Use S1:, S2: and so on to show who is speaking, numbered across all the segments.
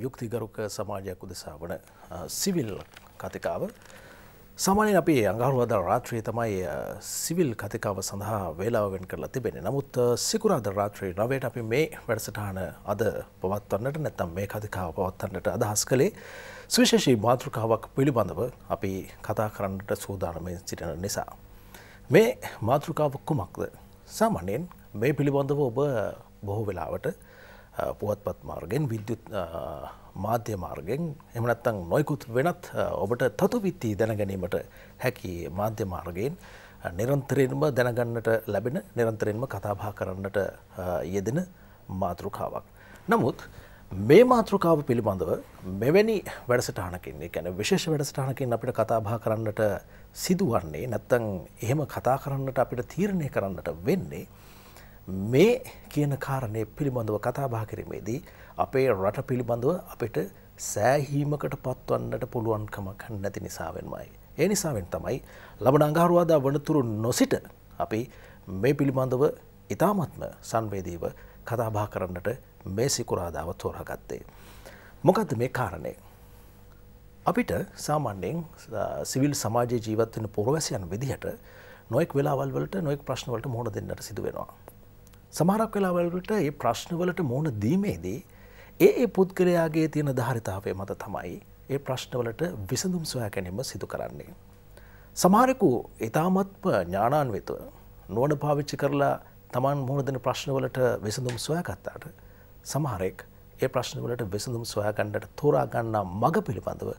S1: යුක්තිගරුක සමාජයක් උදෙසා වන සිවිල් කතිකාව සාමාන්‍යයෙන් අපි අඟහරුවාදා රාත්‍රියේ තමයි සිවිල් කතිකාව සඳහා වේලාව වෙන් කරලා තිබෙන්නේ. නමුත් සිකුරාදා රාත්‍රියේ 9ට අපි මේ වැඩසටහන අද පවත්වන්නට නැත්නම් මේ කතිකාව පවත්වන්නට අදහස් කළේ සුවිශේෂී මාතෘකාවක් පිළිබඳව අපි කතා කරන්නට සූදානම්ව සිටින නිසා. මේ මාතෘකාව කුමක්ද? සාමාන්‍යයෙන් මේ පිළිබඳව ඔබ බොහෝ වෙලාවට පුවත්පත් මාර්ගයෙන් විද්‍යුත් මාධ්‍ය මාර්ගයෙන් එහෙම නැත්නම් නොයෙකුත් වෙනත් ඔබට තතුවිත්ති දැනගැනීමට හැකි මාධ්‍ය මාර්ගයෙන් නිරන්තරයෙන්ම දැනගන්නට ලැබෙන නිරන්තරයෙන්ම කතා බහ කරන්නට යෙදෙන මාතෘකාවක්. නමුත් මේ මාතෘකාව පිළිබඳව මෙවැනි වැඩසටහනකින් ඒ කියන්නේ විශේෂ වැඩසටහනකින් අපිට කතා බහ කරන්නට සිදුවන්නේ නැත්නම් එහෙම කතා කරන්නට අපිට තීරණය කරන්නට වෙන්නේ මේ කියන කාරණේ පිළිබඳව කතා බහ කිරීමේදී අපේ රට පිළිබඳව අපිට සෑහීමකට පත්වන්නට පුළුවන්කමක් නැති නිසාවෙන්මයි. ඒ නිසාවෙන් තමයි ලබන අඟහරුවාදා වනතුරු නොසිට අපි මේ පිළිබඳව ඉතාමත්ම සංවේදීව කතා බහ කරන්නට මේ සිකුරාදාව තෝරාගත්තේ. මොකද්ද මේ කාරණේ? අපිට සාමාන්‍යයෙන් සිවිල් සමාජයේ ජීවත් වෙන පුරවැසියන් විදිහට නොඑක් වෙලාවල් වලට නොඑක් ප්‍රශ්න වලට මුහුණ දෙන්නට සිදු වෙනවා. සමහරක් වෙලාවල් වලට මේ ප්‍රශ්න වලට මුහුණ දීමේදී ඒ පුද්ගලයාගේ තියෙන ධාරිතාවය මත තමයි ඒ ප්‍රශ්න වලට විසඳුම් සොයා ගැනීම සිදු කරන්නේ. සමහරෙකු ඊ타මත්ම ඥානාන්විතව නුවණ පාවිච්චි කරලා Taman මුහුණ දෙන ප්‍රශ්න වලට විසඳුම් සොයාගත්තාට සමහරෙක් ඒ ප්‍රශ්න වලට විසඳුම් සොයා ගන්නට තෝරා ගන්නා මඟ පිළිබඳව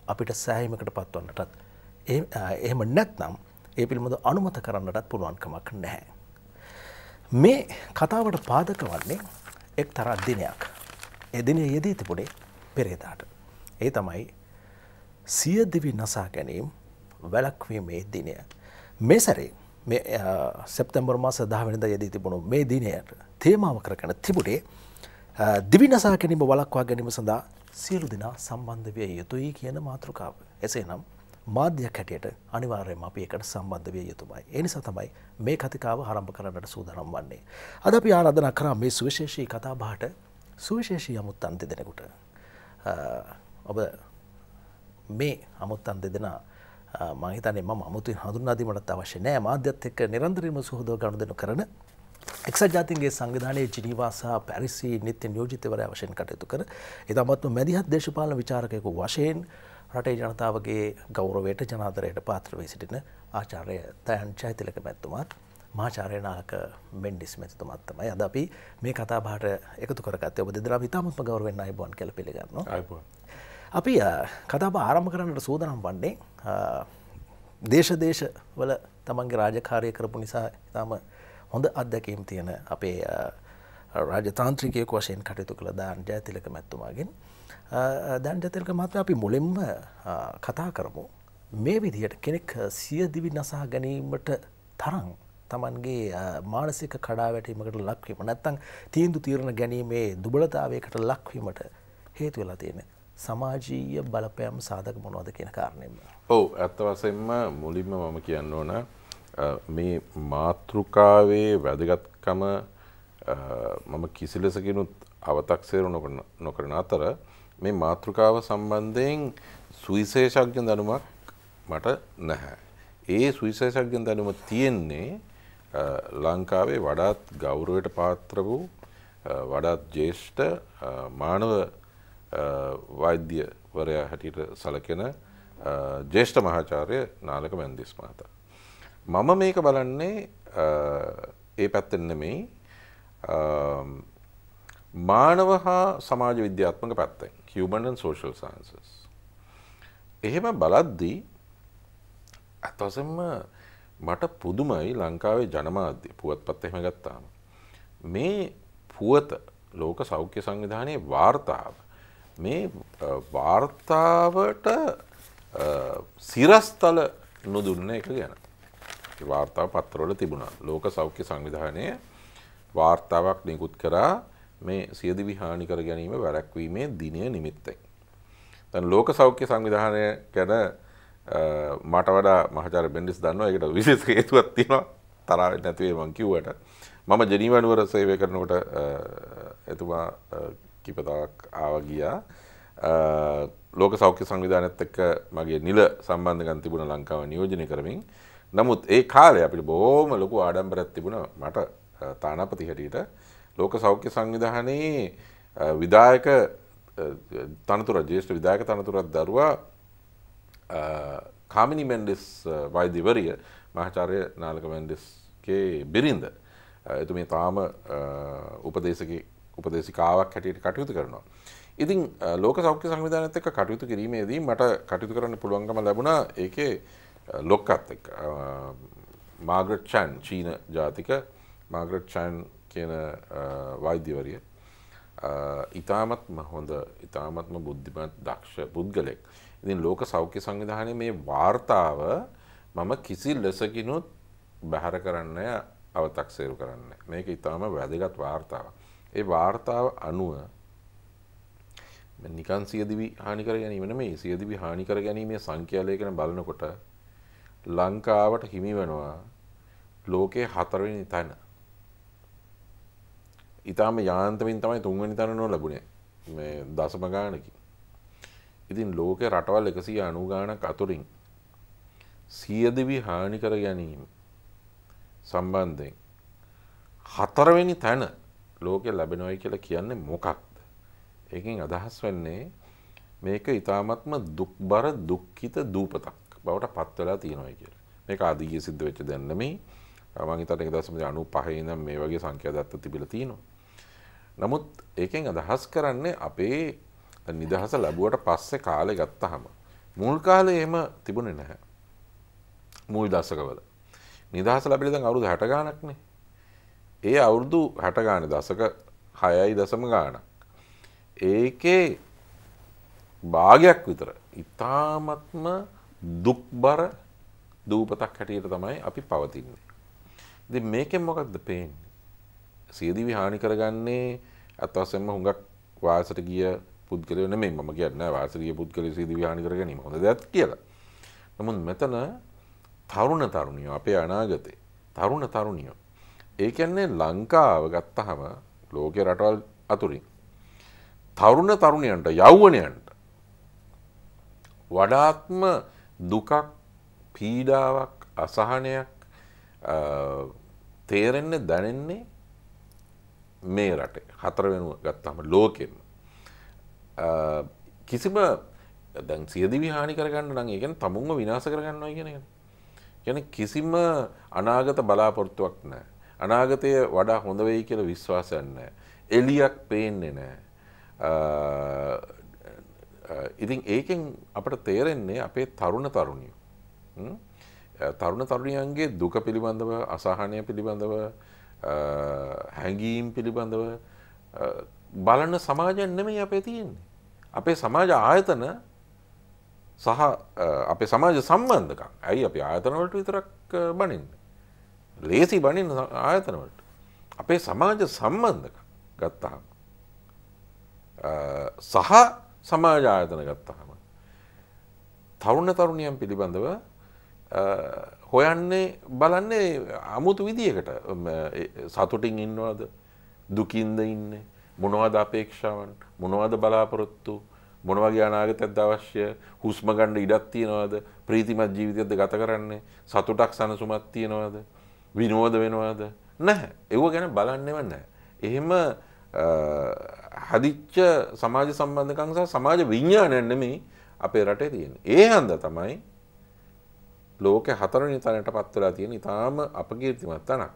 S1: අපිට සෑහීමකට පත්වන්නටත් එහෙම නැත්නම් ඒ පිළිබඳව අනුමත කරන්නටත් පුළුවන් කමක් නැහැ. මේ කතාවට පාදක වන්නේ එක්තරා දිනයක්. ඒ දිනේ යෙදී තිබුණේ පෙරේදාට. ඒ තමයි සියදිවි නසා ගැනීම වැළැක්වීමේ දිනය. මේ සැරේ මේ සැප්තැම්බර් මාස 10 වෙනිදා යෙදී තිබුණු මේ දිනයට තේමාව කරගෙන තිබුණේ දිවි නසා ගැනීම වළක්වා ගැනීම සඳහා සියලු දෙනා සම්බන්ධ විය යුතුයි කියන මාතෘකාව. එසේනම් මාධ්‍යයක් හැටියට අනිවාර්යයෙන්ම අපි ඒකට සම්බන්ධ විය යුතුමයි. ඒ නිසා තමයි මේ කතිකාව ආරම්භ කරන්නට සූදානම් වන්නේ. අද අපි ආරාධනා කරා මේ සුවිශේෂී කතා බහට සුවිශේෂී අමුත්තන් දෙදෙනෙකුට. ඔබ මේ අමුත්තන් දෙදෙනා මම හිතන්නේ මම අමුතුවෙන් හඳුන්වා දීමට අවශ්‍ය නැහැ. මාධ්‍යත් එක්ක නිරන්තරයෙන්ම සුහදව ගනුදෙනු කරන එක්සත් ජාතීන්ගේ සංවිධානයේ ජිනීවා සහ පැරිසි නිත්‍ය නියෝජිතවරයා වශයෙන් කටයුතු කර ඉතාමත්ම මැදිහත් දේශපාලන විචාරකයෙකු වශයෙන් රටේ ජනතාවගේ ගෞරවයට ජනාදරයට පාත්‍ර වී සිටින ආචාර්ය තයන් ජයතිලක මැතිතුමාත් මහාචාර්ය නායක මෙන්ඩිස් මැතිතුමාත් තමයි අද අපි මේ කතා බහට එකතු කරගත්තේ. ඔබ දෙදෙනාම ඉතාමත්ම ගෞරවයෙන් ආයුබෝවන් කියලා පිළිගන්නවා.
S2: ආයුබෝවන්.
S1: අපි කතා බහ ආරම්භ කරන්නට සූදානම් වන්නේ දේශ වල තමන්ගේ රාජකාරිය කරපු නිසා ඉතාම හොඳ අත්දැකීම් තියෙන අපේ රාජතාන්ත්‍රිකයෙකු වශයෙන් කටයුතු කළ දාන් ජයතිලක මැතිතුමාගෙන්. දැන් ජයතිලක මහත්මයා අපි මුලින්ම කතා කරමු මේ විදිහට කෙනෙක් සියදිවි නසා ගැනීමට තරම් තමන්ගේ මානසික කඩාවැටීමකට ලක්වීම නැත්නම් තීන්දුව తీරන ගැනීමේ දුබලතාවයකට ලක්වීමට හේතු වෙලා තියෙන සමාජීය බලපෑම් සාධක මොනවද කියන කාරණේම.
S2: ඔව් අත් වශයෙන්ම මුලින්ම මම කියන්න ඕන මේ මාතෘකාවේ වැදගත්කම මම කිසිලෙසකිනුත් අව탁සේරු නොකරන අතර මේ මාතෘකාව සම්බන්ධයෙන් සුවිශේෂඥ දැනුමක් මට නැහැ. ඒ සුවිශේෂඥ දැනුම තියෙන්නේ ලංකාවේ වඩාත් ගෞරවයට පාත්‍ර වූ වඩාත් ජ්‍යෙෂ්ඨ මානව වෛද්‍යවරයා හැටියට සැලකෙන ජ්‍යෙෂ්ඨ මහාචාර්ය නාලක මැන්දිස් මහතා. මම මේක බලන්නේ ඒ පැත්තෙන් නෙමෙයි මානව හා සමාජ විද්‍යාත්මක පැත්තෙන් human and social sciences. එහෙම බලද්දී අතවසම මට පුදුමයි ලංකාවේ ජනමාධ්‍ය පුවත්පත් එහෙම ගත්තාම මේ පුවත ලෝක සෞඛ්‍ය සංවිධානයේ වාර්තාව මේ වාර්තාවට සිරස්තල නොදුන්න එක ගැන වාර්තාව පත්තරවල තිබුණා. ලෝක සෞඛ්‍ය සංවිධානයේ වාර්තාවක් නිකුත් කරා මේ සියදිවි හානි කර ගැනීම වැළැක්වීමේ දිනය නිමිත්තෙන්. දැන් ලෝක සෞඛ්‍ය සංවිධානය ගැන මට වඩා මහාචාර්ය බෙන්ඩිස් දන්නවා. ඒකට විශේෂ හේතුවක් තියෙනවා. තරහ වෙන්නේ නැති වෙයි මං කිව්වට. මම ජෙනීවා නුවර සේවය කරනකොට එතුමා කීපතාවක් ආවා ගියා. ලෝක සෞඛ්‍ය සංවිධානයත් එක්ක මගේ නිල සම්බන්ධකම් තිබුණා ලංකාව නියෝජනය කරමින්. නමුත් ඒ කාලේ අපිට බොහොම ලොකු ආඩම්බරයක් තිබුණා මට තානාපති හැටියට ලෝක සෞඛ්‍ය සංවිධානයේ විධායක තනතුර ජ්‍යෙෂ්ඨ විධායක තනතුරක් දරුවා කාමිනී මෙන්ඩිස් වෛද්‍යවරිය මහාචාර්ය නාලක මෙන්ඩිස්ගේ බිරිඳ එතුමිය තාම උපදේශිකාවක් හැටියට කටයුතු කරනවා. ඉතින් ලෝක සෞඛ්‍ය සංවිධානයත් එක්ක කටයුතු කිරීමේදී මට කටයුතු කරන්න පුළුවන්කම ලැබුණා ඒකේ ලොක්කත් එක්ක මාග්‍රට් චැන් චීන ජාතික මාග්‍රට් චැන් කියන වෛද්‍යවරිය ඉතාමත්ම හොඳ ඉතාමත්ම බුද්ධිමත් දක්ෂ පුද්ගලෙක්. ඉතින් ලෝක සෞඛ්‍ය සංවිධානයේ මේ වාර්තාව මම කිසි ලෙසකිනුත් බැහැර කරන්නේ අව탁සේරු කරන්නේ. මේක ඉතාම වැදගත් වාර්තාවක්. ඒ වාර්තාව අනුව නිකන් සියදිවි හානි කර ගැනීම නෙමෙයි සියදිවි හානි කර ගැනීමේ සංඛ්‍යා ලේඛන බලනකොට ලංකාවට හිමි වෙනවා ලෝකේ 4 වෙනි තැන. ඊටාම යාන්ත්‍රමින් තමයි 3 වෙනි තැන ලැබුණේ මේ දශම ගානකින්. ඉතින් ලෝකේ රටවල් 190 ගානක් අතුරින් සියදිවි හානි කර ගැනීම සම්බන්ධයෙන් 4 වෙනි තැන ලෝකේ ලැබෙනවයි කියලා කියන්නේ මොකක්ද? ඒකෙන් අදහස් වෙන්නේ මේක ඊටාමත්ම දුක්බර දුක්ඛිත දූපතක් බවට පත් වෙලා තියෙනවා කියලා. මේක ආදීයේ සිද්ධ වෙච්ච දෙයක් නෙමෙයි. මම හිතන්නේ 1995 ඉඳන් මේ වගේ සංඛ්‍යා දත්ත තිබිලා තියෙනවා. නමුත් ඒකෙන් අදහස් කරන්නේ අපේ නිදහස ලැබුවට පස්සේ කාලේ ගත්තාම මුල් කාලේ එහෙම තිබුණේ නැහැ. මුල් දශකවල. නිදහස ලැබිලා දැන් අවුරුදු 60 ගාණක්නේ. ඒ අවුරුදු 60 ගානේ දශක 6.0 ගාණක්. ඒකේ භාගයක් විතර ඊ타මත්ම දුක්බර දූපතක් හැටියට තමයි අපි පවතින්නේ. ඉතින් මේකෙන් මොකක්ද පේන්නේ? සියදිවි හානි කරගන්නේ අත්වශයෙන්ම හුඟක් වාසයට ගිය පුද්ගලයෝ නෙමෙයි. මම කියන්නේ වාසයට ගිය පුද්ගලයෝ සියදිවි හානි කර ගැනීම හොඳ දෙයක් කියලා. නමුත් මෙතන තරුණ තරුණියෝ අපේ අනාගතේ තරුණ තරුණියෝ ඒ කියන්නේ ලංකාව ගත්තහම ලෝකේ රටවල් අතුරින් තරුණ තරුණියන්ට යෞවනයන්ට වඩාත්ම දුකක් පීඩාවක් අසහනයක් තේරෙන්නේ දැනෙන්නේ මේ රටේ 4 වෙනුව ගත්තාම ලෝකෙම කිසිම දැන් සියදිවි හානි කරගන්න නම් ඒ කියන්නේ තමුන්ව විනාශ කරගන්නවා කියන එකනේ. කියන්නේ කිසිම අනාගත බලාපොරොත්තුවක් නැහැ. අනාගතය වඩා හොඳ වෙයි කියලා විශ්වාසයක් නැහැ. එළියක් පේන්නේ නැහැ. ඉතින් ඒකෙන් අපට තේරෙන්නේ අපේ තරුණ තරුණියෝ තරුණ තරුණියන්ගේ දුක පිළිබඳව අසහනය පිළිබඳව හැඟීම් පිළිබඳව බලන සමාජයක් නෙමෙයි අපේ තියෙන්නේ. අපේ සමාජ ආයතන සහ අපේ සමාජ සම්බන්ධකම්. ඇයි අපි ආයතන වලට විතරක් බනින්නේ? ලේසි බනින්න ආයතන වලට. අපේ සමාජ සම්බන්ධකම් ගත්තාම සහ සමාජ ආයතන ගත්තාම තරුණ තරුණියන් පිළිබඳව හොයන්නේ බලන්නේ අමුතු විදියකට සතුටින් ඉන්නවද දුකින්ද ඉන්නේ මොනවද අපේක්ෂාවන් මොනවද බලාපොරොත්තු මොන වගේ අනාගතයක්ද අවශ්‍ය හුස්ම ගන්න ඉඩක් තියනවද ප්‍රීතිමත් ජීවිතයක්ද ගත කරන්නේ සතුටක් සනසුමක් තියනවද විනෝද වෙනවද නැහැ ඒව ගැන බලන්නේව නැහැ එහෙම හදිච්ච සමාජ සම්බන්ධකම් සහ සමාජ විඥානයක් නෙමෙයි අපේ රටේ තියෙන්නේ. ඒ හන්ද තමයි ලෝකේ 4 වෙනි තැනට පත් වෙලා තියෙන ඉතාලම අපකීර්තිමත් තැනක්.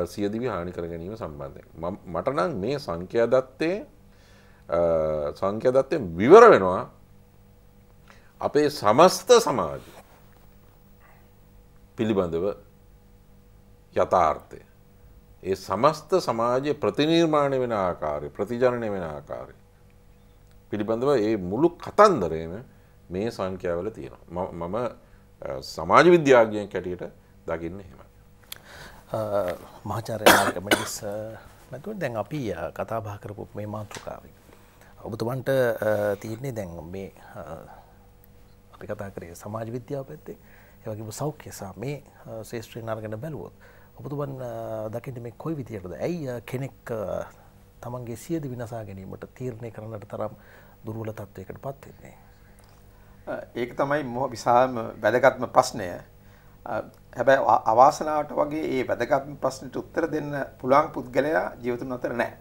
S2: සියදිවි හානි කර ගැනීම සම්බන්ධයෙන්. මට නම් මේ සංඛ්‍යා දත්තේ විවර වෙනවා අපේ සමස්ත සමාජය පිළිබඳව යථාර්ථය. ඒ සමස්ත සමාජයේ ප්‍රතිනිර්මාණය වෙන ආකාරය ප්‍රතිජනනය වෙන ආකාරය පිළිබඳව ඒ මුළු කතන්දරේම මේ සංඛ්‍යාවල තියෙනවා. මම සමාජ විද්‍යාඥයෙක් හැටියට දකින්නේ එහෙමයි.
S1: මහාචාර්ය නායක මෙඩිස් මැතිතුමනි දැන් අපි කතා බහ කරපු මේ මාතෘකාවේ ඔබතුමන්ට තියෙන්නේ දැන් මේ අපි කතා කරේ සමාජ විද්‍යාව පැත්තේ ඒ වගේම සෞඛ්‍ය සහ මේ ශාස්ත්‍රීය නරගෙන බැලුවොත් ඔබතුමන් දකින්නේ මේ කොයි විදියටද? ඇයි කෙනෙක් තමන්ගේ සියදිවි නසා ගැනීමට තීරණය කරන්නට තරම් දුර්වල තත්වයකට පත් වෙන්නේ?
S3: ඒක තමයි විශාලම වැදගත්ම ප්‍රශ්නය. හැබැයි අවාසනාවට වගේ මේ වැදගත්ම ප්‍රශ්නෙට උත්තර දෙන්න පුළුවන් පුද්ගලයා ජීවිතුන් අතර නැහැ.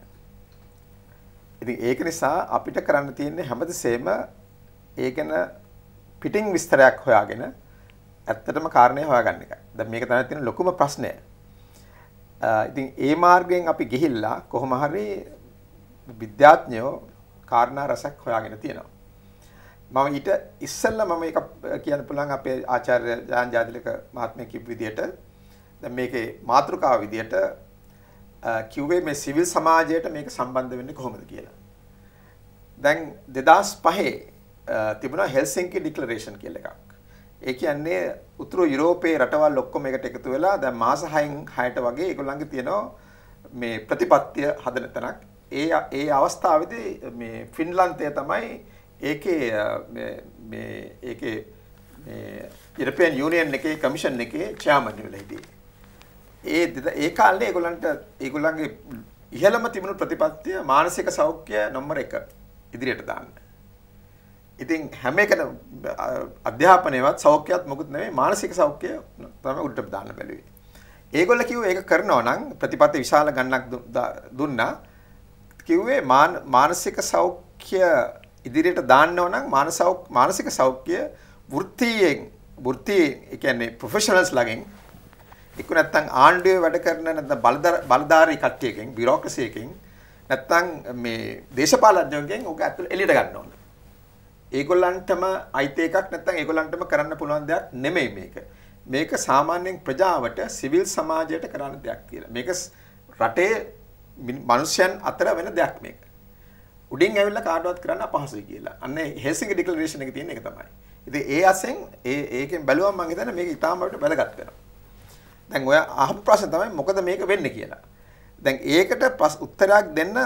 S3: ඉතින් ඒක නිසා අපිට කරන්න තියෙන්නේ හැමදෙසේම ඒ ගැන පිටින් විස්තරයක් හොයාගෙන ඇත්තටම කාරණේ හොයාගන්න එකයි. දැන් මේක තමයි තියෙන ලොකුම ප්‍රශ්නය. ඉතින් ඒ මාර්ගයෙන් අපි ගිහිල්ලා කොහොම හරි විද්‍යාඥයෝ කාරණා රසක් හොයාගෙන තියෙනවා. මම ඊට ඉස්සෙල්ලා මම එක කියන්න පුළුවන් අපේ ආචාර්ය ජාන් ජාතිලක මහත්මයා කිව්ව විදිහට දැන් මේකේ මාතෘකාව විදිහට කිව්වේ මේ සිවිල් සමාජයට මේක සම්බන්ධ වෙන්නේ කොහොමද කියලා. දැන් 2005 තිබුණා හෙල්සින්කි ඩික්ලරේෂන් කියලා එකක්. ඒ කියන්නේ උතුරු යුරෝපයේ රටවල් ඔක්කොම එකට එකතු වෙලා දැන් මාස 6න් 6ට වගේ ඒගොල්ලන්ගේ තියෙනවා මේ ප්‍රතිපත්තිය හදන තැනක්. ඒ අවස්ථාවේදී මේ ෆින්ලන්තය තමයි ඒකේ ඒකේ යුරෝපියන් යුනියන් එකේ කමිෂන් එකේ චෙයාමන් වෙලා හිටියේ. ඒ කාලේ ඒගොල්ලන්ගේ ඉහළම තිබුණු ප්‍රතිපත්තිය මානසික සෞඛ්‍ය නම්බර 1 ඉදිරියට දාන්න. ඉතින් හැම එකම අධ්‍යාපනයවත් සෞඛ්‍යවත් මොකුත් නෙමෙයි මානසික සෞඛ්‍ය තමයි උඩට දාන්න බැලුවේ. ඒගොල්ලෝ කිව්වේ ඒක කරනවා නම් ප්‍රතිපත්ති විශාල ගණනක් දුන්නා. කිව්වේ මානසික සෞඛ්‍ය ඉදිරියට දාන්න ඕන නම් මානසික සෞඛ්‍ය වෘත්ති ඒ කියන්නේ ප්‍රොෆෙෂනල්ස් ළඟින් එක්ක නැත්තම් ආණ්ඩුවේ වැඩ කරන නැත්නම් බලධාරී කට්ටියකින් බියුරෝක්‍රසි එකකින් නැත්තම් මේ දේශපාලඥයන්ගෙන් ඔක ඇතුළේ එළියට ගන්න ඕන. ඒගොල්ලන්ටම අයිති එකක් නැත්තම් ඒගොල්ලන්ටම කරන්න පුළුවන් දෙයක් නෙමෙයි මේක. මේක සාමාන්‍යයෙන් ප්‍රජාවට සිවිල් සමාජයට කරන්න දෙයක් කියලා. මේක රටේ මිනිස්යන් අතර වෙන දෙයක් මේක. උඩින් ඇවිල්ලා කාටවත් කරන්න අපහසුයි කියලා. අන්න හෙල්සින්කි ඩික්ලරේෂන් එකේ තියෙන එක තමයි. ඉතින් ඒ අසෙන් ඒකෙන් බැලුවම මම හිතන්නේ මේක ඉතාම අපිට වැදගත් වෙනවා. දැන් ඔය අහපු ප්‍රශ්න තමයි මොකද මේක වෙන්නේ කියලා. දැන් ඒකට උත්තරයක් දෙන්න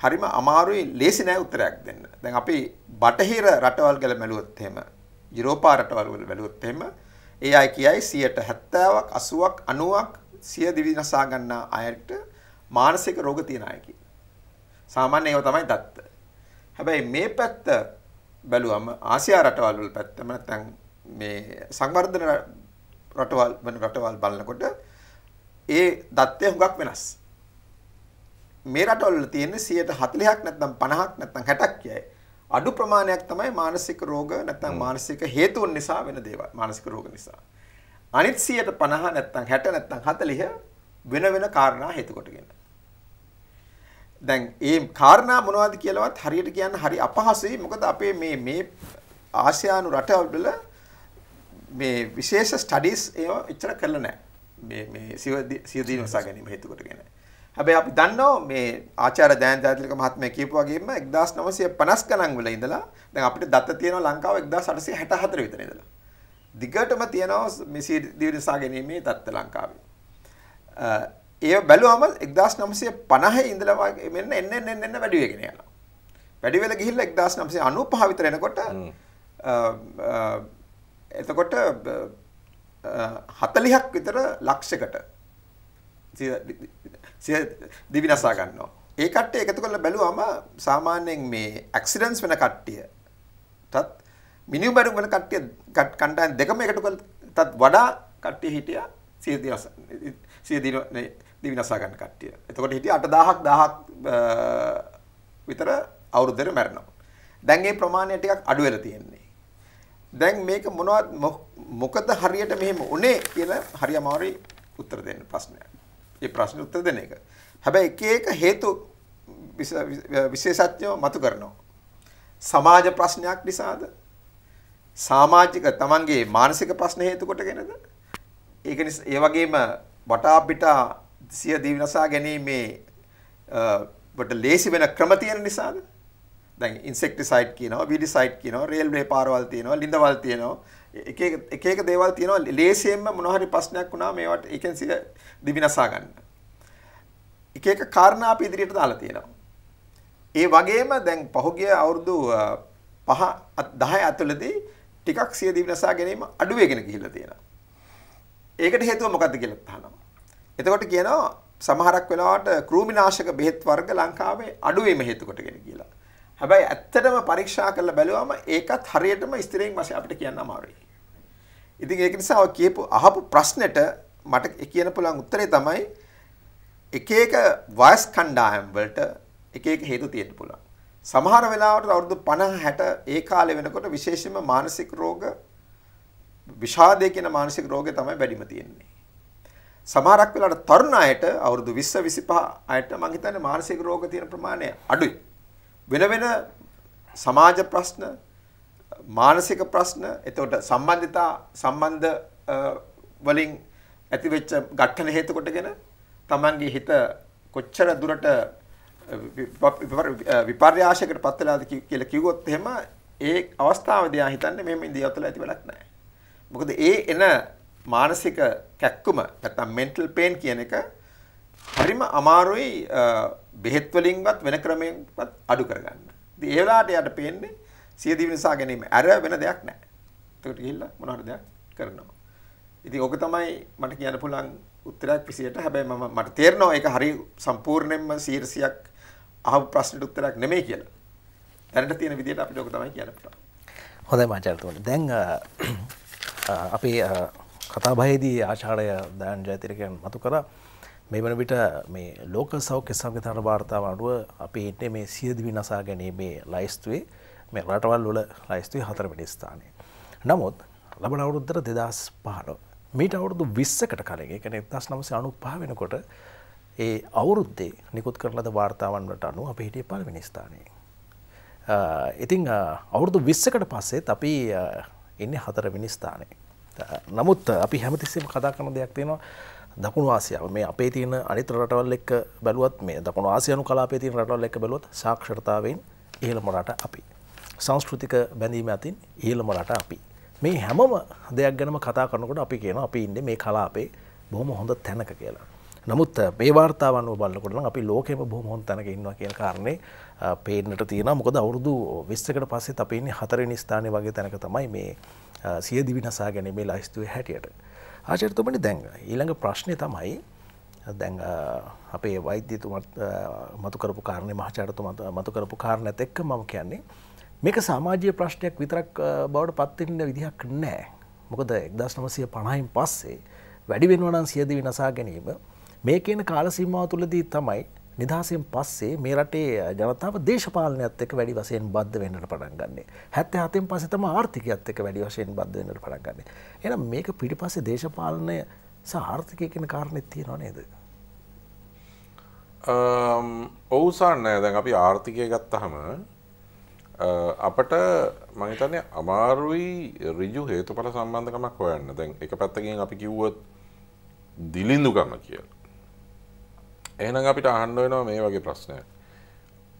S3: හරිම අමාරුයි, ලේසි නෑ උත්තරයක් දෙන්න. දැන් අපි බටහිර රටවල් ගැන බැලුවොත් එහෙම, යුරෝපා රටවල් වල බැලුවොත් එහෙම, ඒ අය කියයි 70%ක් 80ක් 90ක් සිය දිවි නසා ගන්නා අයට මානසික රෝග තියෙන අය කියලා. සාමාන්‍ය ඒවා තමයි දත්ත. හැබැයි මේ පැත්ත බැලුවම ආසියා රටවල් වල පැත්තම නැත්නම් මේ සංවර්ධන රටවල් බලනකොට ඒ දත්තය හුඟක් වෙනස්. මේ රටවල වල තියෙන්නේ 40%ක් නැත්නම් 50ක් නැත්නම් 60ක් කියයි. අඩු ප්‍රමාණයක් තමයි මානසික රෝග නැත්නම් මානසික හේතුන් නිසා වෙන දේවල්. මානසික රෝග නිසා. අනිත් 50 නැත්නම් 60 නැත්නම් 40 වෙන කාරණා හේතු කොටගෙන. දැන් මේ කාරණා මොනවද කියලාවත් හරියට කියන්න හරි අපහසුයි. මොකද අපේ මේ ආසියානු රටවල් වල මේ විශේෂ ස්ටඩිස් ඒවා එච්චර කරලා නැහැ. මේ සිය දිනවසා ගැනීම හේතු කොටගෙන. හැබැයි අපි දන්නවා මේ ආචාර්ය දයන් ජාතිලක මහත්මයා කියපු වගේම 1950 ගණන් වල ඉඳලා දැන් අපිට දත්ත තියෙනවා ලංකාව 1864 විතර ඉඳලා. දිගටම තියෙනවා මේ සිය දිනවසා ගැනීමේ දත්ත ලංකාවේ. ඒ බැලුවම 1950 ඉඳලා වගේ එන්න වැඩි වෙගෙන යනවා. වැඩි වෙලා ගිහිල්ලා 1995 විතර එනකොට එතකොට 40ක් විතර ලක්ෂයකට සිය දිවි නසා ගන්නවා. ඒ කට්ටිය එකතු කරලා බැලුවම සාමාන්‍යයෙන් මේ ඇක්සිඩන්ට්ස් වෙන කට්ටියටත් මිනිමම් වෙන කට්ටිය කණ්ඩායම් දෙකම එකතු කරලා වඩා කට්ටිය හිටියා සිය දිවි නසා ගන්න කට්ටිය. එතකොට හිටිය 8000ක් විතර අවුරුද්දට මැරෙනවා. දැන් මේ ප්‍රමාණය ටිකක් අඩු වෙලා තියෙන්නේ. දැන් මේක මොකද හරියට මෙහෙම උනේ කියලා හරිය අමාරුයි උත්තර දෙන්න ප්‍රශ්නයක්. මේ ප්‍රශ්නේ උත්තර දෙන්න එක. හැබැයි එක හේතු විශේෂඥයෝ මතු කරනවා. සමාජ ප්‍රශ්නයක් නිසාද? සමාජික තමන්ගේ මානසික ප්‍රශ්න හේතු කොටගෙනද? ඒක නිසා ඒ වගේම වටා පිටා සිය දිවි නසා ගැනීමේ වට ලේසි වෙන ක්‍රම තියෙන නිසාද? දැන් ඉන්සෙක්ටිසයිඩ් කියනවා, වීඩිසයිඩ් කියනවා, රේල්වේ පාරවල් තියෙනවා, ලිඳවල් තියෙනවා. එක එක දේවල් තියෙනවා. ලේසියෙන්ම මොනවා හරි ප්‍රශ්නයක් වුණා මේවට එකෙන් සිය දිවි නසා ගන්න. එක කාරණා අපි ඉදිරියට දාලා තියෙනවා. ඒ වගේම දැන් පහුගිය අවුරුදු 5-10 ඇතුළතදී ටිකක් සිය දිවි නසා ගැනීම අඩු වෙගෙන ගිහිල්ලා තියෙනවා. ඒකට හේතුව මොකක්ද කියලා අහනවා. එතකොට කියනවා සමහරක් වෙලාවට කෘමිනාශක බෙහෙත් වර්ග ලංකාවේ අඩුවීම හේතු කොටගෙන කියලා. හැබැයි ඇත්තටම පරීක්ෂා කරලා බැලුවම ඒකත් හරියටම ස්ථිරයෙන් වශයෙන් අපිට කියන්න අමාරුයි. ඉතින් ඒක නිසා ඔය කියපු අහපු ප්‍රශ්නෙට මට කියන්න පුළුවන් උත්තරේ තමයි එක එක වයස් කණ්ඩායම් වලට එක එක හේතු තියෙන්න පුළුවන්. සමහර වෙලාවට අවුරුදු 50 60 ඒ කාලේ වෙනකොට විශේෂයෙන්ම මානසික රෝග විෂාදය කියන මානසික රෝගය තමයි වැඩිම තියෙන්නේ. සමහරක් වෙලාවට තරුණ අයට අවුරුදු 20 25 අයට මම හිතන්නේ මානසික රෝග තියෙන ප්‍රමාණය අඩුයි. වෙන වෙන සමාජ ප්‍රශ්න මානසික ප්‍රශ්න එතකොට සම්බන්ධ වලින් ඇතිවෙච්ච ඝට්ටන හේතු කොටගෙන තමන්ගේ හිත කොච්චර දුරට විපර්යාසයකට පත් වෙලාද කියලා කිව්වොත් එහෙම ඒ අවස්ථාවේදී ආ හිතන්නේ මෙහෙම ඉන්දියාවතල ඇති වෙලක් නැහැ. මොකද ඒ එන මානසික කැක්කුම නැත්නම් mental pain කියන එක හරිම අමාරුයි බෙහෙත් වලින්වත් වෙන ක්‍රමයකින්වත් අඩු කරගන්න. ඉතින් ඒ වෙලාවට යාට පේන්නේ සියදිවි නිසා ගැනීම අර වෙන දෙයක් නැහැ. ඒකට ගිහිල්ලා මොනවාරි දෙයක් කරනවා. ඉතින් ඕක තමයි මට කියන්න පුළුවන් උත්තරයක් 20ට. හැබැයි මට තේරෙනවා ඒක හරි සම්පූර්ණයෙන්ම 100%ක් අහපු ප්‍රශ්නෙට උත්තරයක් නෙමෙයි කියලා. දැනට තියෙන විදිහට අපිට ඕක තමයි කියන්න පුළුවන්.
S1: හොඳයි මචං. දැන් අපේ කතා බහේදී ආචාර්ය දයන් ජයතිලකයන් මතු කරා මේ වන විට මේ ලෝක සෞඛ්‍ය සංවිධාන වාර්තාව අනුව අපි ඉන්නේ මේ සියදිවි නසා ගැනීමේ ලයිස්තුවේ මේ රටවල් වල ලයිස්තුවේ 4 වෙනි ස්ථානයේ. නමුත් ලබන අවුරුද්දට 2015 මීට අවුරුදු 20කට කලින් ඒ කියන්නේ 1995 වෙනකොට ඒ අවුරුද්දේ නිකුත් කරන ලද වාර්තාවන් වලට අනුව අපි හිටියේ 5 වෙනි ස්ථානයේ. ඉතින් අවුරුදු 20කට පස්සෙත් අපි ඉන්නේ 4 වෙනි ස්ථානයේ. නමුත් අපි හැමතිස්සෙම කතා කරන දෙයක් තියෙනවා දකුණු ආසියාව මේ අපේ තියෙන අනිත් රටවල් එක්ක බැලුවත් මේ දකුණු ආසියානු කලාපයේ තියෙන රටවල් එක්ක බැලුවත් සාක්ෂරතාවයෙන් ඉහළම රට අපි. සංස්කෘතික බැඳීම අතින් ඉහළම රට අපි. මේ හැමම දෙයක් ගැනම කතා කරනකොට අපි කියනවා අපි ඉන්නේ මේ කලාපේ බොහොම හොඳ තැනක කියලා. නමුත් මේ වාර්තාව අනුව බලනකොට නම් අපි ලෝකෙම බොහොම හොඳ තැනක ඉන්නවා කියන කාරණේ පේන්නට තියෙනවා. මොකද අවුරුදු 20කට පස්සෙත් අපි ඉන්නේ 4 වෙනි ස්ථානයේ වගේ තැනක තමයි මේ සියදිවි නසා ගැනීමේ ලයිස්තුවේ හැටියට. ආචාර්යතුමනි දැන් ඊළඟ ප්‍රශ්නේ තමයි දැන් අපේ වෛද්‍යතුමත් මතු කරපු කාරණේ මහාචාර්යතුමත් මතු කරපු කාරණේත් එක්ක මම කියන්නේ මේක සමාජීය ප්‍රශ්නයක් විතරක් බවට පත් වෙන්න විදිහක් නැහැ. මොකද 1950න් පස්සේ වැඩි වෙනවා නම් සියදිවි නසා ගැනීම මේ කියන කාල සීමාව තුළදී තමයි නිදහසෙන් පස්සේ මේ රටේ ජනතාව දේශපාලනයත් එක්ක වැඩි වශයෙන් බද්ධ වෙන්නට පටන් ගන්නෙ. 77න් පස්සේ තමයි ආර්ථිකයත් එක්ක වැඩි වශයෙන් බද්ධ වෙන්නට පටන් ගන්නෙ. එහෙනම් මේක පිටිපස්සේ දේශපාලනය සහ ආර්ථිකය කියන කාරණෙත් තියෙනව නේද?
S2: ඔව් සාන්නේ දැන් අපි ආර්ථිකය ගත්තාම අපට මම හිතන්නේ අමාරුයි ඍජු හේතුඵල සම්බන්ධකමක් හොයන්න. දැන් එක පැත්තකින් අපි කිව්වොත් දිලිඳුකම කියලා. එහෙනම් අපිට අහන්න වෙනවා මේ වගේ ප්‍රශ්නයක්.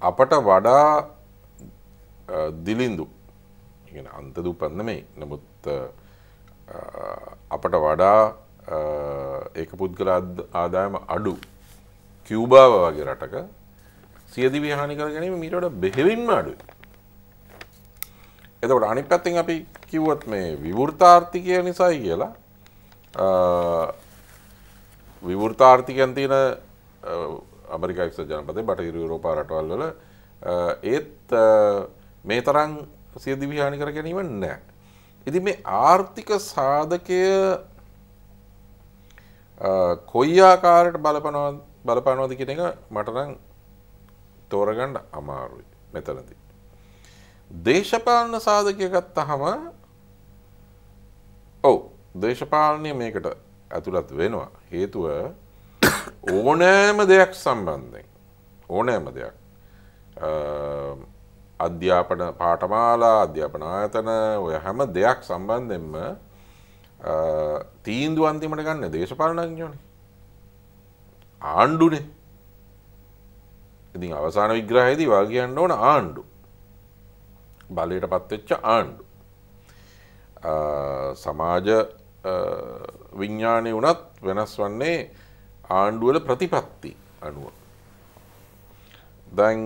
S2: අපට වඩා දිලිඳු කියන්නේ අන්ත දුප්පත් නෙමෙයි. නමුත් අපට වඩා ඒක පුද්ගල ආදායම අඩු කියුබාව වගේ රටක සියදිවි හානි කර ගැනීම මීට වඩා බෙහෙවින්ම අඩුයි. එතකොට අනිත් පැත්තෙන් අපි කිව්වොත් මේ විවෘතාර්ථිකය නිසායි කියලා විවෘතාර්ථිකයන් තියෙන ඇමරිකා එක්සත් ජනපදයේ බටහිර යුරෝපා රටවල් වල ඒත් මේ තරම් සියදිවි හානි කර ගැනීම නැහැ. ඉතින් මේ ආර්ථික සාධකය කොයි ආකාරයට බලපානවද කියන එක මට නම් තෝරගන්න අමාරුයි මෙතනදී. දේශපාලන සාධකය ගත්තහම ඔව් දේශපාලනය මේකට ඇතුළත් වෙනවා. හේතුව ඕනෑම දෙයක් සම්බන්ධයෙන් ඕනෑම දෙයක් අධ්‍යාපන පාඨමාලා අධ්‍යාපන ආයතන ඔය හැම දෙයක් සම්බන්ධයෙන්ම තීන්දුව අන්තිමට ගන්න දේශපාලනඥයෝනේ ආණ්ඩුනේ. ඉතින් අවසාන විග්‍රහයේදී වා කියන්න ඕන ආණ්ඩු බලයට පත් වෙච්ච ආණ්ඩු සමාජ විඥානය වුණත් වෙනස් වන්නේ ආණ්ඩුවල ප්‍රතිපත්ති අනුව. දැන්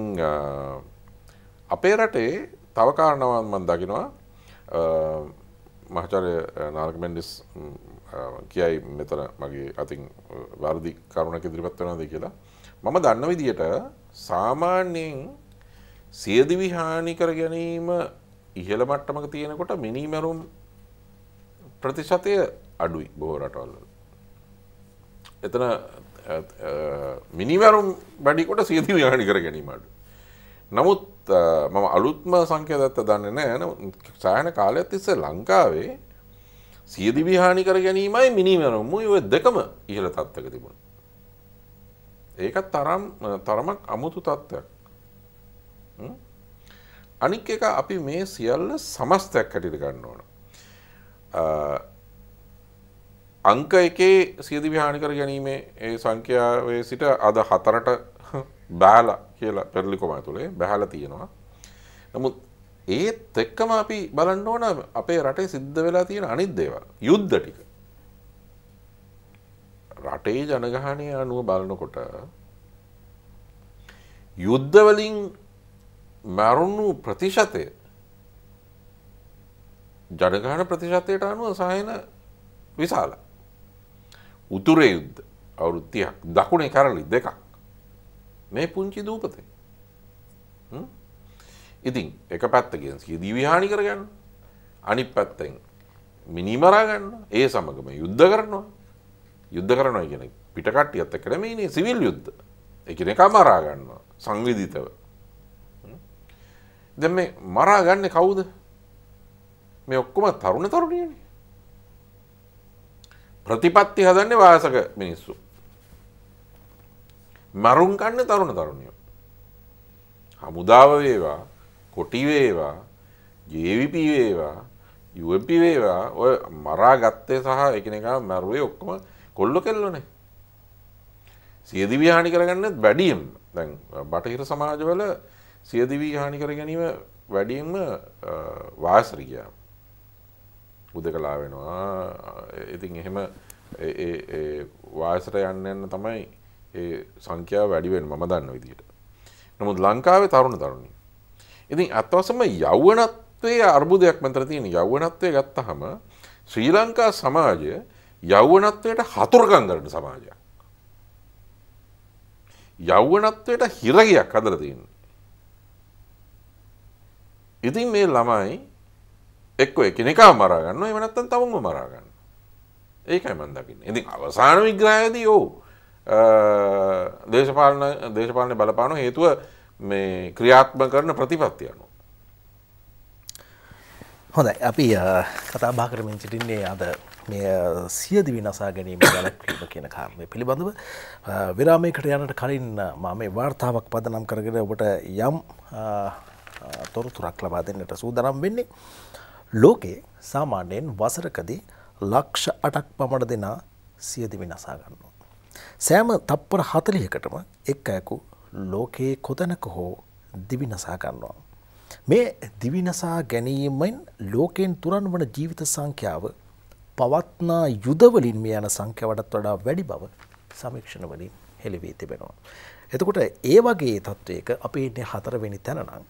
S2: අපේ රටේ තව කාරණාවක් මම දකිනවා මහාචාර්ය නාරක මෙන්ඩිස් කියයි මෙතන මගේ අතින් වැරදි කරුණක් ඉදිරිපත් වෙනවද කියලා. මම දන්න විදිහට සාමාන්‍යයෙන් සියදිවි හානි කර ගැනීම ඉහළ මට්ටමක තියෙනකොට මිනිමැරුම් ප්‍රතිශතය අඩුයි බොහෝ රටවල් වල. එතන මිනිමැරුම් වැඩි කොට සියදිවි හානි කර ගැනීම අඩුයි. නමුත් මම අලුත්ම සංඛ්‍යා දත්ත දන්නේ නැහැ. සායන කාලයක් තිස්සේ ලංකාවේ සියදිවි හානි කර ගැනීමයි මිනිමැරුම් ඔය දෙකම ඉහළ තත්ත්වයක තිබුණා. ඒකත් තරමක් අමුතු තත්ත්වයක්. අනික් එක අපි මේ සියල්ල සමස්තයක් හැටියට ගන්න ඕන. අංක 1 සියදිවි හානි කර ගැනීමේ ඒ සංඛ්‍යාවේ සිට අද 4ට බෑලා කියලා පෙරලිකොම ඇතුලේ බෑලා තියෙනවා. නමුත් ඒත් එක්කම අපි බලන්න ඕන අපේ රටේ සිද්ධ වෙලා තියෙන අනිත් දේවල්. යුද්ධ ටික. රටේ ජනගහනය අනුව බලනකොට යුද්ධ වලින් මරුණු ප්‍රතිශතය ජනගහන ප්‍රතිශතයට අනුව සායන විශාලයි. උතුරේ යුද්ධ අවුරුදු 30ක් දකුණේ කරලි 2ක් මේ පුංචි දූපතේ. ඉතින් එක පැත්තකින් සියදිවි හානි කරගන්න අනිත් පැත්තෙන් මිනිමරා ගන්න ඒ සමගම යුද්ධ කරනවා. යුද්ධ කරනවා කියන්නේ පිට කට්ටියත් එක්ක නෙමෙයිනේ සිවිල් යුද්ධ. එකිනෙක මරා ගන්නවා සංවිධිතව. දැන් මේ මරා ගන්නේ කවුද? මේ ඔක්කොම තරුණ තරුණියනේ. ප්‍රතිපත්ති හදන්නේ වාසක මිනිස්සු. මරුන් කන්නේ තරුණ තරුණියෝ. හමුදාව වේවා, කොටි වේවා, JVP වේවා, UMP වේවා ඔය මරා ගත්තේ සහ එකිනෙකා මරුවේ ඔක්කොම කොල්ල කෙල්ලනේ. සියදිවි හානි කරගන්නත් වැඩියෙන්ම දැන් බටහිර සමාජවල සියදිවි හානි කර ගැනීම වැඩියෙන්ම වාසරිකයා උදකලා වෙනවා. ඉතින් එහෙම ඒ වාසයට යන්න යන තමයි ඒ සංඛ්‍යාව වැඩි වෙන්නේ මම දන්න විදිහට. නමුත් ලංකාවේ තරුණ තරුණිය. ඉතින් අත් වශයෙන්ම යෞවනත්වයේ අර්බුදයක් මන්තර තියෙන. යෞවනත්වයේ ගත්තහම ශ්‍රී ලංකා සමාජය යෞවනත්වයට හතුරුකම් කරන සමාජයක්. යෞවනත්වයට හිරගියක් හදලා තියෙනවා. ඉතින් මේ ළමයි එක්ක එකිනෙකා මරා ගන්නවා එහෙම නැත්නම් තවම මරා ගන්නවා. ඒකයි මම දකින්නේ. ඉතින් අවසාන විග්‍රහයේදී දේශපාලන බලපාන හේතුව මේ ක්‍රියාත්මක කරන ප්‍රතිපත්ති අනුව.
S1: හොඳයි අපි කතා බහ කරමින් සිටින්නේ අද මේ සියදිවි නසා ගැනීම වැළැක්වීම කියන කාරණය පිළිබඳව. විරාමයකට යනට කලින් මම මේ වාර්තාවක් පදනම් කරගෙන ඔබට යම් තොරතුරක් ලබා දෙන්නට සූදානම් වෙන්නේ. ලෝකයේ සාමාන්‍යයෙන් වසරකදී ලක්ෂ 8ක් පමණ දෙනා සියදිවි නසා ගන්නවා. සෑම තප්පර 40කටම එක් අයෙකු ලෝකයේ කොතැනක හෝ දිවි නසා ගන්නවා. මේ දිවි නසා ගැනීමෙන් ලෝකයෙන් තුරන් වන ජීවිත සංඛ්‍යාව පවත්නා යුදවලින් මේ යන සංඛ්‍යාවටත් වඩා වැඩි බව සමීක්ෂණ වලින් හෙළි වී තිබෙනවා. එතකොට ඒ වගේ තත්වයක අපි ඉන්නේ 4 වෙනි තැන නම්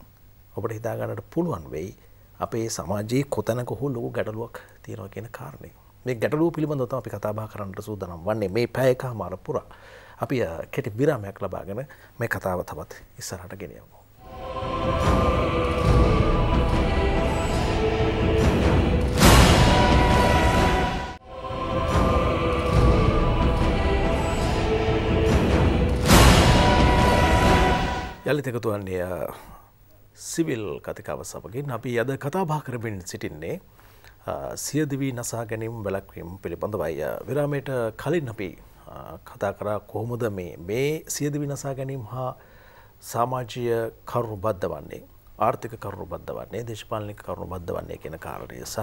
S1: ඔබට හිතා ගන්නට පුළුවන් වෙයි අපේ සමාජයේ කොතැනක හෝ ලොකු ගැටලුවක් තියෙනවා කියන කාරණේ. මේ ගැටලුව පිළිබඳව තමයි අපි කතා බහ කරන්නට සූදානම් වන්නේ මේ පැය එකමාර පුරා. අපි කෙටි විරාමයක් ලබාගෙන මේ කතාව තවත් ඉස්සරහට ගෙනියමු. යලිත් එකතු වන්නේ සිවිල් කතිකාව සමගින් අපි අද කතා බහ කරමින් සිටින්නේ සියදිවි නසා ගැනීම වැළැක්වීම පිළිබඳවයි. විරාමයට කලින් අපි කතා කරා කොහොමද මේ සියදිවි නසා ගැනීම හා සමාජීය කරුණු බද්ධ වන්නේ, ආර්ථික කරුණු බද්ධ වන්නේ, දේශපාලනික කරුණු බද්ධ වන්නේ කියන කාරණය සහ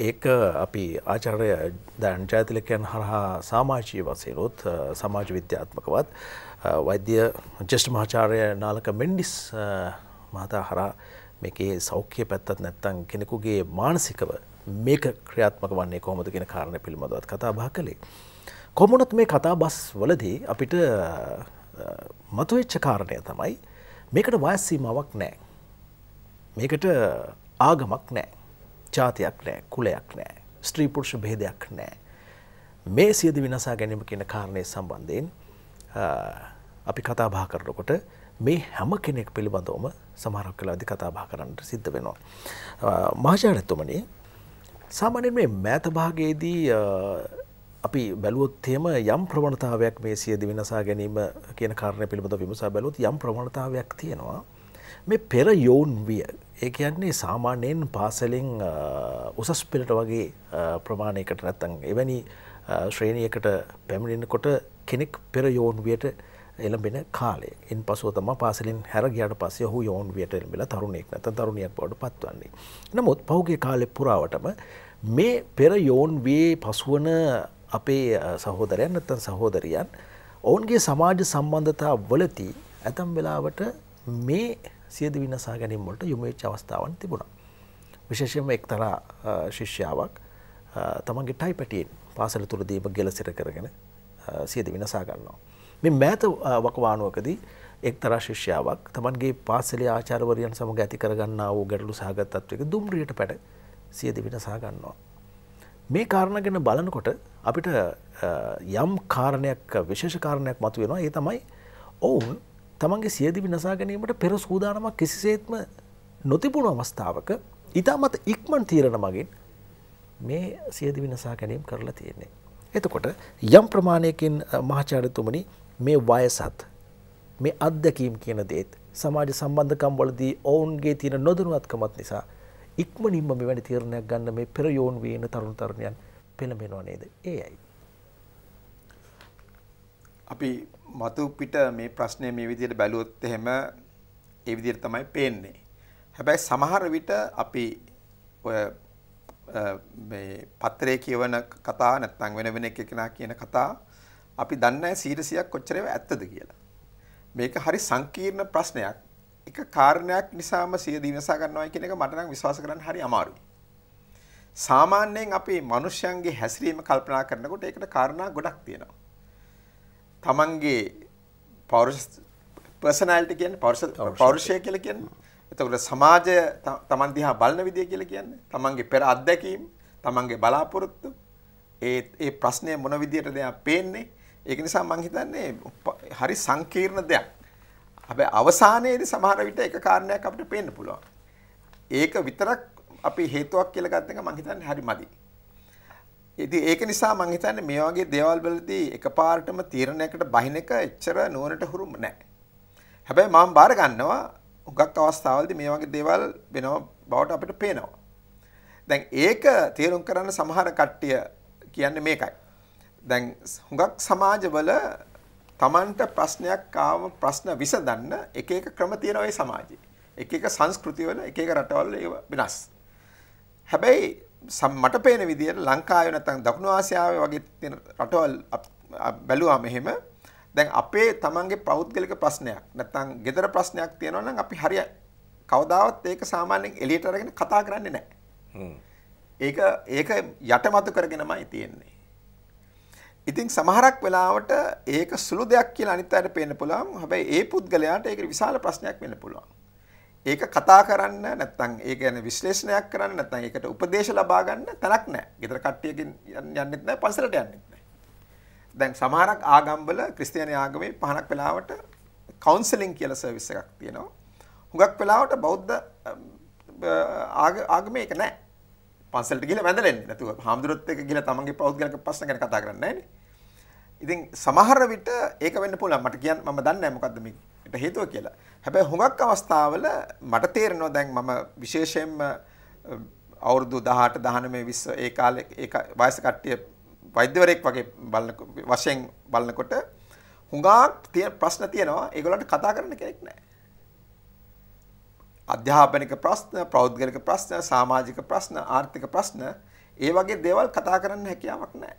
S1: ඒක අපි ආචාර්ය දැන් ජයතිලකයන් හරහා සමාජීය වශයෙන්ොත් සමාජ විද්‍යාත්මකවත් වෛද්‍ය ජ්‍යෙෂ්ඨ මහාචාර්ය නාලක මෙන්ඩිස් මහතා හරහා මේකේ සෞඛ්‍ය පැත්තත් නැත්තම් කෙනෙකුගේ මානසිකව මේක ක්‍රියාත්මක වන්නේ කොහොමද කියන කාරණය පිළිබඳව කතා බහ කළේ. කොහොමුණත් මේ කතා බස් වලදී අපිට මතුවෙච්ච කාරණය තමයි මේකට වයස් සීමාවක් නැහැ. මේකට ආගමක් නැහැ. ජාතියක් නැහැ, කුලයක් නැහැ, ස්ත්‍රී පුරුෂ භේදයක් නැහැ. මේ සියදිවි විනාසා ගැනීම කියන කාරණේ සම්බන්ධයෙන් අපි කතා බහ කරනකොට මේ හැම කෙනෙක් පිළිබඳවම සමහරක් වෙලාවදී කතා බහ කරන්නට සිද්ධ වෙනවා. මහාචාර්යතුමනි සාමාන්‍යයෙන් මේ මෑත භාගයේදී අපි බැලුවොත් එහෙම යම් ප්‍රවණතාවයක් මේ සියදිවි විනාසා ගැනීම කියන කාරණය පිළිබඳව විමසා බැලුවොත් යම් ප්‍රවණතාවයක් තියෙනවා. මේ පෙර යෝන් විය ඒ කියන්නේ සාමාන්‍යයෙන් පාසලෙන් උසස් පෙළට වගේ ප්‍රමාණයකට නැත්නම් එවැනි ශ්‍රේණියකට පැමිණෙනකොට කෙනෙක් පෙර යෝන් වියට එළඹෙන කාලය. ඉන්පසුව තමයි පාසලෙන් හැර ගියාට පස්සේ ඔහු යෝන් වියට එළඹලා තරුණයෙක් නැත්නම් තරුණියක් බවට පත්වන්නේ. නමුත් පහුගිය කාලේ පුරාවටම මේ පෙර යෝන් වියේ පසුවන අපේ සහෝදරයන් නැත්නම් සහෝදරියන් ඔවුන්ගේ සමාජ සම්බන්ධතා වලදී ඇතම් වෙලාවට මේ සියදිවි විනාසා ගැනීම වලට යොමු වෙච්ච අවස්ථාවන් තිබුණා. විශේෂයෙන්ම එක්තරා ශිෂ්‍යාවක් තමන්ගේ ටයි පැටියෙන් පාසල තුලදීම ගෙලසිර කරගෙන සියදිවි විනාසා ගන්නවා. මේ මෑත වකවානුවකදී එක්තරා ශිෂ්‍යාවක් තමන්ගේ පාසලේ ආචාර්යවරියන් සමග ඇති කරගන්නා වූ ගැටලු සහගත තත්වයක දුම්රියට පැට සියදිවි විනාසා ගන්නවා. මේ කාරණා ගැන බලනකොට අපිට යම් කාරණයක් විශේෂ කාරණයක් මතුවෙනවා. ඒ තමයි ඔවුන් තමන්ගේ සියදිවි විනාසා ගැනීමට පෙර සූදානමක් කිසිසේත්ම නොතිබුණු අවස්ථාවක ඊටමත් ඉක්මන් තීරණ මගින් මේ සියදිවි විනාසා ගැනීම කරලා තියෙන්නේ. එතකොට යම් ප්‍රමාණයකින් මහාචාර්යතුමනි මේ වයසත් මේ අත්දැකීම් කියන දේත් සමාජ සම්බන්ධකම් වලදී ඔවුන්ගේ තියෙන නොදැනුවත්කමත් නිසා ඉක්මනින්ම මෙවැනි තීරණයක් ගන්න මේ පෙර යෝන් වීන තරුණ තරුණියන් පෙළඹෙනවා නේද? ඒයි.
S3: අපි මතු පිට මේ ප්‍රශ්නේ මේ විදිහට බැලුවොත් එහෙම ඒ විදිහට තමයි පේන්නේ. හැබැයි සමහර විට අපි ඔය මේ පත්‍රයේ කියවන කතා නැත්නම් වෙන වෙන එකකනා කියන කතා අපි දන්නේ 100%ක් කොච්චර ඒවා ඇත්තද කියලා. මේක හරි සංකීර්ණ ප්‍රශ්නයක්. එක කාරණයක් නිසාම සියදිවි විනාසා ගන්නවා කියන එක මට නම් විශ්වාස කරන්න හරි අමාරුයි. සාමාන්‍යයෙන් අපි මිනිස්යන්ගේ හැසිරීම කල්පනා කරනකොට ඒකට කාරණා ගොඩක් තියෙනවා. තමන්ගේ පර්සනැලිටි කියන්නේ පෞරුෂය කියලා කියන්නේ. එතකොට සමාජය තමන් දිහා බලන විදිය කියලා කියන්නේ. තමන්ගේ පෙර අත්දැකීම්, තමන්ගේ බලාපොරොත්තු, ඒ ප්‍රශ්නය මොන විදියටද පේන්නේ. ඒක නිසා මම හිතන්නේ හරි සංකීර්ණ දෙයක්. හැබැයි අවසානයේදී සමහර විට එක කාරණයක් අපිට පේන්න පුළුවන්. ඒක විතරක් අපි හේතුවක් කියලා ගන්න එක මම හිතන්නේ හරි මදි. ඉතින් ඒක නිසා මම හිතන්නේ මේ වගේ දේවල් වලදී එකපාරටම තීරණයකට බහින එක එච්චර නුවණට හුරුම නැහැ. හැබැයි මම බාර ගන්නවා උගක් අවස්ථාවලදී මේ වගේ දේවල් වෙනව බවට අපිට පේනවා. දැන් ඒක තීරුම් කරන්න සමහර කට්ටිය කියන්නේ මේකයි. දැන් හුඟක් සමාජවල තමන්ට ප්‍රශ්නයක් ආවම ප්‍රශ්න විසඳන්න එක එක ක්‍රම තියෙනවා ඒ සමාජයේ. එක එක සංස්කෘතිවල එක එක රටවල ඒව වෙනස්. හැබැයි මට පේන විදිහට ලංකාවේ නැත්නම් දකුණු ආසියාවේ වගේ තියෙන රටවල් බැලුවාම එහෙම දැන් අපේ තමන්ගේ පෞද්ගලික ප්‍රශ්නයක් නැත්නම් ගෙදර ප්‍රශ්නයක් තියෙනවා නම් අපි හරිය කවදාවත් ඒක සාමාන්‍යයෙන් එළියට අරගෙන කතා කරන්නේ නැහැ. ඒක යටමතු කරගෙනමයි තියෙන්නේ. ඉතින් සමහරක් වෙලාවට ඒක සුළු දෙයක් කියලා අනිත් අයට පේන්න පුළුවන්. හැබැයි ඒ පුද්ගලයාට ඒක විශාල ප්‍රශ්නයක් වෙන්න පුළුවන්. ඒක කතා කරන්න නැත්නම් ඒ කියන්නේ විශ්ලේෂණයක් කරන්න නැත්නම් ඒකට උපදේශ ලබා ගන්න තැනක් නැහැ. ගෙදර කට්ටියකින් යන්නෙත් නැහැ, පන්සලට යන්නෙත් නැහැ. දැන් සමහරක් ආගම්වල ක්‍රිස්තියානි ආගමේ පහනක් වෙලාවට කවුන්සලින් කියලා සර්විස් එකක් තියෙනවා. හුඟක් වෙලාවට බෞද්ධ ආගමේ ඒක නැහැ. පන්සලට ගිහලා වැඳලා එන්නේ නැතුව හාමුදුරුවොත් එක්ක ගිහලා තමන්ගේ පෞද්ගලික ප්‍රශ්න ගැන කතා කරන්නේ නැහැනේ. ඉතින් සමහර විට ඒක වෙන්න පුළුවන්. මට කියන්න මම දන්නේ නැහැ මොකද්ද මේකට හේතුව කියලා. හැබැයි හුඟක් අවස්ථාවල මට තේරෙනවා දැන් මම විශේෂයෙන්ම අවුරුදු 18 19 20 ඒ කාලේ ඒ වයස කට්ටිය වෛද්‍යවරයෙක් වගේ වශයෙන් බලනකොට හුඟක් ප්‍රශ්න තියෙනවා. ඒගොල්ලන්ට කතා කරන්න කෙනෙක් නැහැ. අධ්‍යාපනික ප්‍රශ්න, පෞද්ගලික ප්‍රශ්න, සමාජික ප්‍රශ්න, ආර්ථික ප්‍රශ්න ඒ වගේ දේවල් කතා කරන්න හැකියාවක් නැහැ.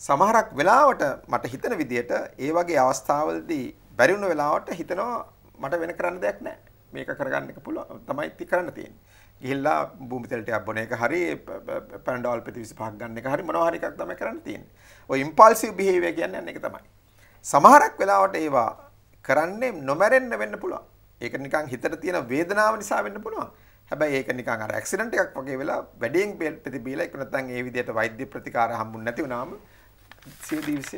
S3: සමහරක් වෙලාවට මට හිතන විදිහට ඒ වගේ අවස්ථාවලදී බැරි වුණ වෙලාවට හිතනවා මට වෙන කරන්න දෙයක් නැහැ. මේක කරගන්න එක පුළුවන් තමයි කරන්න තියෙන්නේ. ගිහිල්ලා භූමි තෙල් ටිකක් බොන එක හරි පැනඩෝල් පෙති 25ක් ගන්න එක හරි මොනවා හරි එකක් තමයි කරන්න තියෙන්නේ. ඔය ඉම්පල්සිව් බිහේවියර් කියන්නේ ඒක තමයි. සමහරක් වෙලාවට ඒවා කරන්නේ නොමැරෙන්න වෙන්න පුළුවන්. ඒක නිකන් හිතට තියෙන වේදනාව නිසා වෙන්න පුළුවන්. හැබැයි ඒක නිකන් අර ඇක්සිඩන්ට් එකක් වගේ වෙලා වැඩියෙන් ප්‍රතිබීලා ඒක නැත්නම් ඒ විදිහට වෛද්‍ය ප්‍රතිකාර හම්බුනේ නැති වුණාම සියලු දිවිසය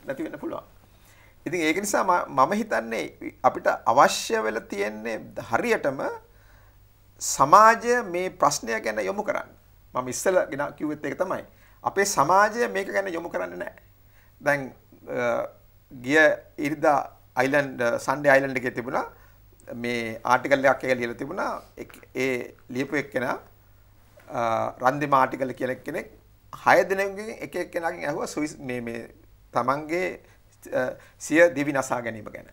S3: නැති වෙන්න පුළුවන්. ඉතින් ඒක නිසා මම හිතන්නේ අපිට අවශ්‍ය වෙලා තියෙන්නේ හරියටම සමාජය මේ ප්‍රශ්නය ගැන යොමු කරන්න. මම ඉස්සෙල්ලා ගෙන කිව්වෙත් ඒක තමයි. අපේ සමාජය මේක ගැන යොමු කරන්නේ නැහැ. දැන් ගිය ඉරිදා අයිලන්ඩ් සන්ඩේ අයිලන්ඩ් එකේ තිබුණා මේ ආටිකල් එකක් එක ලියලා තිබුණා. ඒ ලියපු එක්කෙනා රන්දිම ආටිකල් කියලා කෙනෙක් 6 දිනකින් එක එක්කෙනාගෙන් ඇහුවා මේ තමන්ගේ සිය දිවි නසා ගැනීම ගැන.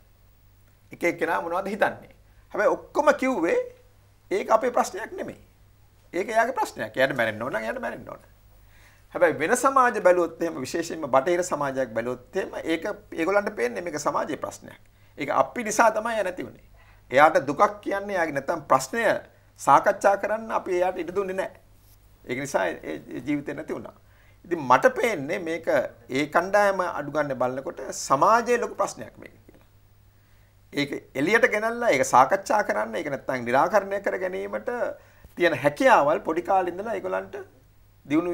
S3: එක එක්කෙනා මොනවද හිතන්නේ? හැබැයි ඔක්කොම කිව්වේ ඒක අපේ ප්‍රශ්නයක් නෙමෙයි. ඒක එයාගේ ප්‍රශ්නයක්. එයාට මැරෙන්න ඕන නම් එයාට මැරෙන්න ඕන. හැබැයි වෙන සමාජ බැලුවොත් එහෙම විශේෂයෙන්ම බටහිර සමාජයක් බැලුවොත් එහෙම ඒක ඒගොල්ලන්ට පේන්නේ මේක සමාජයේ ප්‍රශ්නයක්. ඒක අපි නිසා තමයි නැති වුනේ. එයාට දුකක් කියන්නේ එයාගේ නැත්තම් ප්‍රශ්නය සාකච්ඡා කරන්න අපි එයාට ඉඩ දුන්නේ නැහැ. ඒක නිසා ඒ ජීවිතේ නැති වුණා. ඉතින් මට පේන්නේ මේක ඒ කණ්ඩායම අඩු ගන්න බලනකොට සමාජයේ ලොකු ප්‍රශ්නයක් මේක කියලා. ඒක එළියට ගෙනල්ලා ඒක සාකච්ඡා කරන්න ඒක නැත්තම් निराකරණය කර ගැනීමට තියෙන හැකියාවල් පොඩි කාලේ ඉඳලා ඒගොල්ලන්ට දිනු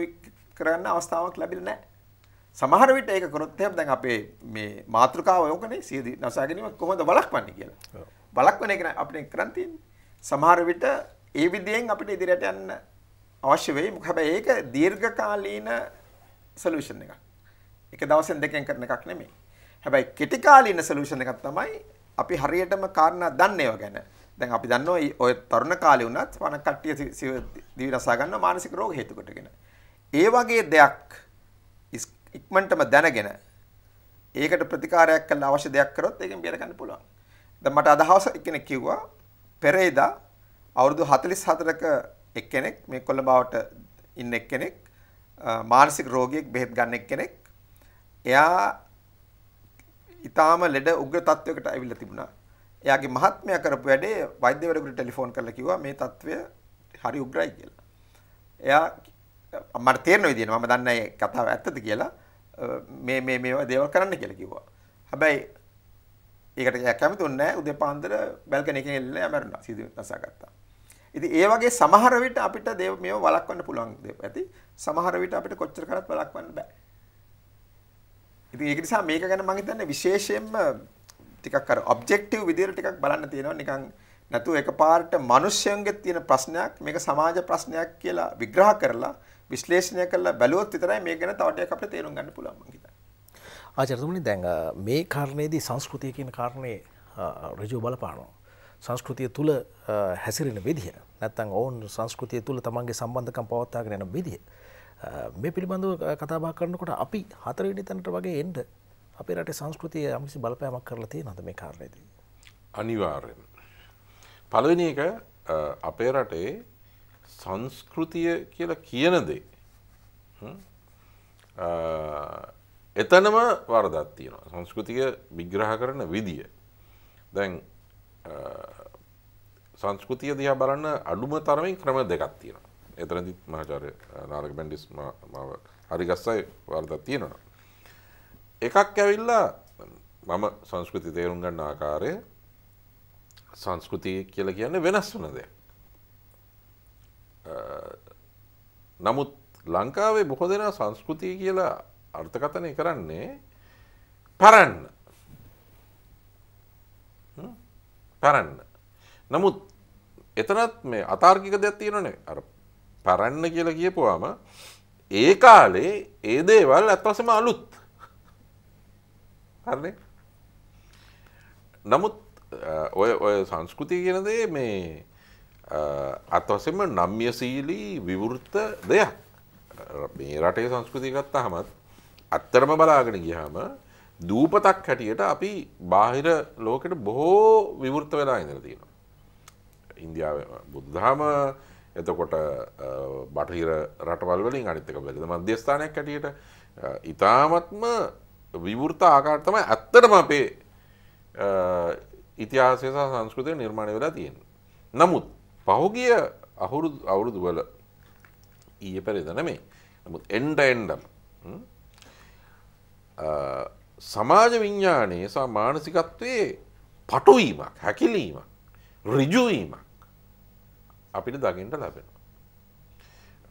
S3: කරගන්න අවස්ථාවක් ලැබිලා නැහැ. සමහර විට ඒක කරොත් එහෙම දැන් අපේ මේ මාතෘකාව යෝකනේ සියදි නසා ගැනීම කොහොමද වළක්වන්නේ කියලා. වළක්වන එක අපිට කරන් තියෙන්නේ. සමහර විට ඒ විදියෙන් අපිට ඉදිරියට යන්න අවශ්‍ය වෙයි. මොකද හැබැයි ඒක දීර්ඝකාලීන සොලියුෂන් එකක්. එක දවසෙන් දෙකෙන් කරන එකක් නෙමෙයි. හැබැයි කෙටි කාලීන සොලියුෂන් එකක් තමයි අපි හරියටම කාරණා දන්නේ ඒවා ගැන. දැන් අපි දන්නවා ඔය තරුණ කාලේ වුණත් වණ කට්ටිය දිවි නසා ගන්න මානසික රෝග හේතු කොටගෙන. ඒ වගේ දෙයක් ඉක්මනටම දැනගෙන ඒකට ප්‍රතිකාරයක් කළ අවශ්‍ය දෙයක් කරොත් ඒකෙන් බේර ගන්න පුළුවන්. දැන් මට අදහස් එක්කෙනෙක් කිව්වා පෙරේදා අවුරුදු 44ක එක්කෙනෙක් මේ කොළඹවට ඉන්න එක්කෙනෙක් මානසික රෝගියෙක් බෙහෙත් ගන්න එක්කෙනෙක් එයා ඊටාම ලෙඩ උග්‍ර තත්වයකට ඇවිල්ලා තිබුණා. එයාගේ මහත්මයා කරපු වැඩේ වෛද්‍යවරයෙකුට ටෙලිෆෝන් කරලා කිව්වා මේ තත්වය හරි උග්‍රයි කියලා. එයා මට තේරෙන විදිහට මම දන්නේ නැහැ කතාව ඇත්තද කියලා මේවා දේවල් කරන්න කියලා කිව්වා. හැබැයි ඒකට එයා කැමතුන්නේ නැහැ. උදේ පාන්දර බල්කනි එකෙන් එල්ලලා එයා මැරුණා. සිදු නසාගත්තා. ඉතින් ඒ වගේ සමහර විට අපිට මේව වළක්වන්න පුළුවන් දේවල් ඇති. සමහර විට අපිට කොච්චර කරත් වළක්වන්න බෑ. ඉතින් ඒක නිසා මේක ගැන මම හිතන්නේ විශේෂයෙන්ම ටිකක් අර ඔබ්ජෙක්ටිව් විදිහට ටිකක් බලන්න තියෙනවා. නිකන් නැතුව එකපාරට මිනිස්යන්ගේ තියෙන ප්‍රශ්නයක් මේක සමාජ ප්‍රශ්නයක් කියලා විග්‍රහ කරලා විශ්ලේෂණය කරලා බැලුවොත් විතරයි මේක ගැන තව ටිකක් අපිට තේරුම් ගන්න පුළුවන් මම හිතන්නේ.
S1: ආචාර්යතුමනි දැන් මේ කාරණේදී සංස්කෘතිය කියන කාරණේ ඍජුව බලපානවා. සංස්කෘතිය තුල හැසිරෙන විදිහ නැත්නම් ඔවුන් සංස්කෘතිය තුල තමන්ගේ සම්බන්ධකම් පවත්වාගෙන යන විදිහ මේ පිළිබඳව කතා බහ කරනකොට අපි හතරවෙනි තැනට වගේ එන්න අපේ රටේ සංස්කෘතිය යම්කිසි බලපෑමක් කරලා තියෙනවද මේ කාරණේදී?
S2: අනිවාර්යෙන්. පළවෙනි එක අපේ රටේ සංස්කෘතිය කියලා කියන දේ එතනම වරදක් තියෙනවා. සංස්කෘතිය විග්‍රහ කරන විදිය. දැන් සංස්කෘතිය දිහා බලන්න අඩුම තරමින් ක්‍රම දෙකක් තියෙනවා. එතනදිත් මහාචාර්ය නාරක බැන්ඩිස් මාව හරි ගස්සයි වරදක් තියෙනවා. එකක් ඇවිල්ලා මම සංස්කෘතිය තේරුම් ගන්න ආකාරය සංස්කෘතිය කියලා කියන්නේ වෙනස් වෙන දෙයක්. නමුත් ලංකාවේ බොහෝ දෙනා සංස්කෘතිය කියලා අර්ථකථනය කරන්නේ පරන්න. පරන්න. නමුත් එතනත් මේ අතාර්කික දෙයක් තියෙනවනේ. අර පරන්න කියලා කියපුවාම ඒ කාලේ ඒ දේවල් අත්වසම අලුත්. හරිනේ? නමුත් ඔය සංස්කෘතිය කියන දේ මේ අත්වසම නම්‍යශීලී විවෘත දෙයක්. මේ රටේ සංස්කෘතිය ගත්තාමත් අත්‍තරම බලාගෙන ගියාම දූපතක් හැටියට අපි බාහිර ලෝකෙට බොහෝ විවෘත වෙලා ඉඳලා තියෙනවා. ඉන්දියාවේ බුද්ධාම එතකොට බටහිර රටවල් වලින් අනිත් එක බැලුවද මධ්‍යස්ථානයක් හැටියට ඊ타මත්ම විවෘත ආකාරය තමයි ඇත්තටම අපේ ඉතිහාසය සහ සංස්කෘතිය නිර්මාණය වෙලා තියෙන්නේ. නමුත් පහුගිය අවුරුදු වල ඊයේ පෙරේද නෙමෙයි. නමුත් එන්න සමාජ විඥානයේ සහ මානසිකත්වයේ පටුවීමක්, හැකිලීමක්, ඍජුවීමක් අපිට දකින්න ලැබෙනවා.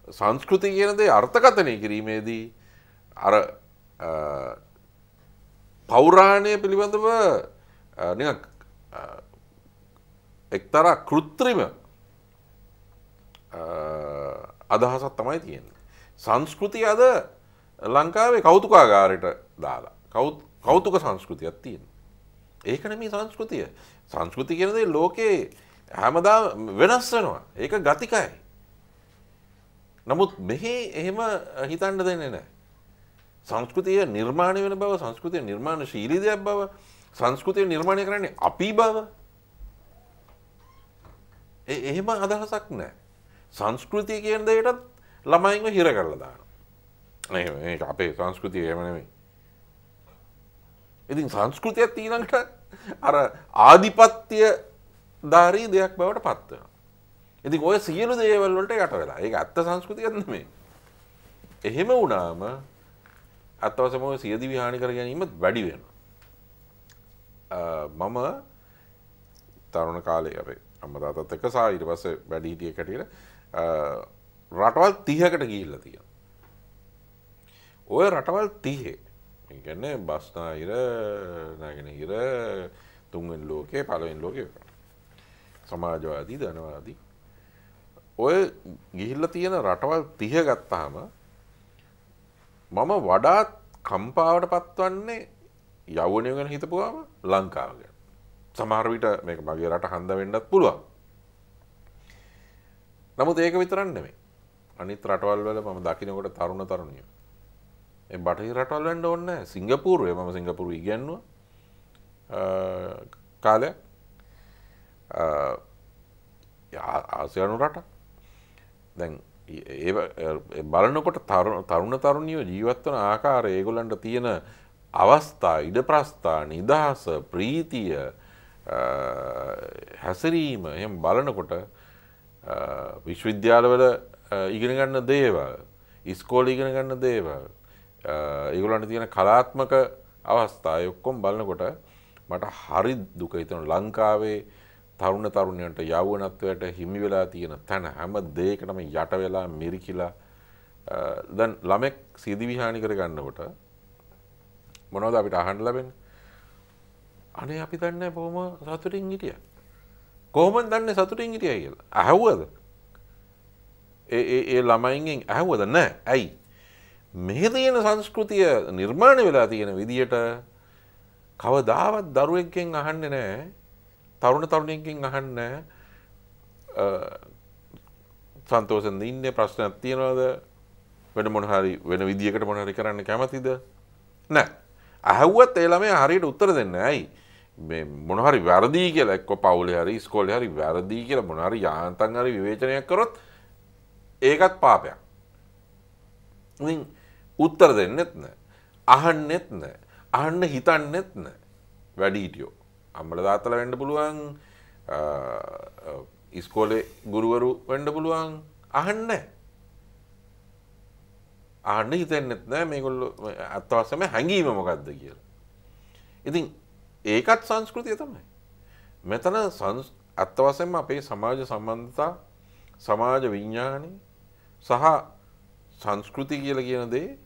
S2: සංස්කෘතිය කියන දේ අර්ථකථනය කිරීමේදී අර පෞරාණය පිළිබඳව නිකන් එක්තරා කෘත්‍රිම අදහසක් තමයි තියෙන්නේ. සංස්කෘතිය අද ලංකාවේ කෞතුකාගාරයට දාලා කෞතුක සංස්කෘතියක් තියෙනවා. ඒක නෙමෙයි සංස්කෘතිය. සංස්කෘතිය කියන දේ ලෝකේ හැමදාම වෙනස් වෙනවා. ඒක ගතිකයි. නමුත් මෙහි එහෙම හිතන්න දෙන්නේ නැහැ. සංස්කෘතිය නිර්මාණය වෙන බව, සංස්කෘතිය නිර්මාණශීලී දෙයක් බව, සංස්කෘතිය නිර්මාණය කරන්නේ අපි බව. එහෙම අදහසක් නැහැ. සංස්කෘතිය කියන දෙයටත් ළමයින්ව හිර කරලා දානවා. මේක අපේ සංස්කෘතිය එහෙම නෙමෙයි. ඉතින් සංස්කෘතියත් ඊළඟට අර ආධිපත්‍ය ධාරී දෙයක් බවට පත් වෙනවා. ඉතින් ඔය සියලු දේවල් වලට යට වෙලා. ඒක ඇත්ත සංස්කෘතියක් නෙමෙයි. එහෙම වුණාම අත්වසම ඔය සියදිවි හානි කර ගැනීමත් වැඩි වෙනවා. මම තරුණ කාලේ අපේ අම්මා තාත්තත් එක්ක සහ ඊට පස්සේ වැඩි හිටියෙක් හැටියට රටවල් 30කට ගිහිල්ලා තියෙනවා. ඔය රටවල් 30 ඒ කියන්නේ බස්නාහිර, නැගෙනහිර, තුන්වෙනි ලෝකේ, පළවෙනි ලෝකේ සමාජවාදී, ධනවාදී ඔය ගිහිල්ලා තියෙන රටවල් 30 ගත්තාම මම වඩාත් කම්පාවට පත්වන්නේ යෞවනය ගැන හිතපුවාම ලංකාව ගැන. සමහර විට මේක මගේ රට හන්ද වෙන්නත් පුළුවන්. නමුත් ඒක විතරක් නෙමෙයි. අනිත් රටවල් වල මම දකින්නකොට තරුණ තරුණියෝ ඒ බටහිර රටවල් වෙන්න ඕනේ නැහැ. සිංගප්පූරුවේ මම සිංගප්පූරු ඉගෙනුවා කාලයක්. ආසියානු රට. දැන් ඒ බලනකොට තරුණ තරුණියෝ ජීවත් වන ආකාරය, ඒගොල්ලන්ට තියෙන අවස්ථා, ඉඩ ප්‍රස්ථා, නිදහස, ප්‍රීතිය, හැසිරීම එහෙම බලනකොට විශ්වවිද්‍යාලවල ඉගෙන ගන්න දේවල්, ඉස්කෝලේ ඉගෙන ගන්න දේවල්, ඒගොල්ලන්ට තියෙන කලාත්මක අවස්ථා ඔක්කොම බලනකොට මට හරි දුක හිතෙනවා. ලංකාවේ තරුණ තරුණයන්ට යෞවනත්වයට හිමි වෙලා තියෙන තැන හැම දෙයකටම යට වෙලා මිරිකිලා දැන් ළමෙක් සියදිවි හානි කර ගන්නකොට මොනවද අපිට අහන්න ලැබෙන්නේ? අනේ අපි දන්නේ කොහොම සතුටින් හිටියා. කොහොමද දන්නේ සතුටින් හිටියා කියලා? අහුවද? ඒ ළමයින්ගෙන් අහුවද නැහැ. ඇයි? මේ තියෙන සංස්කෘතිය නිර්මාණය වෙලා තියෙන විදියට කවදාවත් දරුවෙක්ගෙන් අහන්නේ නැහැ. තරුණ තරුණියකින් අහන්නේ සන්තෝෂෙන්ද ඉන්නේ, ප්‍රශ්නයක් තියනවද, වෙන මොන හරි වෙන විදියකට මොන හරි කරන්න කැමතිද? නැහැ. අහුවත් ඒ ළමයා හරියට උත්තර දෙන්නේ නැහැ. ඇයි? මේ මොන හරි වැරදි කියලා එක්ක පවුලේ හරි ඉස්කෝලේ හරි වැරදි කියලා මොන හරි යාන්තම් හරි විවේචනයක් කරොත් ඒකත් පාපයක්. ඉතින් උත්තර දෙන්නෙත් නැහැ. අහන්නෙත් නැහැ. අහන්න හිතන්නෙත් නැහැ. වැඩි හිටියෝ අම්මලා තාත්තලා වෙන්න පුළුවන්, ඉස්කෝලේ ගුරුවරු වෙන්න පුළුවන්. අහන්නේ අහන්න හිතෙන්නෙත් නැහැ මේගොල්ලෝ අත් වශයෙන්ම හැංගීම මොකද්ද කියලා. ඉතින් ඒකත් සංස්කෘතිය තමයි. මෙතන අත් වශයෙන්ම අපේ සමාජ සම්බන්ධතා, සමාජ විඥානය සහ සංස්කෘතිය කියලා කියන දේ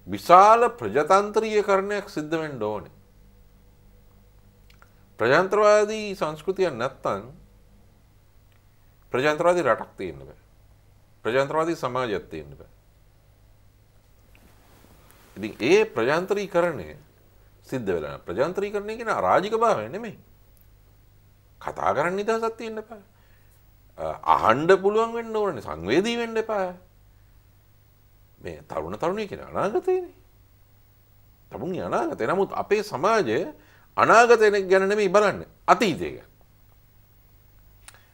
S2: විශාල ප්‍රජාතන්ත්‍රීයකරණයක් සිද්ධ වෙන්න ඕනේ. ප්‍රජාතන්ත්‍රවාදී සංස්කෘතියක් නැත්තම් ප්‍රජාතන්ත්‍රවාදී රටක් තියෙන්න බෑ. ප්‍රජාතන්ත්‍රවාදී සමාජයක් තියෙන්න බෑ. ඉතින් ඒ ප්‍රජාතන්ත්‍රීකරණය සිද්ධ වෙලා නැහැ. ප්‍රජාතන්ත්‍රීකරණය කියන අරාජික භාවය නෙමෙයි. කතා කරන්න නිදහසක් තියෙන්න එපා. අහන්න පුළුවන් වෙන්න ඕනේ, සංවේදී වෙන්න එපා. මේ තරුණ තරුණිය කියන අනාගතේනේ. තමුන්ගේ අනාගතේ. නමුත් අපේ සමාජය අනාගතය ගැන නෙමෙයි බලන්නේ, අතීතය ගැන.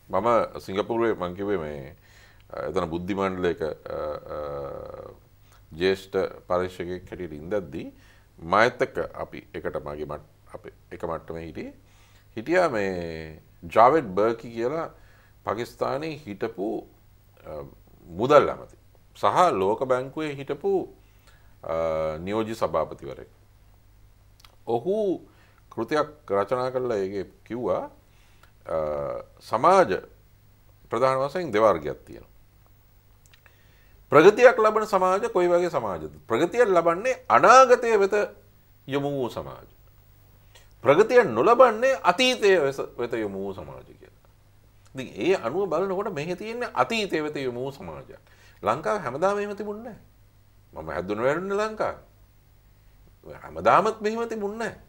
S2: මම සිංගප්පූරුවේ මං කිව්වේ මේ එතන බුද්ධි මණ්ඩලයක ජ්‍යෙෂ්ඨ පරීක්ෂකයෙක් හැටියට ඉඳද්දී මාත් එක්ක අපි එකට අපේ එක මට්ටමේ හිටියා මේ ජාවෙඩ් බර්කි කියලා පාකිස්තානයේ හිටපු මුදල් ඇමති සහ ලෝක බැංකුවේ හිටපු නියෝජ්‍ය සභාපතිවරයෙක්. ඔහු කෘතියක් රචනා කරලා ඒකේ කිව්වා සමාජ ප්‍රධාන වශයෙන් දෙවර්ගයක් තියෙනවා. ප්‍රගතියක් ලබන සමාජ කොයි වගේ සමාජද? ප්‍රගතියක් ලබන්නේ අනාගතය වෙත යොමු වූ සමාජ. ප්‍රගතිය නොලබන්නේ අතීතය වෙත යොමු වූ සමාජ කියලා. ඉතින් ඒ අනුව බලනකොට මෙහි තියෙන්නේ අතීතය වෙත යොමු වූ සමාජයක්. ලංකාව හැමදාම එහෙම තිබුණේ නැහැ. මම හැදුන වැඩුනේ ලංකාවේ. හැමදාමත් මෙහෙම තිබුණේ නැහැ.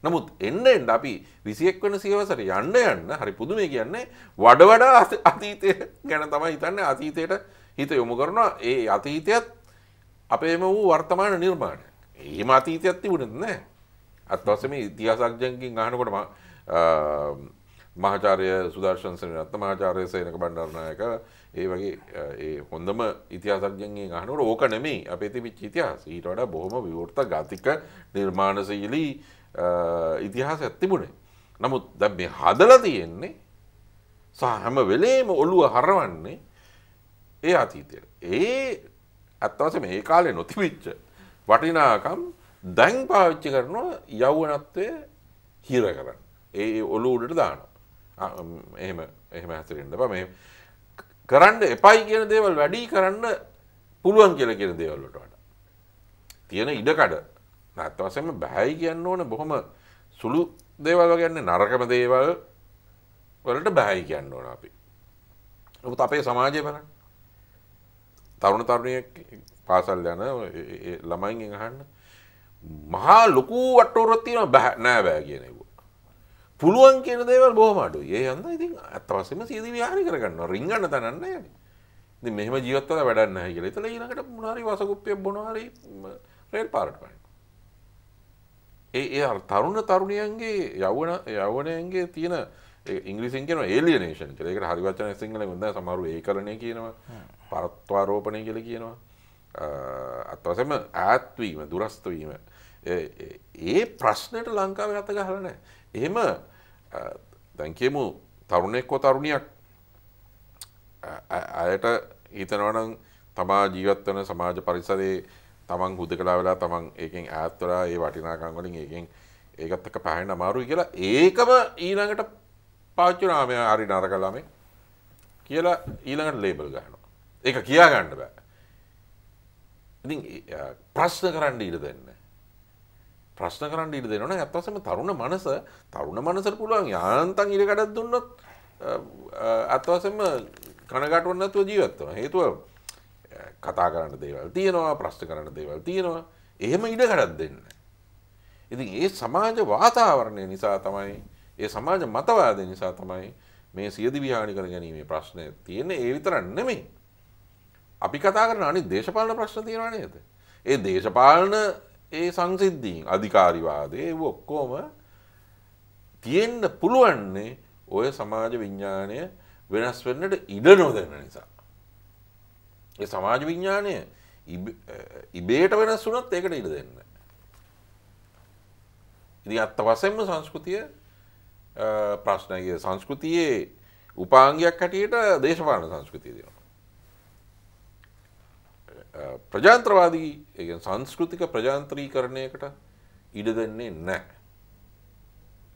S2: නමුත් එන්න අපි 21 වෙනි සියවසට යන්න හරි පුදුමයි කියන්නේ වඩා අතීතය ගැන තමයි හිතන්නේ. අතීතයට හිත යොමු කරනවා. ඒ අතීතයත් අපේම වූ වර්තමාන නිර්මාණයක්. එහෙම අතීතයක් තිබුණෙත් නැහැ. අත් වශයෙන්ම ඉතිහාසඥයන්ගෙන් අහනකොට මහාචාර්ය සුදර්ශන සේනරත්න මහාචාර්ය සේනක බණ්ඩාරනායක ඒ වගේ ඒ හොඳම ඉතිහාසඥයන්ගෙන් අහනකොට ඕක නෙමෙයි අපේ තිබිච්ච ඉතිහාසය. ඊට වඩා බොහොම විවෘත ගතික නිර්මාණශීලී ඉතිහාසයක් තිබුණේ. නමුත් දැන් මේ හදලා තියෙන්නේ සහ හැම වෙලේම ඔළුව හරවන්නේ ඒ අතීතයට. ඒ අත් වශයෙන්ම ඒ කාලේ නොතිබිච්ච වටිනාකම් දැන් පාවිච්චි කරනවා යෞවනත්වය හිර කරන්න. ඒ ඔළුව උඩට දානවා. එහෙම හැසිරෙන්න බෑ. මේ කරන්න එපයි කියන දේවල් වැඩි කරන්න පුළුවන් කියලා කියන දේවල් වලට වඩා. තියෙන ඉඩකඩ නැත්ත වශයෙන්ම බෑයි කියන්න ඕන බොහොම සුළු දේවල් වගේ යන්නේ නරකම දේවල් වලට බෑයි කියන්න ඕන අපි. නමුත් අපේ සමාජය බලන්න. තරුණ තරුණියෙක් පාසල් යන ළමයින්ගෙන් අහන්න මහා ලොකු වට්ටෝරුවක් තියෙනවා නෑ බෑ කියන එක. පුළුවන් කියන දේවල් බොහොම අඩුයි. ඒ හන්ද ඉතින් අත් වශයෙන්ම සියදි විහාරි කරගන්නවා. රින්ගන්න තනක් නැහැ. ඉතින් මෙහෙම ජීවත් වෙලා වැඩක් නැහැ කියලා. ඒතල ඊළඟට මොනාරි වසකුප්පියක් බොනවාරි රේල් පාරට පයින්. ඒ තරුණ තරුණියන්ගේ යෞවනයන්ගේ තියෙන ඉංග්‍රීසියෙන් කියනවා ඒලියනේෂන් කියලා. ඒකට හරි වචන සිංහලෙන් වෙනදා සමහරව ඒකරණය කියනවා. පරත්වාරෝපණය කියලා කියනවා. අත් වශයෙන්ම ඈත් වීම, දුරස්ත වීම. ඒ ප්‍රශ්නෙට ලංකාවේ අත ගහලා නැහැ. එහෙම දැන් කියමු තරුණෙක් හෝ තරුණියක් අයට හිතනවා නම් තමා ජීවත් වෙන සමාජ පරිසරයේ තමන් හුදකලා වෙලා තමන් ඒකෙන් ඈත් වෙලා ඒ වටිනාකම් වලින් ඒකත් එක්ක පහින්න අමාරුයි කියලා ඒකම ඊළඟට පාවිච්චි කරනවා මෙයා හරි නරක ළමයි කියලා ඊළඟට ලේබල් ගන්නවා. ඒක කියා ගන්න බෑ. ඉතින් ප්‍රශ්න කරන්න ඉඩ දෙන්නේ. ප්‍රශ්න කරන්න ඉඩ දෙනවා නම් අත්වසම තරුණ මනසට පුළුවන් යාන්තම් ඉඩ කඩක් දුන්නොත් අත්වසම කනගාටු වෙන්නේ නැතුව ජීවත් වෙනවා. හේතුව කතා කරන්න දේවල් තියෙනවා, ප්‍රශ්න කරන්න දේවල් තියෙනවා. එහෙම ඉඩ කඩක් දෙන්න. ඉතින් ඒ සමාජ වාතාවරණය නිසා තමයි, ඒ සමාජ මතවාදය නිසා තමයි මේ සියදි විහාණි කර ගැනීමේ ප්‍රශ්නය තියෙන්නේ. ඒ විතරක් නෙමෙයි. අපි කතා කරන අනිත් දේශපාලන ප්‍රශ්න තියෙනවා නේද? ඒ දේශපාලන ඒ සංසිද්ධීන් අධිකාරිවාදයේ ඔක්කොම තියෙන්න පුළුවන්නේ ඔය සමාජ විඥාණය වෙනස් වෙන්නට ඉඩ නොදෙන නිසා. ඒ සමාජ විඥාණය ඉබේට වෙනස් වුණොත් ඒකට ඉඩ දෙන්න. ඉතින් අත් වශයෙන්ම සංස්කෘතිය ප්‍රශ්නයේ සංස්කෘතියේ උපාංගයක් හැටියට දේශපාලන සංස්කෘතිය දෙනවා. ප්‍රජාතන්ත්‍රවාදී සංස්කෘතික ප්‍රජාතන්ත්‍රීකරණයකට ඉඩ දෙන්නේ නැහැ.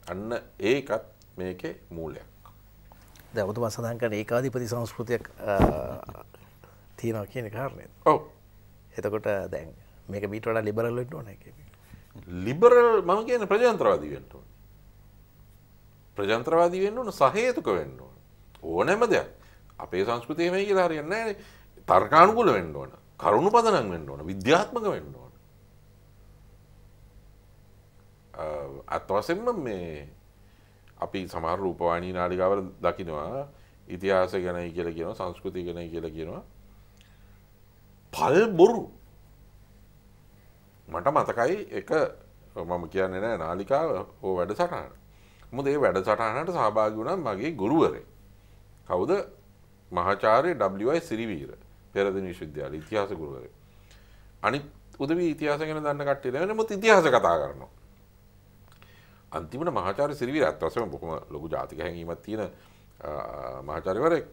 S2: අන්න ඒකත් මේකේ මූලයක්.
S1: දැන් ඔබතුමා සඳහන් කරන ඒකාධිපති සංස්කෘතියක් තියෙනවා කියන කාරණේ.
S2: ඔව්.
S1: එතකොට දැන් මේක මීට වඩා ලිබරල් වෙන්න ඕනේ කියන්නේ.
S2: ලිබරල් මම කියන්නේ ප්‍රජාතන්ත්‍රවාදී වෙන්න ඕනේ. ප්‍රජාතන්ත්‍රවාදී වෙන්න ඕන සහේතුක වෙන්න ඕන. ඕනෑම දෙයක්. අපේ සංස්කෘතිය මේක කියලා හරියන්නේ නැහැ නේ. තර්කානුකූල වෙන්න ඕන. කරුණු පදනම් වෙන්න ඕන. විද්‍යාත්මක වෙන්න ඕන. අත් වශයෙන්ම මේ අපි සමහර රූපවාහිනී නාලිකාවල දකිනවා ඉතිහාසය ගැනයි කියලා කියනවා, සංස්කෘතිය ගැනයි කියලා කියනවා. පල් බොරු. මට මතකයි එක මම කියන්නේ නැහැ නාලිකාව ඕ වැඩසටහන. මොකද ඒ වැඩසටහනට සහභාගී වුණා මගේ ගුරුවරයෙක්. කවුද? මහාචාර්ය W.I. සිරිවීර. පෙරදින විශ්වවිද්‍යාලයේ ඉතිහාස ගුරුවරයෙක්. අනිත් උදවි ඉතිහාස ගැන දන්න කට්ටිය දැනෙන්නේ මොකද ඉතිහාස කතා කරනවා. අන්තිමට මහාචාර්ය සිරිවීර අත්වසම බොහොම ලොකු ජාතික හැඟීමක් තියෙන මහාචාර්යවරයෙක්.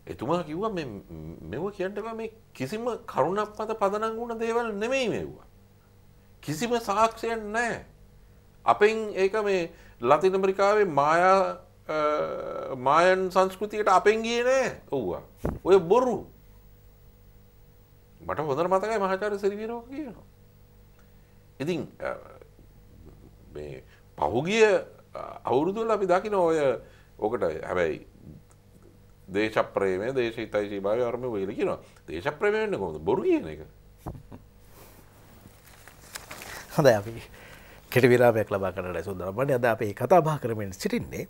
S2: එතුමා කිව්වා මෙව කියන්න බෑ, මේ කිසිම කරුණක් මත පදනම් වුණ දේවල් නෙමෙයි මේවා. කිසිම සාක්ෂියක් නැහැ. අපෙන් ඒක මේ ලතින් ඇමරිකාවේ මායා මායන් සංස්කෘතියට අපෙන් ගියේ නෑ. ඔව්වා. ඔය බොරු. මට හොඳට මතකයි මහාචාර්ය සිරිවීරෝ කියනවා. ඉතින් මේ පහුගිය අවුරුදු වල අපි දකින්න ඔය ඔකට හැබැයි දේශ ප්‍රේමය දේශිතයි භාවය අරම වෙල කියනවා. දේශ ප්‍රේමය වෙන්නේ කොහොමද? බොරු කියන එක.
S1: හොඳයි අපි කෙටි විරාමයක් ලබා ගන්නට සූදානම්. අද අපි කතා බහ කරමින් සිටින්නේ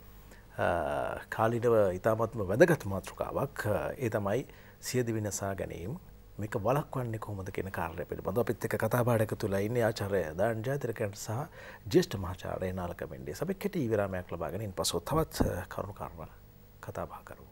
S1: කාලිනව ඉතාමත්ම වැදගත් මාතෘකාවක්. ඒ තමයි සියදිවි නසා ගැනීම මේක වළක්වන්නේ කොහොමද කියන කාරණය පිළිබඳව අපිත් එක්ක කතා බහට එකතු වෙලා ඉන්නේ ආචාර්ය දාන ජයතිලකයන් සහ ජ්‍යෙෂ්ඨ මහාචාර්ය නාලක මෙන්ඩිස්. අපි කෙටි විරාමයක් ලබා ගැනීම පසු තවත් කරුණු කාරණා කතා බහ කරමු.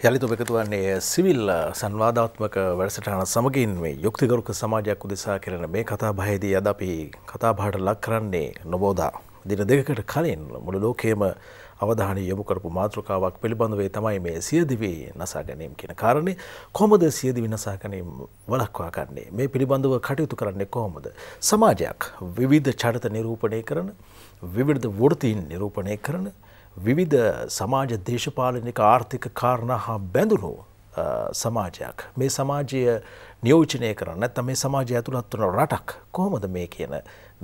S1: යළිත් ඔබ එකතු වන්නේ සිවිල් සංවාදාත්මක වැඩසටහන සමගින් මේ යුක්තිගරුක සමාජයක් උදෙසා කරන මේ කතා බහේදී අද අපි කතා බහට ලක් කරන්නේ නොබෝදා දින දෙකකට කලින් මුළු ලෝකයේම අවධානය යොමු කරපු මාතෘකාවක් පිළිබඳව තමයි මේ සියදිවි නසා ගැනීම කියන කාරණේ. කොහොමද සියදිවි නසා ගැනීම වළක්වා ගන්නේ? මේ පිළිබඳව කටයුතු කරන්නේ කොහොමද? සමාජයක් විවිධ චරිත නිරූපණය කරන, විවිධ වෘත්තීන් නිරූපණය කරන, විවිධ සමාජ දේශපාලනික ආර්ථික කාරණා හා බැඳුණු සමාජයක් මේ සමාජය නියෝජනය කරන නැත්නම් මේ සමාජය ඇතුළත් වන රටක් කොහොමද මේ කියන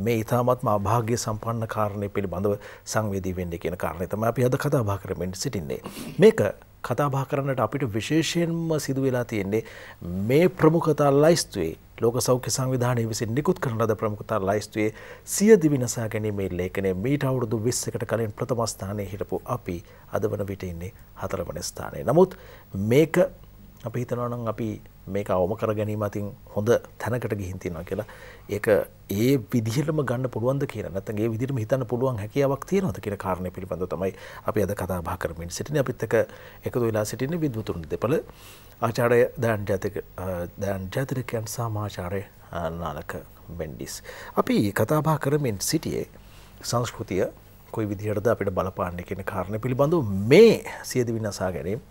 S1: මේ ඊ타මත්ම අභාග්‍ය සම්පන්න කාරණේ පිළිබඳව සංවේදී වෙන්නේ කියන කාරණේ තමයි අපි අද කතා බහ කරමින් සිටින්නේ. මේක කතා බහ කරන්නට අපිට විශේෂයෙන්ම සිදු වෙලා තියෙන්නේ මේ ප්‍රමුඛතා ලයිස්තුවේ ලෝක සෞඛ්‍ය සංවිධානය විසින් නිකුත් කරන ලද ප්‍රමුඛතා ලයිස්තුවේ සියදිවි නසා ගැනීමේ ලේඛනයේ මීට අවුරුදු 20කට කලින් ප්‍රථම ස්ථානයේ හිටපු අපි අද වන විට ඉන්නේ 4 වෙනි ස්ථානයේ. නමුත් මේක අපි හිතනවා නම් අපි මේක අවම කර ගැනීම අතින් හොඳ තැනකට ගිහින් තියෙනවා කියලා. ඒක ඒ විදිහටම ගන්න පුළුවන්ද කියලා නැත්නම් ඒ විදිහටම හිතන්න පුළුවන් හැකියාවක් තියෙනවද කියන කාරණේ පිළිබඳව තමයි අපි අද කතා බහ කරමින් සිටින්නේ. අපිත් එක්ක එකතු වෙලා සිටින්නේ විද්වතුන් දෙපළ ආචාර්ය දාන ජයතිලකයන් සහ මහාචාර්ය නාලක මෙන්ඩිස්. අපි කතා බහ කරමින් සිටියේ සංස්කෘතිය කොයි විදිහටද අපිට බලපාන්නේ කියන කාරණේ පිළිබඳව මේ සියදිවි නසා ගැනීම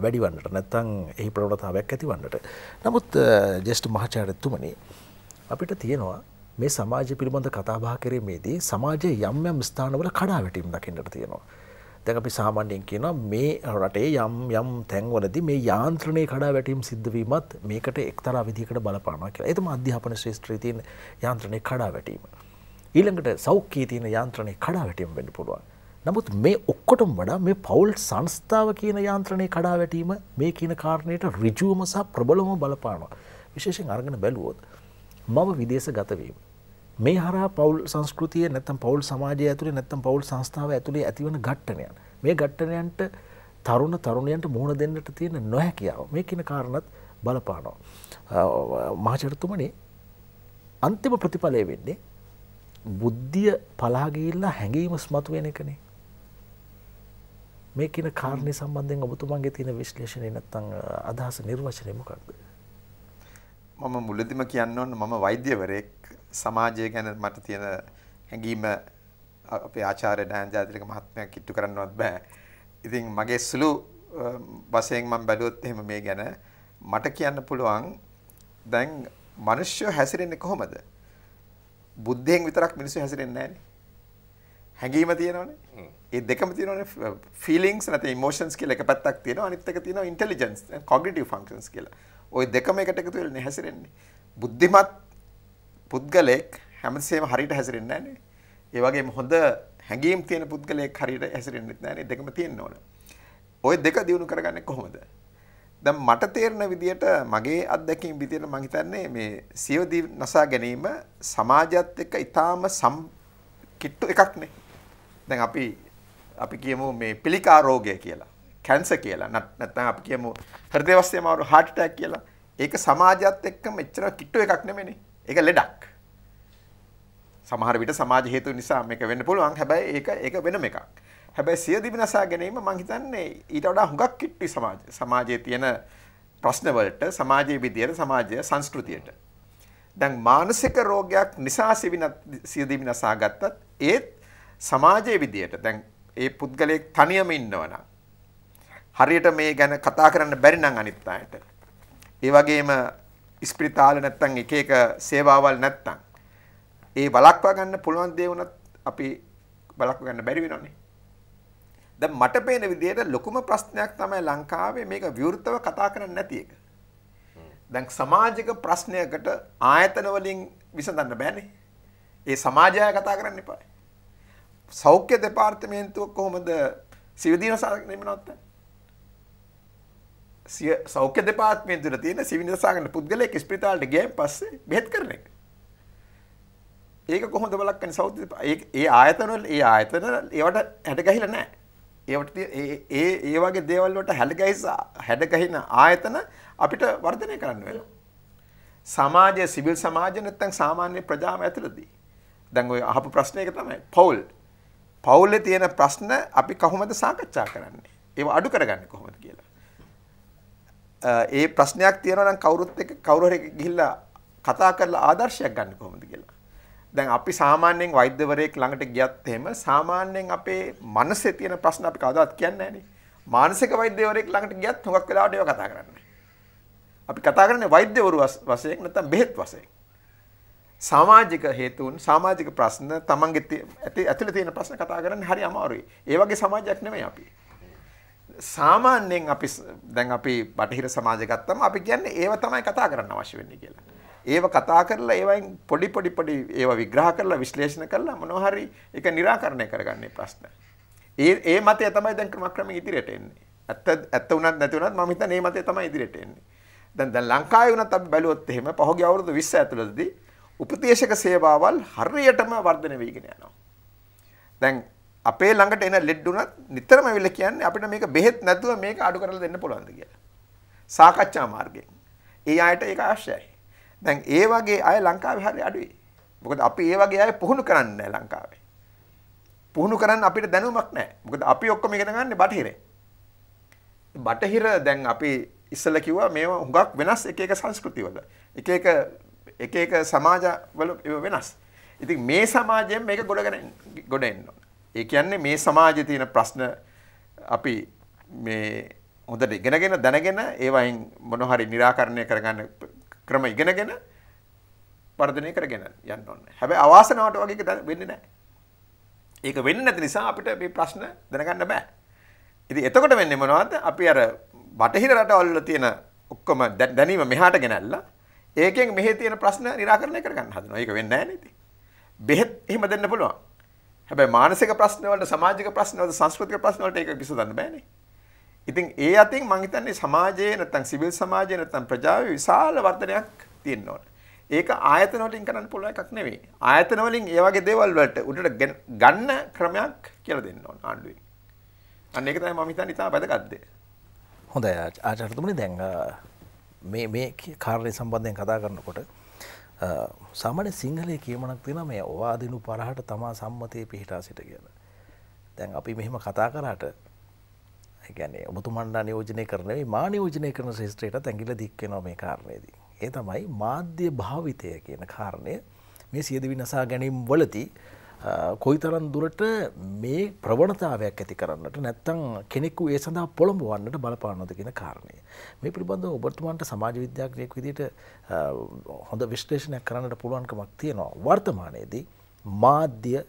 S1: වැඩි වන්නට නැත්නම් එහි ප්‍රවණතාවයක් ඇති වන්නට. නමුත් ජ්‍යෙෂ්ඨ මහාචාර්යතුමනි අපිට තියෙනවා මේ සමාජය පිළිබඳ කතා බහ කිරීමේදී සමාජයේ යම් යම් ස්ථානවල කඩාවැටීම් දකින්නට තියෙනවා. දැන් අපි සාමාන්‍යයෙන් කියනවා මේ රටේ යම් තැන්වලදී මේ යාන්ත්‍රණයේ කඩාවැටීම් සිද්ධ වීමත් මේකට එක්තරා විදිහකට බලපානවා කියලා. ඒ තමයි අධ්‍යාපන ශාස්ත්‍රයේ තියෙන යාන්ත්‍රණයේ කඩාවැටීම. ඊළඟට සෞඛ්‍යයේ තියෙන යාන්ත්‍රණයේ කඩාවැටීම වෙන්න පුළුවන්. නමුත් මේ ඔක්කොටම වඩා මේ පෞල් සංස්ථාව කියන යාන්ත්‍රණයේ කඩාවැටීම මේ කියන කාරණයට ඍජුවම සහ ප්‍රබලවම බලපානවා. විශේෂයෙන් අරගෙන බැලුවොත් මම විදේශගත වීම මේ හරහා පෞල් සංස්කෘතිය නැත්නම් පෞල් සමාජය ඇතුලේ නැත්නම් පෞල් සංස්ථාව ඇතුලේ ඇතිවන ඝට්ටනයන් මේ ඝට්ටනයන්ට තරුණයන්ට මුහුණ දෙන්නට තියෙන නොහැකියාව මේ කියන කාරණත් බලපානවා. මහාචාර්යතුමනි අන්තිම ප්‍රතිඵලය වෙන්නේ බුද්ධිය පලා ගිහිල්ලා හැඟීම ස්මතු වෙන එකනේ. මේ කියන කාරණේ සම්බන්ධයෙන් ඔබතුමාගේ තියෙන විශ්ලේෂණය නැත්නම් අදහස නිර්වචනය මොකක්ද?
S3: මම මුලදිම කියන්න ඕන මම වෛද්‍යවරයෙක් සමාජය ගැන මට තියෙන හැඟීම අපේ ආචාර්ය දාන ජයතිලක මහත්මයා කිට්ටු කරන්නවත් බෑ. ඉතින් මගේ සුළු වශයෙන් මම බැලුවොත් එහෙම මේ ගැන මට කියන්න පුළුවන් දැන් මිනිස්සු හැසිරෙන්නේ කොහොමද? බුද්ධියෙන් විතරක් මිනිස්සු හැසිරෙන්නේ නැහැනේ. හැඟීම තියෙනවනේ. ඒ දෙකම තියෙනවනේ. ෆීලිංග්ස් නැත්නම් ඉමෝෂන්ස් කියලා එක පැත්තක් තියෙනවා. අනිත් එක තියෙනවා ඉන්ටෙලිජන්ස් and cognitive functions කියලා. ওই දෙකම එකට එකතු වෙලා හැසිරෙන්නේ. බුද්ධිමත් පුද්ගලෙක් හැමතිස්සෙම හරියට හැසිරෙන්නේ නැහැනේ. ඒ වගේම හොඳ හැඟීම් තියෙන පුද්ගලෙක් හරියට හැසිරෙන්නේ නැහැනේ. දෙකම තියෙන්න ඕන. ওই දෙක දිනු කරගන්නේ කොහොමද? දැන් මට තේරෙන විදියට මගේ අත්දැකීම් විදියට මම හිතන්නේ මේ සියදිවි නසා ගැනීම සමාජයත් එක්ක ඊටාම කිට්ටු එකක් නේ. දැන් අපි කියමු මේ පිළිකා රෝගය කියලා, කැන්සර් කියලා. නැත්නම් අපි කියමු හෘද වස්තේ මාරු heart attack කියලා. ඒක සමාජයත් එක්ක මෙච්චර කිට්ටු එකක් නෙමෙයිනේ. ඒක ලෙඩක්. සමහර විට සමාජ හේතු නිසා මේක වෙන්න පුළුවන්. හැබැයි ඒක වෙනම එකක්. හැබැයි සියදිවි නසා ගැනීම මම හිතන්නේ ඊට වඩා හුඟක් කිට්ටුයි සමාජයේ තියෙන ප්‍රශ්න වලට, සමාජයේ විදියට, සමාජයේ සංස්කෘතියට. දැන් මානසික රෝගයක් නිසා සියදිවි නසා ගත්තත් ඒත් සමාජයේ විදියට දැන් ඒ පුද්ගලයෙක් තනියම ඉන්නවනම් හරියට මේ ගැන කතා කරන්න බැරි නම් අනිත් අයට. ඒ වගේම ස්පිරිතාල නැත්තම් එක එක සේවාවල් නැත්තම් ඒ බලක්වා ගන්න පුළුවන් දේ වුණත් අපි බලක්වා ගන්න බැරි වෙනවනේ. දැන් මට පේන විදිහට ලොකුම ප්‍රශ්නයක් තමයි ලංකාවේ මේක විවෘතව කතා කරන්නේ නැති එක. දැන් සමාජික ප්‍රශ්නයකට ආයතන වලින් විසඳන්න බෑනේ. ඒ සමාජය කතා කරන්න එපා. සෞඛ්‍ය දෙපාර්තමේන්තුව කොහොමද සිවිදින සාකච්ඡා නවත්තන්නේ? සෞඛ්‍ය දෙපාර්තමේන්තුවේ තියෙන සිවිදින සාකච්ඡා පුද්ගලයෙක් ස්පිරිතාලෙට ගියන් පස්සේ බෙහෙත් කරන එක. ඒක කොහොමද බලක්න්නේ සෞඛ්‍ය ඒ ආයතන වල ඒවට හැඩ ගහිලා නැහැ. ඒවට ඒ වගේ දේවල් වලට හැඩ ගහින ආයතන අපිට වර්ධනය කරන්න වෙනවා. සමාජයේ සිවිල් සමාජය නැත්නම් සාමාන්‍ය ප්‍රජාව ඇතුළතදී. දැන් ඔය අහපු ප්‍රශ්න එක තමයි පවුලේ තියෙන ප්‍රශ්න අපි කොහොමද සාකච්ඡා කරන්නේ? ඒව අඩු කරගන්නේ කොහොමද කියලා. ඒ ප්‍රශ්නයක් තියෙනවා නම් කවුරු හරි ගිහිල්ලා කතා කරලා ආදර්ශයක් ගන්න කොහොමද කියලා. දැන් අපි සාමාන්‍යයෙන් වෛද්‍යවරයෙක් ළඟට ගියත් එහෙම සාමාන්‍යයෙන් අපේ මනසේ තියෙන ප්‍රශ්න අපි කවදාවත් කියන්නේ නැහැ නේ. මානසික වෛද්‍යවරයෙක් ළඟට ගියත් හුඟක් වෙලාවට ඒවා කතා කරන්නේ. අපි කතා කරන්නේ වෛද්‍යවරු වශයෙන් නැත්නම් බෙහෙත් වශයෙන්. සමාජික හේතුන් සමාජික ප්‍රශ්න තමන්ගේ ඇතුළේ තියෙන ප්‍රශ්න කතා කරන්නේ හරි අමාරුයි. ඒ වගේ සමාජයක් නෙමෙයි අපි. සාමාන්‍යයෙන් දැන් අපි බටහිර සමාජය ගත්තම අපි කියන්නේ ඒව තමයි කතා කරන්න අවශ්‍ය වෙන්නේ කියලා. ඒව කතා කරලා ඒවයින් පොඩි ඒව විග්‍රහ කරලා විශ්ලේෂණය කරලා මොනවා හරි ඒක निराකරණය කරගන්නේ ප්‍රශ්න. ඒ මතය තමයි දැන් ක්‍රමක්‍රමයෙන් ඉදිරියට එන්නේ. ඇත්ත උනත් නැති උනත් මම හිතන්නේ මේ මතය තමයි ඉදිරියට එන්නේ. දැන් ලංකාවේ වුණත් අපි බැලුවොත් එහෙම පහුගිය අවුරුදු 20 ඇතුළතදී උපදේශක සේවාවල් හරියටම වර්ධනය වෙගෙන යනවා. දැන් අපේ ළඟට එන ලෙඩ උනත් නිතරම වෙල කියන්නේ අපිට මේක බෙහෙත් නැතුව මේක අඩු කරලා දෙන්න පුළුවන්ද කියලා. සාකච්ඡා මාර්ගයෙන්. ඒ අයට ඒක අවශ්‍යයි. දැන් ඒ වගේ අය ලංකාවේ හරිය අඩුයි. මොකද අපි ඒ වගේ අය පුහුණු කරන්නේ නැහැ ලංකාවේ. පුහුණු කරන්න අපිට දැනුමක් නැහැ. මොකද අපි ඔක්කොම ඉගෙන ගන්නේ බටහිරේ. බටහිර දැන් අපි ඉස්සෙල්ලා කිව්වා මේවා හුඟක් වෙනස් එක සංස්කෘතිවල. එක එක සමාජවල වෙනස්. ඉතින් මේ සමාජයෙන් මේක ගොඩ එන්න ඕන. ඒ කියන්නේ මේ සමාජයේ තියෙන ප්‍රශ්න අපි මේ හොඳට ඉගෙනගෙන දැනගෙන ඒවයින් මොන හරි निराකරණය කරගන්න ක්‍රම ඉගෙනගෙන වර්ධනය කරගෙන යන්න ඕනේ. හැබැයි අවාසනාවට වගේ එක වෙන්නේ නැහැ. ඒක වෙන්නේ නැති නිසා අපිට මේ ප්‍රශ්න දැනගන්න බෑ. ඉතින් එතකොට වෙන්නේ මොනවද? අපි අර බටහිර රටවල් වල තියෙන ඔක්කොම දැනීම මෙහාට ගෙනල්ලා ඒකෙන් මෙහි තියෙන ප්‍රශ්න निराකරණය කරගන්න හදනවා. ඒක වෙන්නේ නැහැ නේද? බෙහෙත් එහෙම දෙන්න පුළුවන්. හැබැයි මානසික ප්‍රශ්න වලට, සමාජික ප්‍රශ්න වලට, සංස්කෘතික ප්‍රශ්න වලට ඒක විසඳන්න බෑනේ. ඉතින් ඒ අතින් මම හිතන්නේ සමාජයේ නැත්නම් සිවිල් සමාජයේ නැත්නම් ප්‍රජාවේ විශාල වර්ධනයක් තියෙන්න ඕන. ඒක ආයතන වලින් කරන්න පුළුවන් එකක් නෙවෙයි. ආයතන වලින් ඒ වගේ දේවල් වලට උඩට ගන්න ක්‍රමයක් කියලා දෙන්න ඕන ආණ්ඩුවෙන්. අන්න ඒක තමයි මම හිතන්නේ ඉතාම වැදගත් දේ.
S1: හොඳයි ආචාර්යතුමනි දැන් මේ කාර්ය සම්බන්ධයෙන් කතා කරනකොට සාමාන්‍ය සිංහලයේ කියමනක් තියෙනවා මේ ඔවාදිනු පරහට තමා සම්මතයේ පිහිටා සිට කියලා. දැන් අපි මෙහෙම කතා කරාට ඒ කියන්නේ ඔබතුමන්ලා නියෝජනය කරන නෙවෙයි මා නියෝජනය කරන ශිෂ්ටයට ඇඟිල්ල දික් වෙනවා මේ කාරණේදී. ඒ තමයි මාධ්‍ය භාවිතය කියන කාරණය මේ සියදිවි නසා ගැනීම වලදී කොයිතරම් දුරට මේ ප්‍රවණතාවයක් ඇති කරන්නට නැත්නම් කෙනෙකු ඒ සඳහා පොළඹවන්නට බලපානවද කියන කාරණය. මේ පිළිබඳව ඔබතුමන්ට සමාජ විද්‍යාඥයෙක් විදිහට හොඳ විශ්ලේෂණයක් කරන්නට පුළුවන්කමක් තියෙනවා. වර්තමානයේදී මාධ්‍ය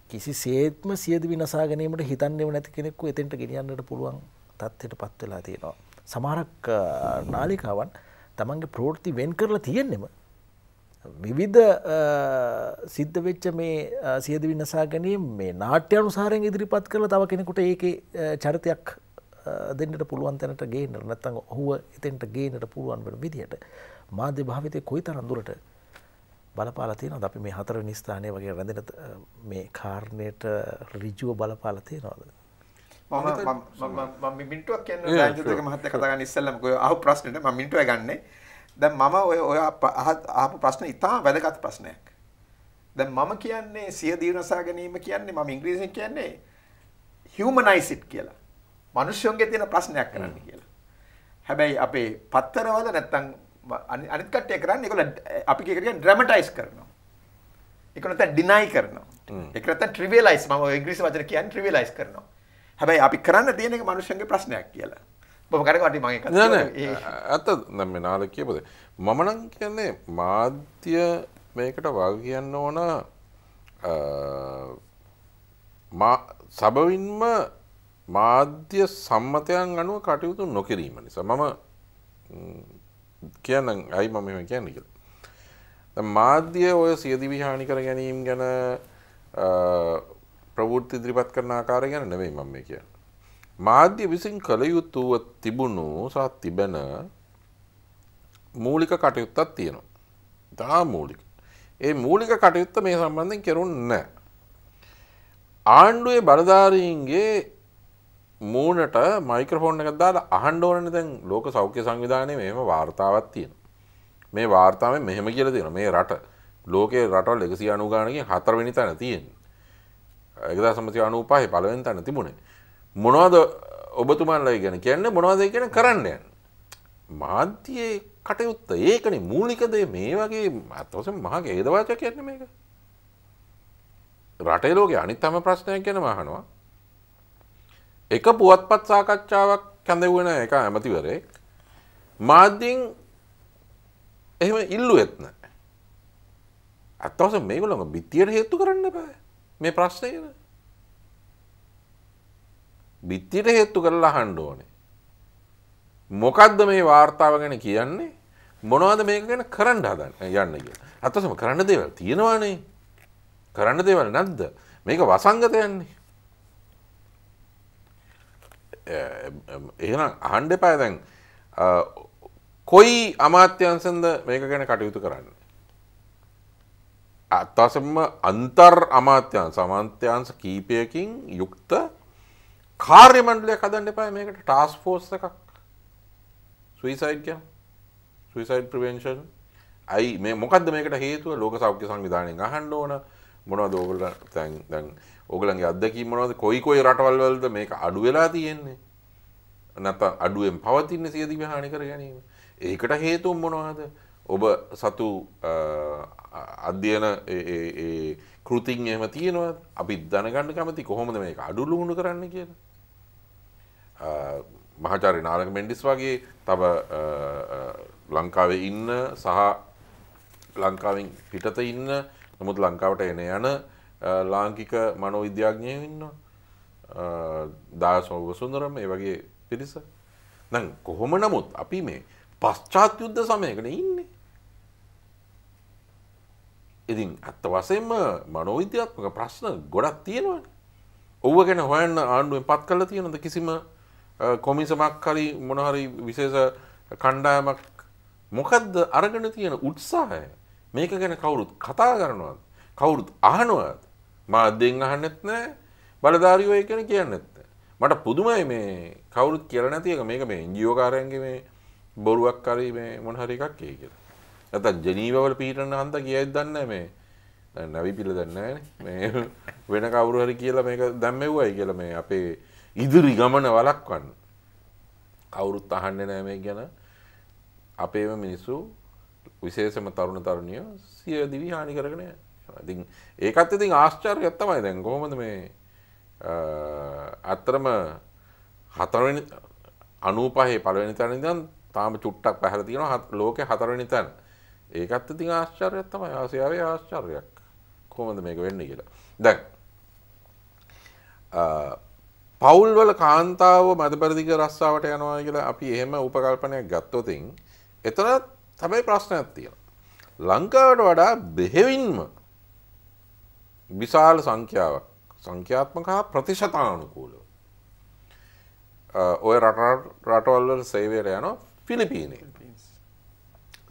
S1: කිසිසේත්ම සියදිවි නසා ගැනීමට හිතන්නේම නැති කෙනෙකු එතෙන්ට ගෙනියන්නට පුළුවන් තත්ත්වයට පත් වෙලා තියෙනවා. සමහරක් නාලිකාවන් තමන්ගේ ප්‍රවෘත්ති වෙන් කරලා තියෙන්නෙම විවිධ සිද්ධ වෙච්ච මේ සියදිවි නසා ගැනීම මේ නාට්‍ය අනුසාරයෙන් ඉදිරිපත් කරලා තව කෙනෙකුට ඒකේ චරිතයක් දෙන්නට පුළුවන් තැනට ගේන්න නැත්නම් ඔහුව එතෙන්ට ගේන්නට පුළුවන් වෙන විදිහට මාධ්‍ය භාවිතයේ කොයිතරම් දුරට බලපාලා තියෙනවද? අපි මේ 4 වෙනි ස්ථානයේ වගේ රැඳෙන මේ කාරණයට ඍජුව බලපාලා තියෙනවද?
S3: මම මිනිත්තුවක් කියන්නේ රාජ්‍යතුක මහත්තයා කතා කරන්න ඉස්සෙල්ලම ඔය අහපු ප්‍රශ්නෙට මම මිනිත්තුවක් ගන්නෙ. දැන් මම ඔය අහපු ප්‍රශ්න ඉතාම වැදගත් ප්‍රශ්නයක්. දැන් මම කියන්නේ සියදිවි නසා ගැනීම කියන්නේ මම ඉංග්‍රීසියෙන් කියන්නේ humanize it කියලා. මිනිස්සුන්ගේ තියෙන ප්‍රශ්නයක් කරන්න කියලා. හැබැයි අපේ පත්තරවල නැත්තම් අනිත් කට්ටිය කරන්නේ ඒගොල්ලෝ අපි කියන්නේ ඩ්‍රැමටයිස් කරනවා. ඒක නැත්නම් ඩිනයි කරනවා. ඒක නැත්තම් ට්‍රිවියලයිස් මම ඔය ඉංග්‍රීසි වචන කියන්නේ ට්‍රිවියලයිස් කරනවා. හැබැයි අපි කරන්න තියෙන එක මනුෂ්‍යයන්ගේ ප්‍රශ්නයක් කියලා. ඔබ කරේ වටි මම ඒක
S2: නෑ අත දැන් මේ නාල කියපොද මම නම් කියන්නේ මාධ්‍ය මේකට වග කියන්න ඕන සබවින්ම මාධ්‍ය සම්මතයන් අනුව කටයුතු නොකිරීම නිසා මම කියන්නම් ඇයි මම මෙහෙම කියන්නේ කියලා. දැන් මාධ්‍ය ඔය සියදිවි හානි කර ගැනීම ගැන ප්‍රවෘත්ති ඉදිරිපත් කරන ආකාරය ගැන නෙවෙයි මම මේ කියන්නේ. මාධ්‍ය විසින් කළ යුතුව තිබුණු සහ තිබෙන මූලික කටයුත්තක් තියෙනවා. තා මූලික. ඒ මූලික කටයුත්ත මේ සම්බන්ධයෙන් කෙරුන්නේ නැහැ. ආණ්ඩුවේ බලධාරීන්ගේ මූණට මයික්‍රොෆෝන් එකක් දාලා අහන්න ඕනනේ දැන් ලෝක සෞඛ්‍ය සංවිධානයේ මෙහෙම වාර්තාවක් තියෙනවා. මේ වාර්තාවෙන් මෙහෙම කියලා තියෙනවා. මේ රට ලෝකයේ රටවල් 190 ගානකින් 4 වෙනි තැන තියෙන්නේ. 1995 පළවෙනි තැන තිබුණේ. මොනවද ඔබතුමාලා ගැන කියන්නේ මොනවද ඒ කියන්නේ කරන්න යන්නේ. මාධ්‍යයේ කටයුත්ත ඒකනේ මූලික දේ මේ වගේ අතවසම මහා ඛේදවාචකයක් කියන්නේ මේක. රටේ ලෝකේ අනිත් හැම ප්‍රශ්නයක් ගැනම අහනවා. එක පුවත්පත් සාකච්ඡාවක් කැඳවුවේ නැහැ එක ඇමතිවරයෙක්. මාධ්‍යෙන් එහෙම ඉල්ලුවෙත් නැහැ. අතවසම මේගොල්ලෝ බිත්තියට හේතු කරන්න බෑ මේ ප්‍රශ්නේ ගැන. බිත්තියට හේතු කරලා අහන්න ඕනේ. මොකද්ද මේ වාර්තාව ගැන කියන්නේ? මොනවද මේක ගැන කරන්න හදන්නේ යන්න කියලා. අතවසම කරන්න දේවල් තියෙනවානේ. කරන්න දේවල් නැද්ද? මේක වසංගත යන්නේ. එහෙනම් අහන්න එපා දැන් කොයි අමාත්‍යංශෙන්ද මේක ගැන කටයුතු කරන්නේ? අතවසම අන්තර් අමාත්‍යංශ කීපයකින් යුක්ත කාර්ය මණ්ඩලයක් හදන්න එපා මේකට ටාස්ක් ෆෝස් එකක්. සුයිසයිඩ් කියන සුයිසයිඩ් ප්‍රිවෙන්ෂන් අයි මේ මොකද්ද මේකට හේතුව ලෝක සෞඛ්‍ය සංවිධානයෙන් අහන්න ඕන මොනවද ඕගොල්ලෝ දැන් ඕගොල්ලන්ගේ අත්දැකීම් මොනවද කොයි රටවල් වලද මේක අඩු වෙලා තියෙන්නේ නැත්නම් අඩුවෙන් පවතින සියදිවි හානි කර ගැනීම ඒකට හේතුව මොනවද ඔබ සතු අධ්‍යයන ඒ කෘතින් එහෙම තියෙනවද අපි දැනගන්න කැමති කොහොමද මේක අඩු ලුහුණු කරන්න කියලා මහාචාර්ය නාලක මෙන්ඩිස් වගේ තව ලංකාවේ ඉන්න සහ ලංකාවෙන් පිටත ඉන්න නමුත් ලංකාවට එන යන ලාංකික මනෝවිද්‍යාඥයෝ ඉන්නවා දාසෝව සුන්දරම් ඒ වගේ පිරිස දැන් කොහොම නමුත් අපි මේ පශ්චාත් යුද්ධ සමයකට ඉන්නේ ඉතින් අත්ත වශයෙන්ම මනෝවිද්‍යාත්මක ප්‍රශ්න ගොඩක් තියෙනවානේ ඔව්ව ගැන හොයන්න ආණ්ඩුවෙන් පත් කරලා තියෙනවද කිසිම කොමිසමක් හරි මොන හරි විශේෂ කණ්ඩායමක් මොකද්ද අරගෙන තියෙන උත්සාහය මේක ගැන කවුරුත් කතා කරනවද කවුරුත් අහනවද මාධ්‍යෙන් අහන්නෙත් නැහැ බලධාරියෝ ඒ කියන්නේ කියන්නෙත් නැහැ මට පුදුමයි මේ කවුරුත් කියලා නැති එක මේක මේ එන්ජිஓ කාරයන්ගේ මේ බොරුවක් හරි මේ මොන හරි එකක් ඒ කියලා නැත්නම් ජනීවා වල පිටරන හන්ද කියයිද දන්නේ නැහැ මේ නවි පිළ දන්නේ නැහැ මේ වෙන කවුරු හරි කියලා මේක දැම්මෙව්වයි කියලා මේ අපේ ඉදිරි ගමන වළක්වන්න කවුරුත් අහන්නේ නැහැ මේක ගැන අපේම මිනිස්සු විශේෂම තරුණ තරුණියෝ සියදිවි හානි කරගෙන යනවා. ඉතින් ඒකත් ඉතින් ආශ්චර්යයක් තමයි දැන් කොහොමද මේ අතරම 4 වෙනි 95 පළවෙනි තැන ඉඳන් තාම චුට්ටක් පැහැලා තියෙනවා ලෝකේ 4 වෙනි තැන. ඒකත් ඉතින් ආශ්චර්යයක් තමයි ආසියාවේ ආශ්චර්යයක්. කොහොමද මේක වෙන්නේ කියලා. දැන් පවුල් වල කාන්තාව මදපරිදික රස්සාවට යනවා කියලා අපි එහෙම උපකල්පනයක් ගත්තොත් එතන තමයි ප්‍රශ්නයක් තියෙනවා. ලංකාවට වඩා බෙහෙවින්ම විශාල සංඛ්‍යාවක් සංඛ්‍යාත්මක හා ප්‍රතිශතානුකූලව ඔය රටවල් වල සේවයට යනවා ෆිලිපීනයේ.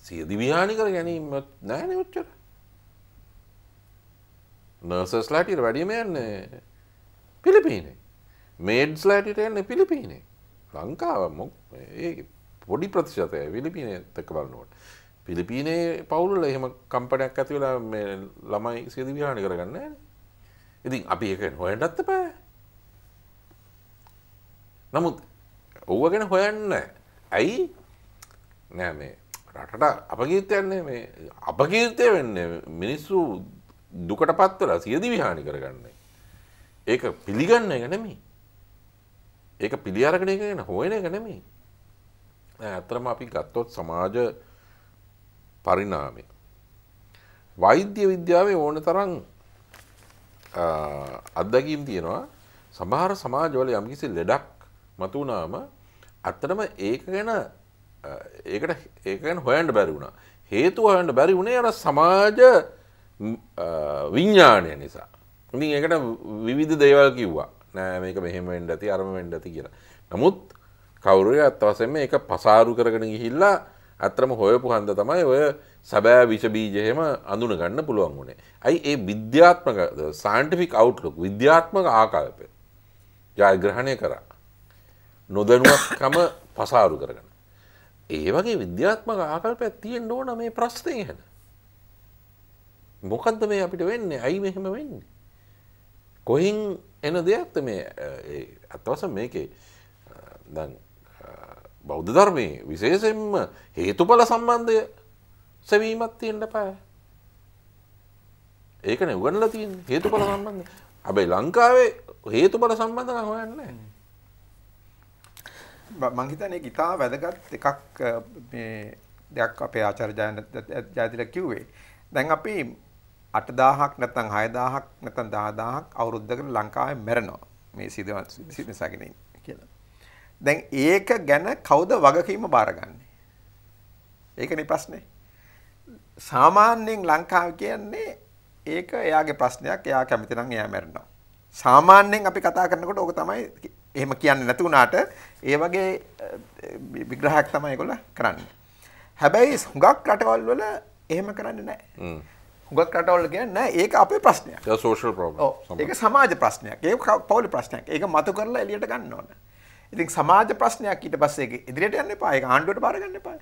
S2: සියදිවි හානි කර ගැනීම නැහැ නේ ඔච්චර. නර්සස්ලා ටික වැඩිම යන්නේ ෆිලිපීනයේ. මේඩ්ස්ලා ටික යන්නේ ෆිලිපීනයේ. ලංකාව ඒ පොඩි ප්‍රතිශතයයි ෆිලිපීනයේත් එක්ක බලනකොට. ෆිලිපීනයේ පවුල් වල එහෙම කම්පැනියක් ඇති වෙලා මේ ළමයි සියදිවි හානි කරගන්නේ නැහැ නේ. ඉතින් අපි ඒක හොයන්නත් එපා. නමුත් ඔව්ව ගැන හොයන්න ඇයි නෑ මේ රටට අපකීර්තියන්නේ මේ අපකීර්තිය වෙන්නේ මිනිස්සු දුකට පත් වෙලා සියදිවි හානි කරගන්නේ. ඒක පිළිගන්න එක නෙමෙයි. ඒක පිළි අරගෙන එක ගැන හොයන එක නෙමෙයි. ඇත්තටම අපි ගත්තොත් සමාජ පරිණාමය වෛද්‍ය විද්‍යාවේ ඕන තරම් අත්දැකීම් තියෙනවා. සමහර සමාජවල යම්කිසි ලෙඩක් මතුවුනාම ඇත්තටම ඒක ගැන හොයන්න බැරි වුණා. හේතුව හොයන්න බැරි වුණේ අර සමාජ විඥාණය නිසා. ඉතින් ඒකට විවිධ දේවල් කිව්වා. නෑ මේක මෙහෙම වෙන්න ඇති අරම වෙන්න ඇති කියලා. නමුත් කවුරු හරි අත් වශයෙන්ම ඒක පසාරු කරගෙන ගිහිල්ලා අත්‍තරම හොයපු හන්ද තමයි ඔය සැබෑ විෂ බීජ එහෙම අඳුන ගන්න පුළුවන් වුණේ. අයි ඒ විද්‍යාත්මක scientific outlook විද්‍යාත්මක ආකල්පය ජයග්‍රහණය කරා. නොදැනුවත්කම පසාරු කරගෙන. ඒ වගේ විද්‍යාත්මක ආකල්පයක් තියෙන්න ඕන මේ ප්‍රශ්නේ ගැන. මොකද්ද මේ අපිට වෙන්නේ? ඇයි මෙහෙම වෙන්නේ? කොහෙන් එන දෙයක්ද මේ අත්වසම මේකේ දැන් බෞද්ධ ධර්මයේ විශේෂයෙන්ම හේතුඵල සම්බන්ධය සෙවීමක් තියෙන්න බෑ. ඒකනේ උගන්ලා තියෙන්නේ හේතුඵල සම්බන්ධය. හැබැයි ලංකාවේ හේතුඵල සම්බන්ධකම් හොයන්නේ නැහැ.
S3: මම හිතන්නේ ඒක ඉතා වැදගත් එකක් මේ දෙයක් අපේ ආචාර්ය ජයතිල කිව්වේ. දැන් අපි 8000ක් නැත්නම් 6000ක් නැත්නම් 10000ක් අවුරුද්දකට ලංකාවේ මැරෙනවා මේ සිදුවීම් කියලා. දැන් ඒක ගැන කවුද වගකීම බාරගන්නේ? ඒකනේ ප්‍රශ්නේ. සාමාන්‍යයෙන් ලංකාව කියන්නේ ඒක එයාගේ ප්‍රශ්නයක්. එයා කැමති නම් එයා මැරෙනවා. සාමාන්‍යයෙන් අපි කතා කරනකොට ඕක තමයි එහෙම කියන්නේ නැති වුණාට ඒ වගේ විග්‍රහයක් තමයි ඒගොල්ලෝ කරන්නේ. හැබැයි හුඟක් රටවල් වල එහෙම කරන්නේ නැහැ. හුඟක් රටවල් කියන්නේ නැහැ ඒක අපේ ප්‍රශ්නයක්.
S2: ඒක සෝෂල් ප්‍රොබ්ලම්.
S3: ඒක සමාජ ප්‍රශ්නයක්. ඒක පෞද්ගලික ප්‍රශ්නයක්. ඒක මතු කරලා එළියට ගන්න ඕන. ඉතින් සමාජ ප්‍රශ්නයක් ඊට පස්සේ ඒක ඉදිරියට යන්න එපා. ඒක ආණ්ඩුවට බාර ගන්න එපා.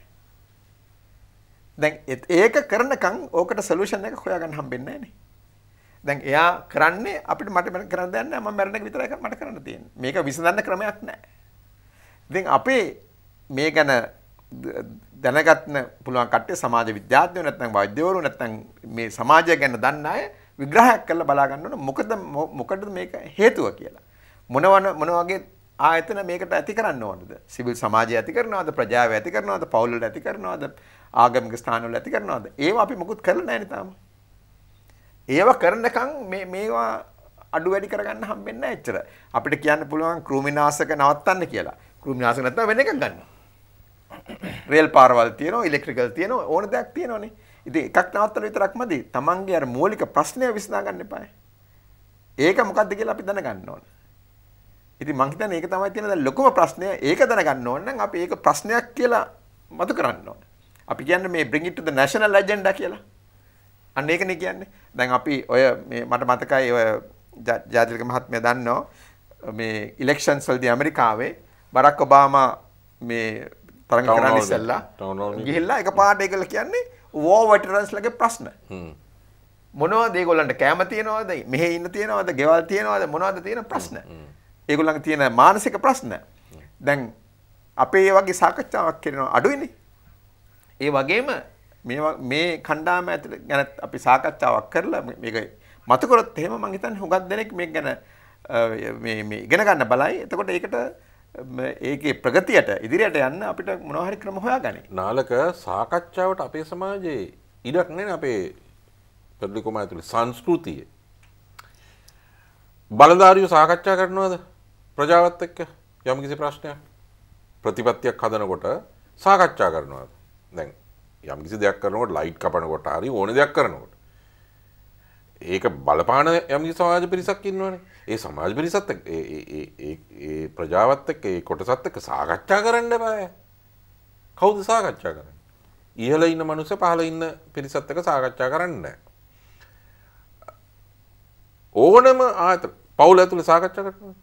S3: දැන් ඒක කරනකම් ඕකට සොලියුෂන් එක හොයාගන්න හම්බෙන්නේ නැහැ නේ. දැන් එයා කරන්නේ අපිට මට කරන්න දෙයක් නැහැ. මම මැරෙන එක විතරයි මට කරන්න තියෙන්නේ. මේක විසඳන්න ක්‍රමයක් නැහැ. ඉතින් අපේ මේ ගැන දැනගන්න පුළුවන් කට්ටිය සමාජ විද්‍යාඥයෝ නැත්නම් වෛද්‍යවරු නැත්නම් මේ සමාජය ගැන දන්න අය විග්‍රහයක් කරලා බලා ගන්න ඕන මොකටද මේක හේතුව කියලා. මොන වගේ ආයතන මේකට ඇති කරන්න ඕනද? සිවිල් සමාජය ඇති කරනවද? ප්‍රජාව ඇති කරනවද? පවුල් වල ඇති කරනවද? ආගමික ස්ථාන වල ඇති කරනවද? ඒවා අපි මොකුත් කරලා නැහැ නේ තාම. ඒවා කරනකම් මේවා අඩු වැඩි කරගන්න හම්බෙන්නේ නැහැ එච්චර. අපිට කියන්න පුළුවන් කෘමිනාශක නවත්තන්න කියලා. කෘමිනාශක නැත්නම් වෙන එකක් ගන්නවා. රේල් පාරවල් තියෙනවා, ඉලෙක්ට්‍රිකල් තියෙනවා, ඕන දෙයක් තියෙනවනේ. ඉතින් එකක් නවත්තන විතරක් මදි. Tamange අර මූලික ප්‍රශ්නය විසඳා ගන්න එපායි. ඒක මොකද්ද කියලා අපි දැනගන්න ඕන. ඉතින් මං හිතන්නේ ඒක තමයි තියෙන දැන් ලොකුම ප්‍රශ්නය. ඒක දැනගන්න ඕන නම් අපි ඒක ප්‍රශ්නයක් කියලා මතු කරන්න ඕන. අපි කියන්නේ මේ bring it to the national agenda කියලා. අන්න ඒකනේ කියන්නේ. දැන් අපි ඔය මේ මට මතකයි ඔය ජාතික මහත්මයා දන්නවා මේ ඉලෙක්ෂන්ස් වලදී ඇමරිකාවේ බරක් ඔබාමා මේ තරඟ කරන්න ඉස්සෙල්ලා ගිහිල්ලා එකපාරට ඒගොල්ලෝ කියන්නේ war veterans ලගේ ප්‍රශ්න. මොනවද ඒගොල්ලන්ට කැම තියනවද? මෙහෙ ඉන්න තියනවද? ගෙවල් තියනවද? මොනවද තියෙන ප්‍රශ්න? ඒගොල්ලන්ගේ තියෙන මානසික ප්‍රශ්න. දැන් අපේ මේ වගේ සාකච්ඡාවක් කරනවා අඩුයිනේ. ඒ වගේම මේ කණ්ඩායම ඇතුළේ ගැන අපි සාකච්ඡාවක් කරලා මේක මතු කරොත් එහෙම මම හිතන්නේ හුඟක් දෙනෙක් මේක ගැන මේ ඉගෙන ගන්න බලයි. එතකොට ඒකට ඒකේ ප්‍රගතියට ඉදිරියට යන්න අපිට මොනවා හරි ක්‍රම හොයාගන්න.
S2: නාලක සාකච්ඡාවට අපේ සමාජයේ ඉඩක් නැහැ අපේ පොඩ්ඩකම ඇතුළේ සංස්කෘතිය. බලධාරියෝ සාකච්ඡා කරනවද ප්‍රජාවත් එක්ක යම්කිසි ප්‍රශ්නයක් ප්‍රතිපත්තියක් හදනකොට සාකච්ඡා කරනවද? දැන් යම්කිසි දෙයක් කරනකොට ලයිට් කපනකොට හරි ඕන දෙයක් කරනකොට ඒක බලපාන යම්කිසි සමාජ පිරිසක් ඉන්නවනේ. ඒ සමාජ පිරිසත් එක්ක ඒ ප්‍රජාවත් එක්ක ඒ කොටසත් එක්ක සාකච්ඡා කරන්න බෑ. කවුද සාකච්ඡා කරන්නේ? ඉහළ ඉන්න මිනිස්සු පහළ ඉන්න පිරිසත් එක්ක සාකච්ඡා කරන්නේ නැහැ. ඕනම ආයතන පවුල ඇතුලේ සාකච්ඡා කරනවා.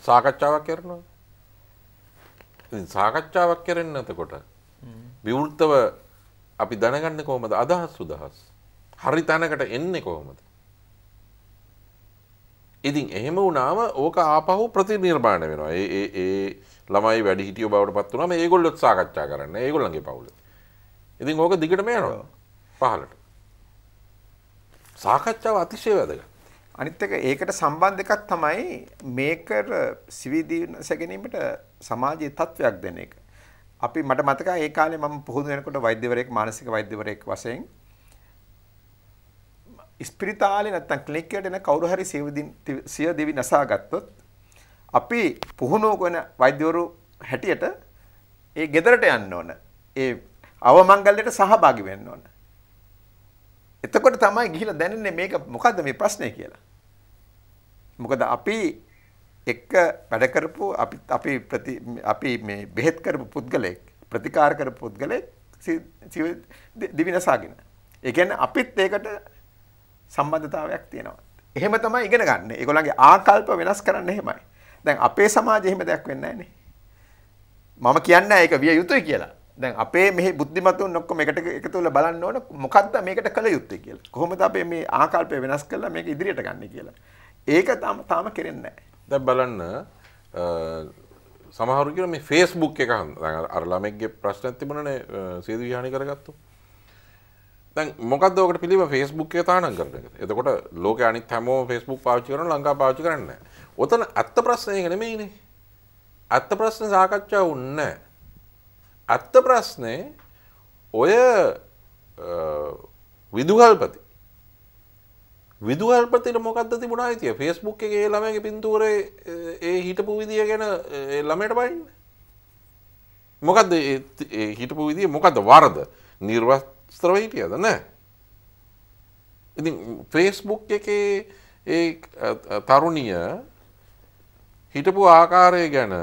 S2: සාකච්ඡාවක් කරනවා. ඉතින් සාකච්ඡාවක් කරන්නේ නැතකොට විවෘතව අපි දැනගන්නේ කොහොමද අදහස් සුදහස්? හරි තැනකට එන්නේ කොහොමද? ඉතින් එහෙම වුණාම ඕක ආපහු ප්‍රතිනිර්මාණය වෙනවා. ඒ ළමයි වැඩි හිටියෝ බවට පත් වුණාම ඒගොල්ලොත් සාකච්ඡා කරන්නේ ඒගොල්ලන්ගේ පවුල. ඉතින් ඕක දිගටම යනවා පහළට. සාකච්ඡාව අතිශය වැදගත්.
S3: අනිත් එක ඒකට සම්බන්ධ එකක් තමයි මේකර සිවිදීනස ගැනීමට සමාජයේ තත්වයක් දෙන එක. අපි මට මතකයි ඒ කාලේ මම පුහුණු වෙනකොට වෛද්‍යවරයෙක් මානසික වෛද්‍යවරයෙක් වශයෙන් ස්පිරිතාලේ නැත්තම් ක්ලිනික් එකට එන කවුරු හරි සිය දිවි නසා ගත්තොත් අපි පුහුණු කරන වෛද්‍යවරු හැටියට ඒ ගෙදරට යන්න ඕන. ඒ අවමංගල්‍යයට සහභාගී වෙන්න ඕන. එතකොට තමයි ගිහිලා දැනෙන්නේ මේක මොකද්ද මේ ප්‍රශ්නේ කියලා. මොකද අපි එක්ක වැඩ කරපු අපි මේ බෙහෙත් කරපු පුද්ගලෙක් ප්‍රතිකාර කරපු පුද්ගලෙක් දිවිනසාගෙන. ඒ කියන්නේ අපිත් ඒකට සම්බන්ධතාවයක් තියෙනවා. එහෙම තමයි ඉගෙන ගන්න. ඒගොල්ලන්ගේ ආකල්ප වෙනස් කරන්න එහෙමයි. දැන් අපේ සමාජයේ එහෙම දෙයක් වෙන්නේ නැහැ නේ. මම කියන්නේ ඒක විය යුතුයි කියලා. දැන් අපේ මෙහි බුද්ධිමතුන් ඔක්කොම එකට එකතු වෙලා බලන්න ඕන මොකද්ද මේකට කළ යුත්තේ කියලා. කොහොමද අපි මේ ආකල්පය වෙනස් කරලා මේක ඉදිරියට ගන්න කියලා. ඒක තාම කෙරෙන්නේ නැහැ.
S2: දැන් බලන්න සමහරු කියන මේ Facebook එක අර ළමෙක්ගේ ප්‍රශ්නයක් තිබුණනේ සියදු විහානි කරගත්තු. දැන් මොකද්ද ඔකට පිළිම Facebook එක තානම් කරන එක. එතකොට ලෝකේ අනිත් හැමෝම Facebook පාවිච්චි කරනවා ලංකාව පාවිච්චි කරන්නේ නැහැ. ඔතන ඇත්ත ප්‍රශ්නේ ඒක නෙමෙයිනේ. ඇත්ත ප්‍රශ්නේ සාකච්ඡා වුන්නේ නැහැ. ඇත්ත ප්‍රශ්නේ ඔය විදුහල්පතිට මොකක්ද තිබුණා හිටිය Facebook එකේ ළමයාගේ පින්තූරේ ඒ හිටපු විදිය ගැන ළමයට බයින්න. මොකද්ද ඒ හිටපු විදිය මොකද්ද වරද? නිර්වස්ත්‍රව හිටියද නැහැ. ඉතින් Facebook එකේ ඒ තරුණිය හිටපු ආකාරය ගැන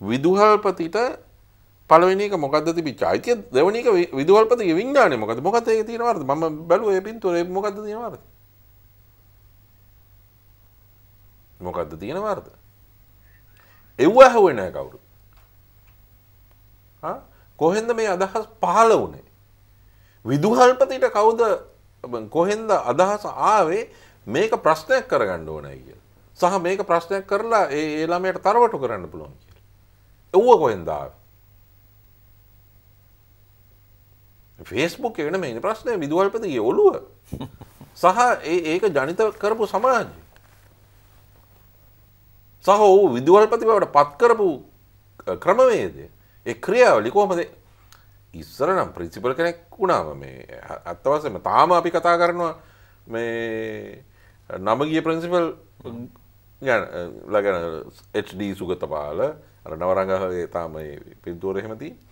S2: විදුහල්පතිට පළවෙනි එක මොකද්ද තිබිච්ච අයිතිය දෙවෙනි එක විදුහල්පතිගේ විඥානය මොකද්ද ඒකේ තියෙන වරද මම බැලුවා ඒ පින්තූරේ මොකද්ද තියෙන වරද මොකද්ද තියෙන වරද එව්ව ඇහුවේ නැහැ කවුරුත් කොහෙන්ද මේ අදහස් පහළ වුණේ විදුහල්පතිට කවුද කොහෙන්ද අදහස ආවේ මේක ප්‍රශ්නයක් කරගන්න ඕනයි කියලා සහ මේක ප්‍රශ්නයක් කරලා ඒ ළමයට තරවටු කරන්න පුළුවන් කියලා එව්ව කොහෙන්ද ආවේ Facebook එක නෙමෙයි ප්‍රශ්නේ විදුහල්පතිගේ ඔළුව සහ ඒක ජනිත කරපු සමාජය සහ ਉਹ විදුහල්පති බවට පත් කරපු ක්‍රමවේදය ඒ ක්‍රියාවලිය කොහොමද ඉස්සර නම් ප්‍රින්සිපල් කෙනෙක් වුණාම මේ අත්ත වශයෙන්ම තාම අපි කතා කරනවා මේ නමගිය ප්‍රින්සිපල් ගැන ලගන HD සුගතපාල අර නවරංගගේ තාම මේ පින්තූර එහෙම තියෙන්නේ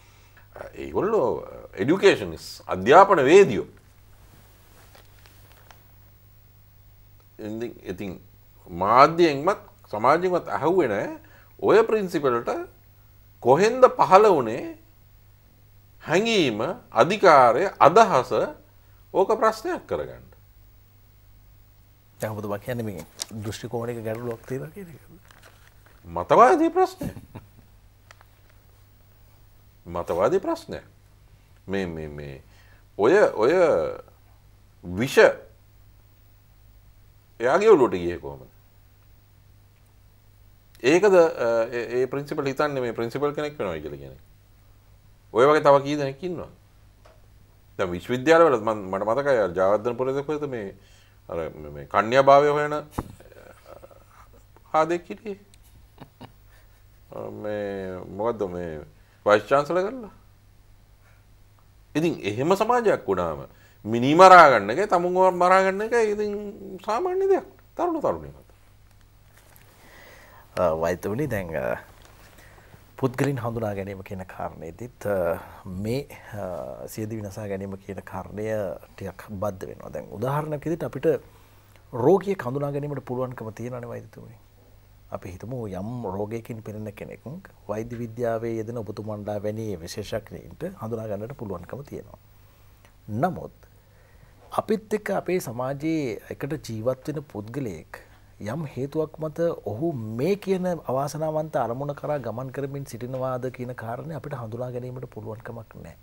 S2: ඒගොල්ලෝ එඩියුකේෂනිස් අධ්‍යාපන වේදියෝ ඉතින් මාධ්‍යයෙන්මත් සමාජයෙන්මත් අහුවේ නැහැ ඔය ප්‍රින්සිපල්ට කොහෙන්ද පහළ වුණේ හැඟීම අධිකාරය අදහස ඕක ප්‍රශ්නයක් කරගන්න.
S1: දැන් ඔබතුමා කියන්නේ මේ දෘෂ්ටි කෝණයක ගැටලුවක් තියෙනවා කියන එක.
S2: මතවාදී ප්‍රශ්නය. මතවාදී ප්‍රශ්නය. මේ ඔය විෂ එයාගේ ඔලුවට ගියේ කොහොමද? ඒකද ඒ ප්‍රින්සිපල් හිතන්නේ මේ ප්‍රින්සිපල් කෙනෙක් වෙනවා කියලා කියන්නේ. ඔය වගේ තව කී දෙනෙක් ඉන්නවා. දැන් විශ්වවිද්‍යාලවල මට මතකයි ජාවර්ධනපුරේ කොහෙද මේ අර මේ කන්‍යා භාවය හොයන හාදෙක් හිටියේ. මේ මොකද්ද මේ වයිස් චාන්සලර් කරලා. ඉතින් එහෙම සමාජයක් වුණාම මිනි මරා ගන්න එක තමුන්ව මරා ගන්න එක ඉතින් සාමාන්‍ය දෙයක්. තරුණියෝ.
S1: වෛද්‍යවනි දැන් පුද්ගලින් හඳුනා ගැනීම කියන කාරණේදීත් මේ සියදිවි විනාශ ගැනීම කියන කාරණය ටිකක් බද්ධ වෙනවා. දැන් උදාහරණයක් විදිහට අපිට රෝගියෙක් හඳුනා ගැනීමට පුළුවන්කම තියෙනවානේ වෛද්‍යතුමනි. අපි හිතමු යම් රෝගයකින් පෙළෙන කෙනෙක් වෛද්‍ය විද්‍යාවේ යෙදෙන ඔබතුමන්ලා වැනි විශේෂඥයින්ට හඳුනා ගන්නට පුළුවන්කම තියෙනවා. නමුත් අපිත් එක්ක අපේ සමාජයේ එකට ජීවත් වෙන පුද්ගලයෙක් යම් හේතුවක් මත ඔහු මේ කියන අවාසනාවන්ත අරමුණ කරා ගමන් කරමින් සිටිනවාද කියන කාරණේ අපිට හඳුනා ගැනීමට පුළුවන් කමක් නැහැ.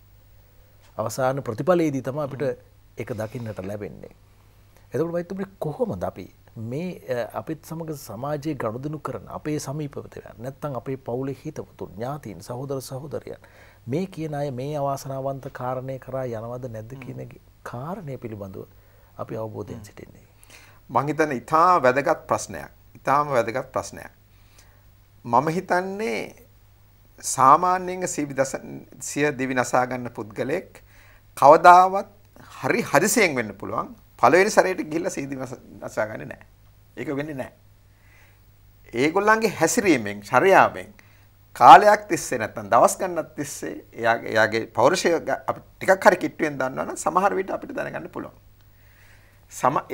S1: අවසාන ප්‍රතිඵලයේදී තමයි අපිට ඒක දකින්නට ලැබෙන්නේ. එතකොට වෛද්‍යතුමනි කොහොමද අපි මේ අපිත් සමග සමාජයේ ගනුදෙනු කරන අපේ සමීපවතයන් නැත්නම් අපේ පවුලේ හිතවතුන් ඥාතීන් සහෝදර සහෝදරයන් මේ කියන අය මේ අවාසනාවන්ත කාරණේ කරා යනවද නැද්ද කියන කාරණේ පිළිබඳව අපි අවබෝධයෙන් සිටින්නේ.
S3: මං හිතන්නේ ඉතාම වැදගත් ප්‍රශ්නයක්. ඉතාම වැදගත් ප්‍රශ්නයක්. මම හිතන්නේ සාමාන්‍යයෙන් සිය දිවි නසා ගන්න පුද්ගලෙක් කවදාවත් හරි හදිසියෙන් වෙන්න පුළුවන්. පළවෙනි සැරේට ගිහිල්ලා සිය දිවි නසා ගන්නේ නැහැ. ඒක වෙන්නේ නැහැ. ඒගොල්ලන්ගේ හැසිරීමෙන්, චර්යාවෙන් කාලයක් තිස්සේ නැත්නම් දවස් ගණනක් තිස්සේ එයාගේ පෞරුෂය අපි ටිකක් හරි කිට්ටුවෙන් දන්නවනම් සමහර විට අපිට දැනගන්න පුළුවන්.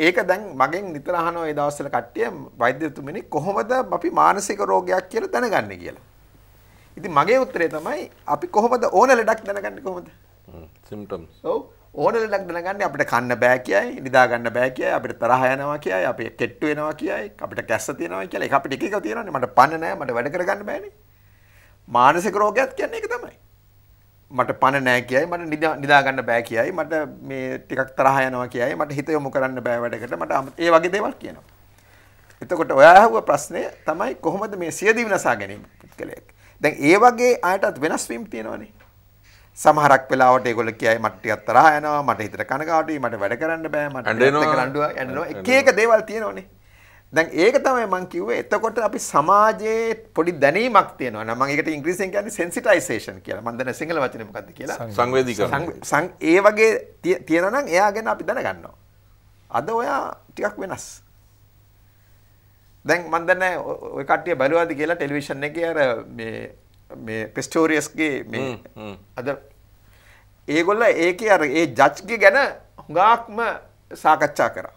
S3: ඒක දැන් මගෙන් නිතර අහනවා ඒ දවස්වල කට්ටිය වෛද්‍යතුමනි කොහොමද අපි මානසික රෝගයක් කියලා දැනගන්නේ කියලා. ඉතින් මගේ උත්තරේ තමයි අපි කොහොමද ඕන ලෙඩක් දැනගන්නේ කොහොමද?
S2: symptoms.
S3: ඔව් ඕන ලෙඩක් දැනගන්නේ අපිට කන්න බෑ කියයි, නිදා ගන්න බෑ කියයි, අපිට තරහ යනවා කියයි, අපි කෙට්ටු වෙනවා කියයි, අපිට කැස්ස තියෙනවා කියලා. ඒක අපිට එක එක තියෙනවානේ. මට පණ නැහැ, මට වැඩ කරගන්න බෑනේ. මානසික රෝගයක් කියන්නේ ඒක තමයි. මට පණ නැහැ කියයි, මට නිදා ගන්න බෑ කියයි, මට මේ ටිකක් තරහ යනවා කියයි, මට හිත යොමු කරන්න බෑ වැඩකට, මට ඒ වගේ දේවල් කියනවා. එතකොට ඔයා අහුව ප්‍රශ්නේ තමයි කොහොමද මේ සියදිවි නසා ගැනීම පුද්ගලයෙක්. දැන් ඒ වගේ අයටත් වෙනස් වීම තියෙනවනේ. සමහරක් වෙලාවට ඒගොල්ලෝ කියයි මට ටිකක් තරහ යනවා, මට හිතට කනගාටුයි, මට වැඩ කරන්න බෑ, මට ඇඬෙනවා, එක එක දේවල් තියෙනවනේ. දැන් ඒක තමයි මම කිව්වේ. එතකොට අපි සමාජයේ පොඩි දැනීමක් තියෙනවා. නම් මම ඒකට ඉංග්‍රීසියෙන් කියන්නේ sensitization කියලා. මම දන්නේ සිංහල වචනේ මොකක්ද කියලා.
S2: සංවේදීකරණ.
S3: ඒ වගේ තියෙනවා නම් එයා ගැන අපි දැනගන්නවා. අද ඔයා ටිකක් වෙනස්. දැන් මම දන්නේ ඔය කට්ටිය බලුවාද කියලා ටෙලිවිෂන් එකේ අර මේ පිස්ටෝරියස්ගේ මේ අද ඒගොල්ලෝ ඒකේ අර ඒ ජජ්ගේ ගැන හුඟක්ම සාකච්ඡා කරා.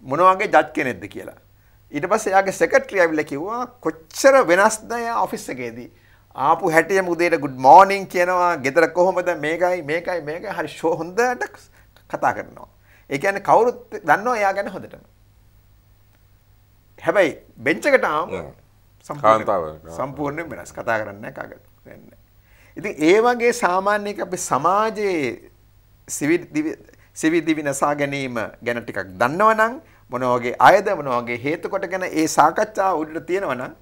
S3: මොන වගේ ජජ් කෙනෙක්ද කියලා. ඊට පස්සේ එයාගේ සෙක්‍රටරි ආවිල්ලා කිව්වා කොච්චර වෙනස්ද එයා ඔෆිස් එකේදී. ආපු හැටියෙම උදේට good morning කියනවා. ගෙදර කොහොමද මේකයි හරි ෂෝ හොඳට කතා කරනවා. ඒ කියන්නේ කවුරුත් දන්නවා එයා ගැන හොඳටම. හැබැයි බෙන්ච් එකට ආවම සම්පූර්ණයෙන් වෙනස් කතා කරන්නේ නැහැ කාගෙත්. ඉතින් ඒ වගේ සාමාන්‍යක අපි සමාජයේ සිවි දිවි නසා ගැනීම ගැන ටිකක් දන්නවනම් මොන වගේ අයද මොන වගේ හේතු කොටගෙන ඒ සාකච්ඡාව උඩට තියෙනවනම්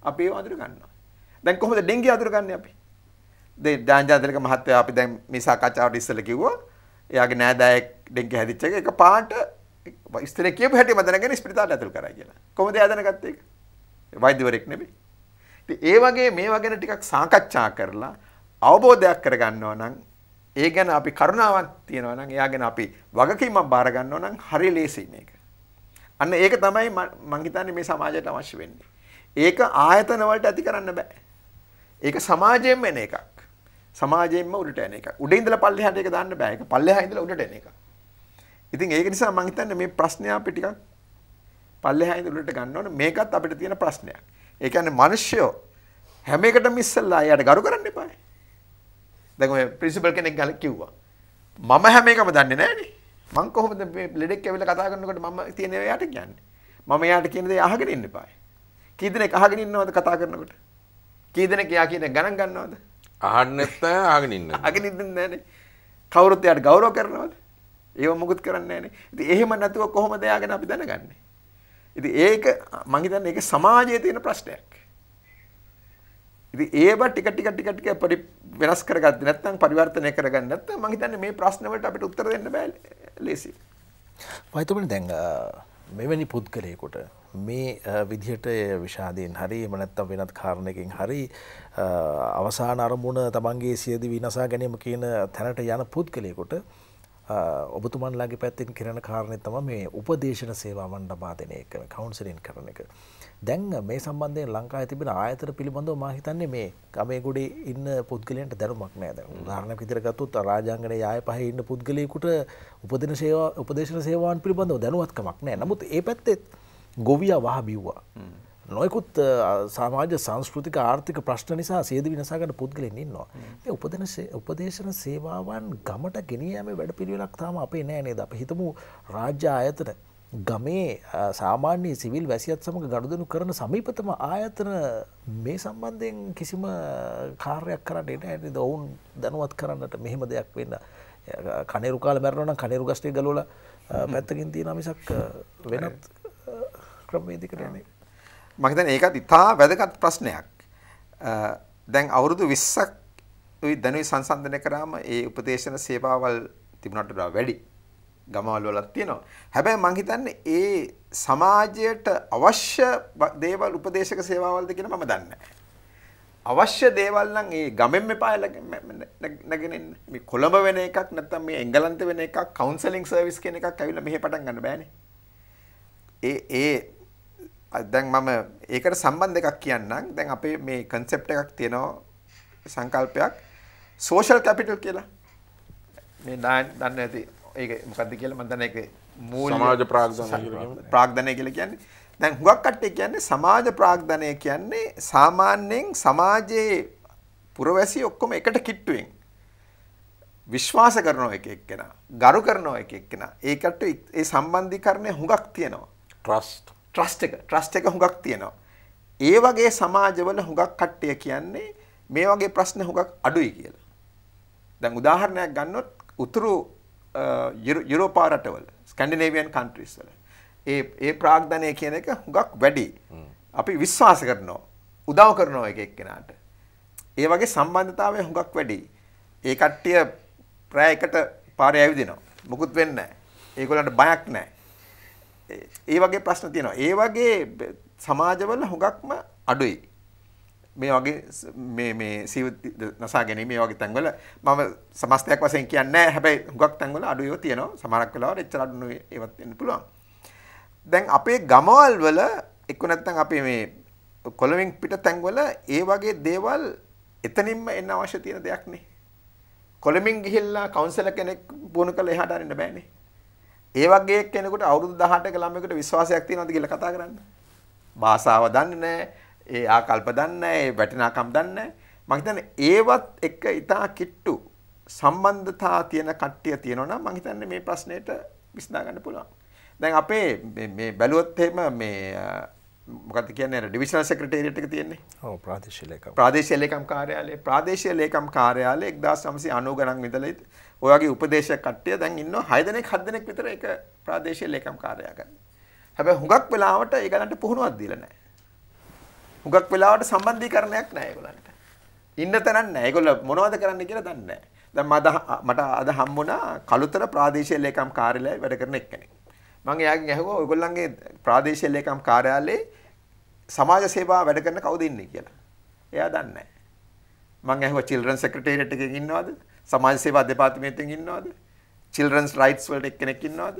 S3: අපි ඒව අඳුර ගන්නවා. දැන් කොහොමද ඩෙන්ගි අඳුර ගන්න අපි? දැන් දාංජාතිලක මහත්තයා අපි දැන් මේ සාකච්ඡාවට ඉස්සෙල්ලා කිව්වා එයාගේ නෑදෑයෙක් ඩෙන්ගි හැදිච්ච එක පාට ඉස්තර කියපු හැටි මම දැනගෙන ස්පිරිතාලට ඇතුල් කරා කියලා. කොහොමද එයා දැනගත්තේ ඒක? වෛද්‍යවරයෙක් නෙමෙයි. ඉතින් ඒ වගේ මේවා ගැන ටිකක් සාකච්ඡා කරලා අවබෝධයක් කරගන්නවා නම් ඒ ගැන අපි කරුණාවක් තියනවා නම් එයා ගැන අපි වගකීමක් බාර ගන්නවා නම් හරි ලේසියි මේක. අන්න ඒක තමයි මම හිතන්නේ මේ සමාජයට අවශ්‍ය වෙන්නේ. ඒක ආයතන වලට ඇති කරන්න බෑ. ඒක සමාජයෙන්ම එන එකක්. සමාජයෙන්ම උඩට එන එකක්. උඩ ඉඳලා පල්ලෙහාට ඒක දාන්න බෑ. ඒක පල්ලෙහා ඉඳලා උඩට එන එකක්. ඉතින් ඒක නිසා මම හිතන්නේ මේ ප්‍රශ්නය අපි ටිකක් පල්ලෙහා ඉඳලා උඩට ගන්න ඕනේ. මේකත් අපිට තියෙන ප්‍රශ්නයක්. ඒ කියන්නේ මිනිස්සුયો හැම එකටම ඉස්සෙල්ලා එයාට ගරු කරන්න එපා. දැන් ඔය ප්‍රින්සිපල් කෙනෙක් ගාලා කිව්වා මම හැම එකම දන්නේ නැහනේ. මං කොහොමද මේ ලෙඩෙක් ඇවිල්ලා කතා කරනකොට මම තියෙන එයාට කියන්නේ. මම එයාට කියන දේ අහගෙන ඉන්න එපායි. කී දෙනෙක් අහගෙන ඉන්නවද කතා කරනකොට? කී දෙනෙක් එයා කියන ගණන් ගන්නවද?
S2: අහන්නේ නැත්නම් අහගෙන ඉන්නවා.
S3: අහගෙන ඉන්නේ නැහනේ. කවුරුත් එයාට ගෞරව කරනවද? ඒව මොකුත් කරන්නේ නැහනේ. ඉතින් එහෙම නැතුව කොහොමද එයාගෙන අපි දැනගන්නේ? ඉතින් ඒක මං හිතන්නේ ඒක සමාජයේ තියෙන ප්‍රශ්නයක්. ඉතින් ඒව ටික වෙනස් කරගත්තේ නැත්නම් පරිවර්තනය කරගන්න නැත්නම් මම හිතන්නේ මේ ප්‍රශ්න වලට අපිට උත්තර දෙන්න බෑ ලේසි.
S1: වයිතුමනි දැන් මෙවැනි පුද්ගලයෙකුට මේ විදිහට විෂාදයෙන් හරි එහෙම නැත්නම් වෙනත් කාරණයකින් හරි අවසාන අරමුණ තමන්ගේ සියදිවි විනාශ ගැනීම කියන තැනට යන පුද්ගලයෙකුට ඔබතුමන්ලාගේ පැත්තෙන් කරන කාරණේ තමයි මේ උපදේශන සේවාවන් ලබා දෙන එක, කවුන්සලින් කරන එක. දැන් මේ සම්බන්ධයෙන් ලංකාවේ තිබෙන ආයතන පිළිබඳව මම හිතන්නේ මේ ගමේගොඩේ ඉන්න පුද්ගලයන්ට දැනුමක් නැහැ. දැන් උදාහරණයක් විදිහට ගත්තොත් රාජාංගනයේ යාය පහේ ඉන්න පුද්ගලයෙකුට උපදේශන සේවාවන් පිළිබඳව දැනුවත්කමක් නැහැ. නමුත් ඒ පැත්තේ ගොවියා වහ බිව්වා. නොයෙකුත් සමාජ සංස්කෘතික ආර්ථික ප්‍රශ්න නිසා සියදිවි විනාශ කරන පුද්ගලයන් ඉන්නවා. මේ උපදේශන සේවාවන් ගමට ගෙනියීමේ වැඩපිළිවෙලක් තාම අපේ නෑ නේද? අපි හිතමු රාජ්‍ය ආයතන ගමේ සාමාන්‍ය සිවිල් වැසියත් සමග ගනුදෙනු කරන සමීපතම ආයතන මේ සම්බන්ධයෙන් කිසිම කාර්යයක් කරන්නේ නැහැ නේද? ඔවුන් දැනුවත් කරන්නට මෙහෙම දෙයක් වෙන්න කණේරු කාලේ මැරෙනවා නම් කණේරු ගස්ටේ ගලවලා පැත්තකින් තියනවා මිසක් වෙනත් ක්‍රමවේදයකට යන්නේ.
S3: මම හිතන්නේ ඒකත් ඉතා වැදගත් ප්‍රශ්නයක්. දැන් අවුරුදු 20ක් ওই දැනුයි සංසන්දනය කරාම ඒ උපදේශන සේවාවල් තිබුණාට වඩා වැඩි. ගමවල වලත් තියෙනවා. හැබැයි මං හිතන්නේ ඒ සමාජයට අවශ්‍ය දේවල් උපදේශක සේවාවල්ද කියලා මම දන්නේ නැහැ. අවශ්‍ය දේවල් නම් ඒ ගමෙන් මෙපා නැගෙන එන්න. මේ කොළඹ වෙන එකක් නැත්නම් මේ එංගලන්ත වෙන එකක් කවුන්සලින් සර්විස් කියන එකක් ඇවිල්ලා මෙහෙ පටන් ගන්න බෑනේ. දැන් මම ඒකට සම්බන්ධ එකක් කියන්නම්. දැන් අපේ මේ concept එකක් තියෙනවා සංකල්පයක් social capital කියලා. මේ දන්නේ නැති ඒක මොකද්ද කියලා මම දන්නේ ඒක මූල්‍ය
S2: සමාජ ප්‍රාග්ධනය
S3: කියලා කියන්නේ. දැන් හුඟක් කට්ටිය කියන්නේ සමාජ ප්‍රාග්ධනය කියන්නේ සාමාන්‍යයෙන් සමාජයේ පුරවැසි ඔක්කොම එකට කිට්ටුවෙන් විශ්වාස කරනවා එක එක්කෙනා, ගරු කරනවා එක එක්කෙනා. ඒකට ඒ සම්බන්ධීකරණය හුඟක් තියෙනවා. ට්‍රස්ට් එක හුඟක් තියෙනවා. ඒ වගේ සමාජවල හුඟක් කට්ටිය කියන්නේ මේ වගේ ප්‍රශ්න හුඟක් අඩුයි කියලා. දැන් උදාහරණයක් ගන්නොත් උතුරු යුරෝපා රටවල ස්කැන්ඩිනේවියන් කන්ට්‍රීස් වල ඒ ප්‍රාග්ධනය කියන එක හුඟක් වැඩි. අපි විශ්වාස කරනවා, උදව් කරනවා එක එක්කෙනාට. ඒ වගේ සම්බන්ධතාවය හුඟක් වැඩි. ඒ කට්ටිය ප්‍රායකට පාරේ ඇවිදිනවා. මුකුත් වෙන්නේ නැහැ. ඒගොල්ලන්ට බයක් නැහැ. ඒ වගේ ප්‍රශ්න තියෙනවා. ඒ වගේ සමාජවල හුඟක්ම අඩුයි. මේ වගේ මේ සිව නසා ගැනීම මේ වගේ තැන්වල මම සමස්තයක් වශයෙන් කියන්නේ නැහැ. හැබැයි හුඟක් තැන්වල අඩුයිව තියෙනවා. සමහරක් වෙලාවට එච්චර අඩු නෙවෙයි ඒවත් වෙන්න පුළුවන්. දැන් අපේ ගමවල් වල එක්ක නැත්නම් අපේ මේ කොළඹින් පිට තැන්වල ඒ වගේ දේවල් එතනින්ම එන්න අවශ්‍ය තියෙන දෙයක් නේ. කොළඹින් ගිහිල්ලා කවුන්සලර් කෙනෙක් පුහුණු කරලා එහාට අරින්න බෑනේ. ඒ වගේ කෙනෙකුට අවුරුදු 18ක ළමයෙකුට විශ්වාසයක් තියෙනවද කියලා කතා කරන්න. භාෂාව දන්නේ නැහැ, ඒ ආකල්ප දන්නේ නැහැ, ඒ වටිනාකම් දන්නේ නැහැ. මම හිතන්නේ ඒවත් එක්ක ඉතා කිට්ටු සම්බන්ධතා තියෙන කට්ටිය තියෙනවා නම් මම හිතන්නේ මේ ප්‍රශ්නෙට විසඳා ගන්න පුළුවන්. දැන් අපේ මේ බැලුවොත් එහෙම මේ මොකක්ද කියන්නේ ඩිවිෂනල් සෙක්‍රටේරියට් එක තියෙන්නේ.
S1: ඔව් ප්‍රාදේශීය ලේකම්.
S3: ප්‍රාදේශීය ලේකම් කාර්යාලය. ප්‍රාදේශීය ලේකම් කාර්යාලය 1990 ගණන් ඉඳලා ඔය වගේ උපදේශක කට්ටිය දැන් ඉන්නවා 6 දෙනෙක් 7 දෙනෙක් විතර ඒක ප්‍රාදේශීය ලේකම් කාර්යාලය. හැබැයි හුඟක් වෙලාවට ඒගලන්ට පුහුණුවක් දීලා නැහැ. හුඟක් වෙලාවට සම්බන්ධීකරණයක් නැහැ ඒගොල්ලන්ට. ඉන්න තැනක් නැහැ. ඒගොල්ලෝ මොනවද කරන්න කියලා දන්නේ නැහැ. දැන් මට අද හම්බුණා කළුතර ප්‍රාදේශීය ලේකම් කාර්යාලයේ වැඩ කරන එක්කෙනෙක්. මම එයාගෙන් ඇහුවා ඔයගොල්ලන්ගේ ප්‍රාදේශීය ලේකම් කාර්යාලයේ සමාජ සේවාව වැඩ කරන කවුද ඉන්නේ කියලා. එයා දන්නේ නැහැ. මම ඇහුවා චිල්ඩ්‍රන් සෙක්‍රටේරියට් එකේ ඉන්නවද? සමාජ සේවා දෙපාර්තමේන්තුවෙන් ඉන්නවද? චිල්ඩ්‍රන්ස් රයිට්ස් වලට එක්කෙනෙක් ඉන්නවද?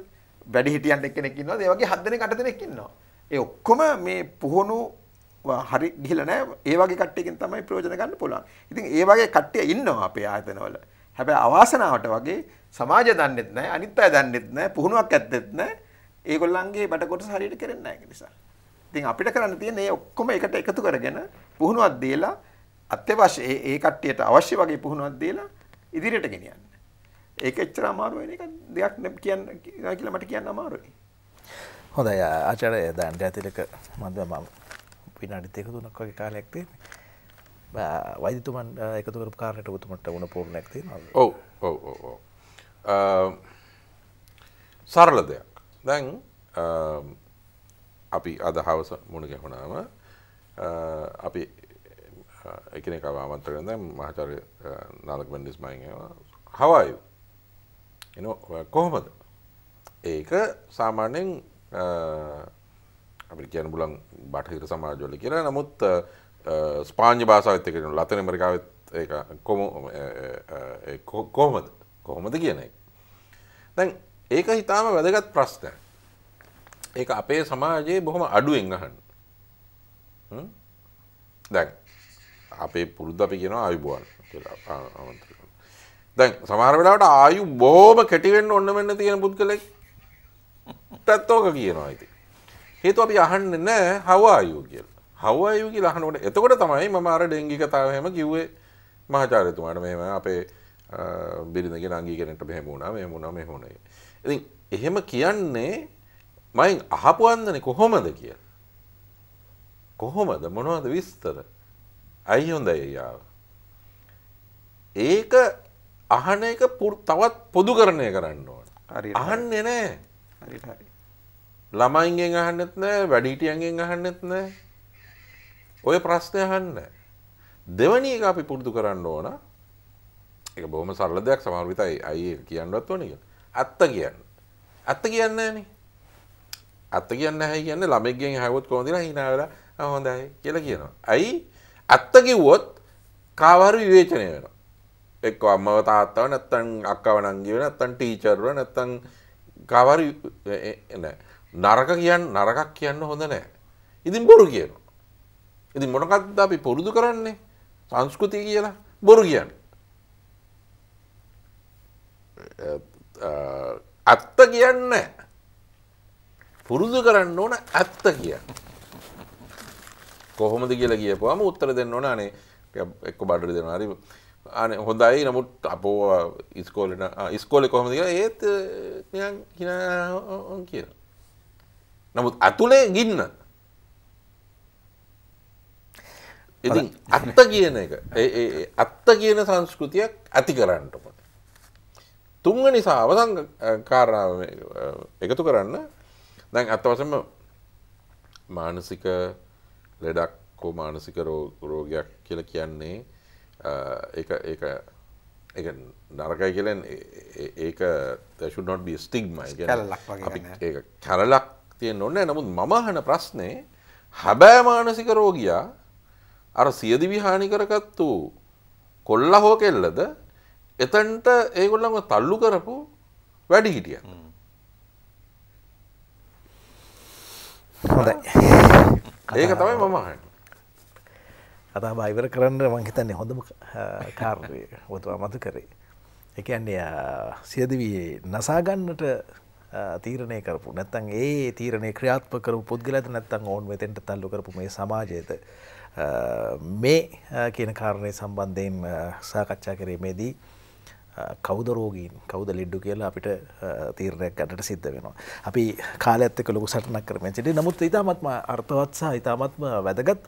S3: වැඩිහිටියන්ට එක්කෙනෙක් ඉන්නවද? ඒ වගේ 7 දෙනෙක් 8 දෙනෙක් ඉන්නවා. ඒ ඔක්කොම මේ පුහුණු හරි ගිහිලා නැහැ. ඒ වගේ කට්ටියකින් තමයි ප්‍රයෝජන ගන්න පුළුවන්. ඉතින් ඒ වගේ කට්ටිය ඉන්නවා අපේ ආයතනවල. හැබැයි අවාසනාවට වගේ සමාජය දන්නෙත් නැහැ, අනිත් අය දන්නෙත් නැහැ, පුහුණුවක් ඇත්තෙත් නැහැ. ඒගොල්ලන්ගේ බඩ කොටස හරියට කරන්නේ නැහැ ඒක නිසා. ඉතින් අපිට කරන්න තියෙන්නේ මේ ඔක්කොම එකට එකතු කරගෙන පුහුණුවක් දීලා අත්‍යවශ්‍ය ඒ කට්ටියට අවශ්‍ය වගේ පුහුණුවක් දීලා ඉදිරියට ගෙනියන්න. ඒක එච්චර අමාරු වෙන එක දෙයක් කියන්න කියලා මට කියන්න අමාරුයි.
S1: හොඳයි ආචාර්ය දැන් ජයතිලක මම විනාඩි 2-3ක් වගේ කාලයක් තියෙන්නේ. වෛද්‍යතුමන් එකතු කරපු කාර්යයට උතුමට වුණ පූර්ණයක් තියෙනවා.
S2: ඔව්. සරල දෙයක්. දැන් අපි අද හවස මුණ ගැහුණාම අපි එකිනෙකාව ආමන්ත්‍රණය කරන දැන් මහාචාර්ය නාලක බෙන්ඩිස් මයින් how are you? කොහොමද? ඒක සාමාන්‍යයෙන් අපිට කියන්න බුලන් බටහිර සමාජවල කියලා. නමුත් ස්පාඤ්ඤ භාෂාවෙත් එක ලතින් ඇමරිකාවෙත් ඒක කොහොමද කියන එක. දැන් ඒක හිතාම වැදගත් ප්‍රශ්නයක්. ඒක අපේ සමාජයේ බොහොම අඩුවෙන් අහන්න. දැන් අපේ පුරුද්ද අපි කියනවා ආයුබෝවන් කියලා ආමන්ත්‍රණය. දැන් සමහර වෙලාවට ආයු බොහොම කෙටි වෙන්න ඕන වෙන්න තියෙන පුද්ගලෙක් පැත්තෝක කියනවා ඉතින්. හේතුව අපි අහන්නේ නැහැ how are you කියලා. how are you කියලා අහනකොට එතකොට තමයි මම අර ඩෙන්ගි කතාව හැම කිව්වේ මහාචාර්යතුමාට මෙහෙම අපේ බිරිඳගේ නංගි කෙනෙක්ට මෙහෙම වුණා. ඉතින් එහෙම කියන්නේ මයින් අහපුවන්දනේ කොහොමද කියලා. කොහොමද මොනවද විස්තර? අයි හොඳයි යාව. ඒක අහන එක තවත් පොදුකරණය කරන්න ඕන. අහන්නේ නැහැ.
S3: හරි.
S2: ළමයින්ගෙන් අහන්නෙත් නැහැ, වැඩිහිටියන්ගෙන් අහන්නෙත් නැහැ. ඔය ප්‍රශ්නේ අහන්නේ. දෙවැනි එක අපි පුරුදු කරන්න ඕන. ඒක බොහොම සරල දෙයක්. සමහර විට අයි ඒක කියන්නවත් ඕනේ කියලා. ඇත්ත කියන්න. ඇත්ත කියන්නේ නැහනේ. ඇත්ත කියන්නේ නැහැ කියන්නේ ළමෙක්ගෙන් අහුවොත් කොහොමද කියලා hina වෙලා හොඳයි කියලා කියනවා. ඇයි? ඇත්ත කිව්වොත් කාවහරි විවේචනය වෙනවා. එක්ක අම්මව තාත්තව නැත්තම් අක්කව නංගිව නැත්තම් ටීචර්ව නැත්තම් කාවහරි නරකක් කියන්න හොඳ නැහැ. ඉතින් බොරු කියනවා. ඉතින් මොනකද්ද අපි පුරුදු කරන්නේ? සංස්කෘතිය කියලා බොරු කියන්නේ. ඇත්ත කියන්නේ පුරුදු කරන්න ඕන ඇත්ත කියන්නේ. කොහොමද කියලා කියපුවාම උත්තර දෙන්න ඕන අනේ එක්ක බඩට දෙනවා හරි අනේ හොඳයි නමුත් අපෝ ඉස්කෝලේ කොහොමද කියලා ඒත් නිකන් කියන. නමුත් අතුලේ ගින්න. ඉතින් ඇත්ත කියන එක ඇත්ත කියන සංස්කෘතියක් ඇති කරන්න ඕනේ. තුන්වෙනි සහ අවසන් කාරණාව එකතු කරන්න දැන් අත් වශයෙන්ම මානසික ලෙඩක් හෝ මානසික රෝගයක් කියලා කියන්නේ ඒක නරකයි කියලා ඒක there should not be a stigma. අපි ඒක කැලලක් තියෙන්න ඕනේ. නමුත් මම අහන ප්‍රශ්නේ හැබෑ මානසික රෝගියා අර සියදිවි හානි කරගත්තු කොල්ලා හෝ කෙල්ලද එතනට ඒගොල්ලන්ව තල්ලු කරපු වැඩි හිටියා.
S1: හොඳයි.
S2: ඒක තමයි මම අහන්නේ.
S1: කතා බහ ඉවර කරන්න මම හිතන්නේ හොඳම කාර්යය ඔතන මත කරේ. ඒ කියන්නේ සියදිවි නසා ගන්නට තීරණය කරපු නැත්නම් ඒ තීරණය ක්‍රියාත්මක කරපු පුද්ගලයාද නැත්නම් ඕන් මෙතෙන්ට තල්ලු කරපු මේ සමාජයේද මේ කියන කාරණේ සම්බන්ධයෙන් සාකච්ඡා කිරීමේදී කවුද රෝගීන් කවුද ලෙඩ්ඩු කියලා අපිට තීරණයක් ගන්නට සිද්ධ වෙනවා. අපි කාලයත් එක්ක ලොකු සටනක් කරමින් සිටියේ. නමුත් ඊටමත්ම අර්ථවත් සහ ඊටමත්ම වැදගත්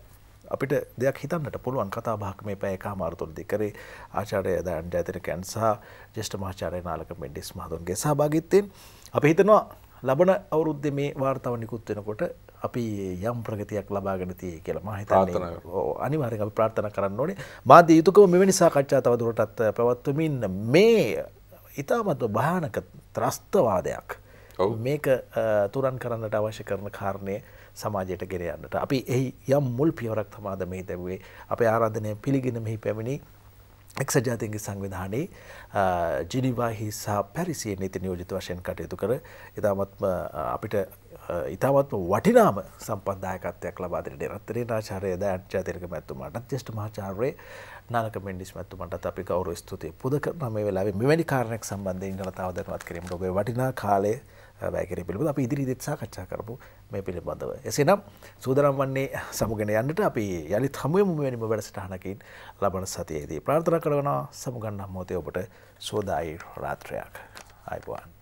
S1: අපිට දෙයක් හිතන්නට පුළුවන් කතා බහක් මේ පැය එකමාර තුළදී කරේ ආචාර්ය දයන් ජයතිලකයන් සහ ජ්‍යෙෂ්ඨ මහාචාර්ය නාලක මෙන්ඩිස් මහතුන්ගේ සහභාගීත්වයෙන් අපි හිතනවා ලබන අවුරුද්දේ මේ වාර්තාව නිකුත් වෙනකොට අපි යම් ප්‍රගතියක් ලබාගෙන තියෙයි කියලා මම හිතන්නේ. අනිවාර්යෙන් අපි ප්‍රාර්ථනා කරන්න ඕනේ. මාධ්‍ය යුතුයකම මෙවැනි සාකච්ඡා තව දුරටත් පැවැත්වමින් මේ ඊටමත් භයානක ත්‍රස්තවාදයක් මේක තුරන් කරන්නට අවශ්‍ය කරන කාරණේ සමාජයට ගෙන යන්නට අපි එහි යම් මුල් පියවරක් තමාද මෙහි දැවුවේ. අපේ ආරාධනය පිළිගෙන මෙහි පැමිණි එක්සත් ජාතීන්ගේ සංවිධානයේ ජිනීවාහි සහ පැරිසියේ නීති නියෝජිත වශයෙන් කටයුතු කර ඉතාමත්ම අපිට ඉතාමත්ම වටිනාම සම්පත්දායකත්වයක් ලබා දෙන රත්තරේ ආචාර්ය දයන් ජයතිලක මහත්මයාට ජ්‍යෙෂ්ඨ මහාචාර්ය නාලක මෙන්ඩිස් මහත්මයාට අපි ගෞරව ස්තුතිය පුද කරනවා. මේ වෙලාවේ මෙවැනි කාරණයක් සම්බන්ධයෙන් ජනතාව දැනුවත් කිරීමට ඔබේ වටිනා කාලය වැය කිරීම පිළිබඳව අපි ඉදිරියේදී සාකච්ඡා කරමු මේ පිළිබඳව. එසේනම් සූදානම් වන්නේ සමුගෙන යන්නට අපි යලිත් හමු වෙමු මෙවැනිම වැඩසටහනකින් ලබන සතියේදී. ප්‍රාර්ථනා කරනවා සමුගන්නා මොහොතේ ඔබට සුවදායි රාත්‍රියක්. ආයුබෝවන්.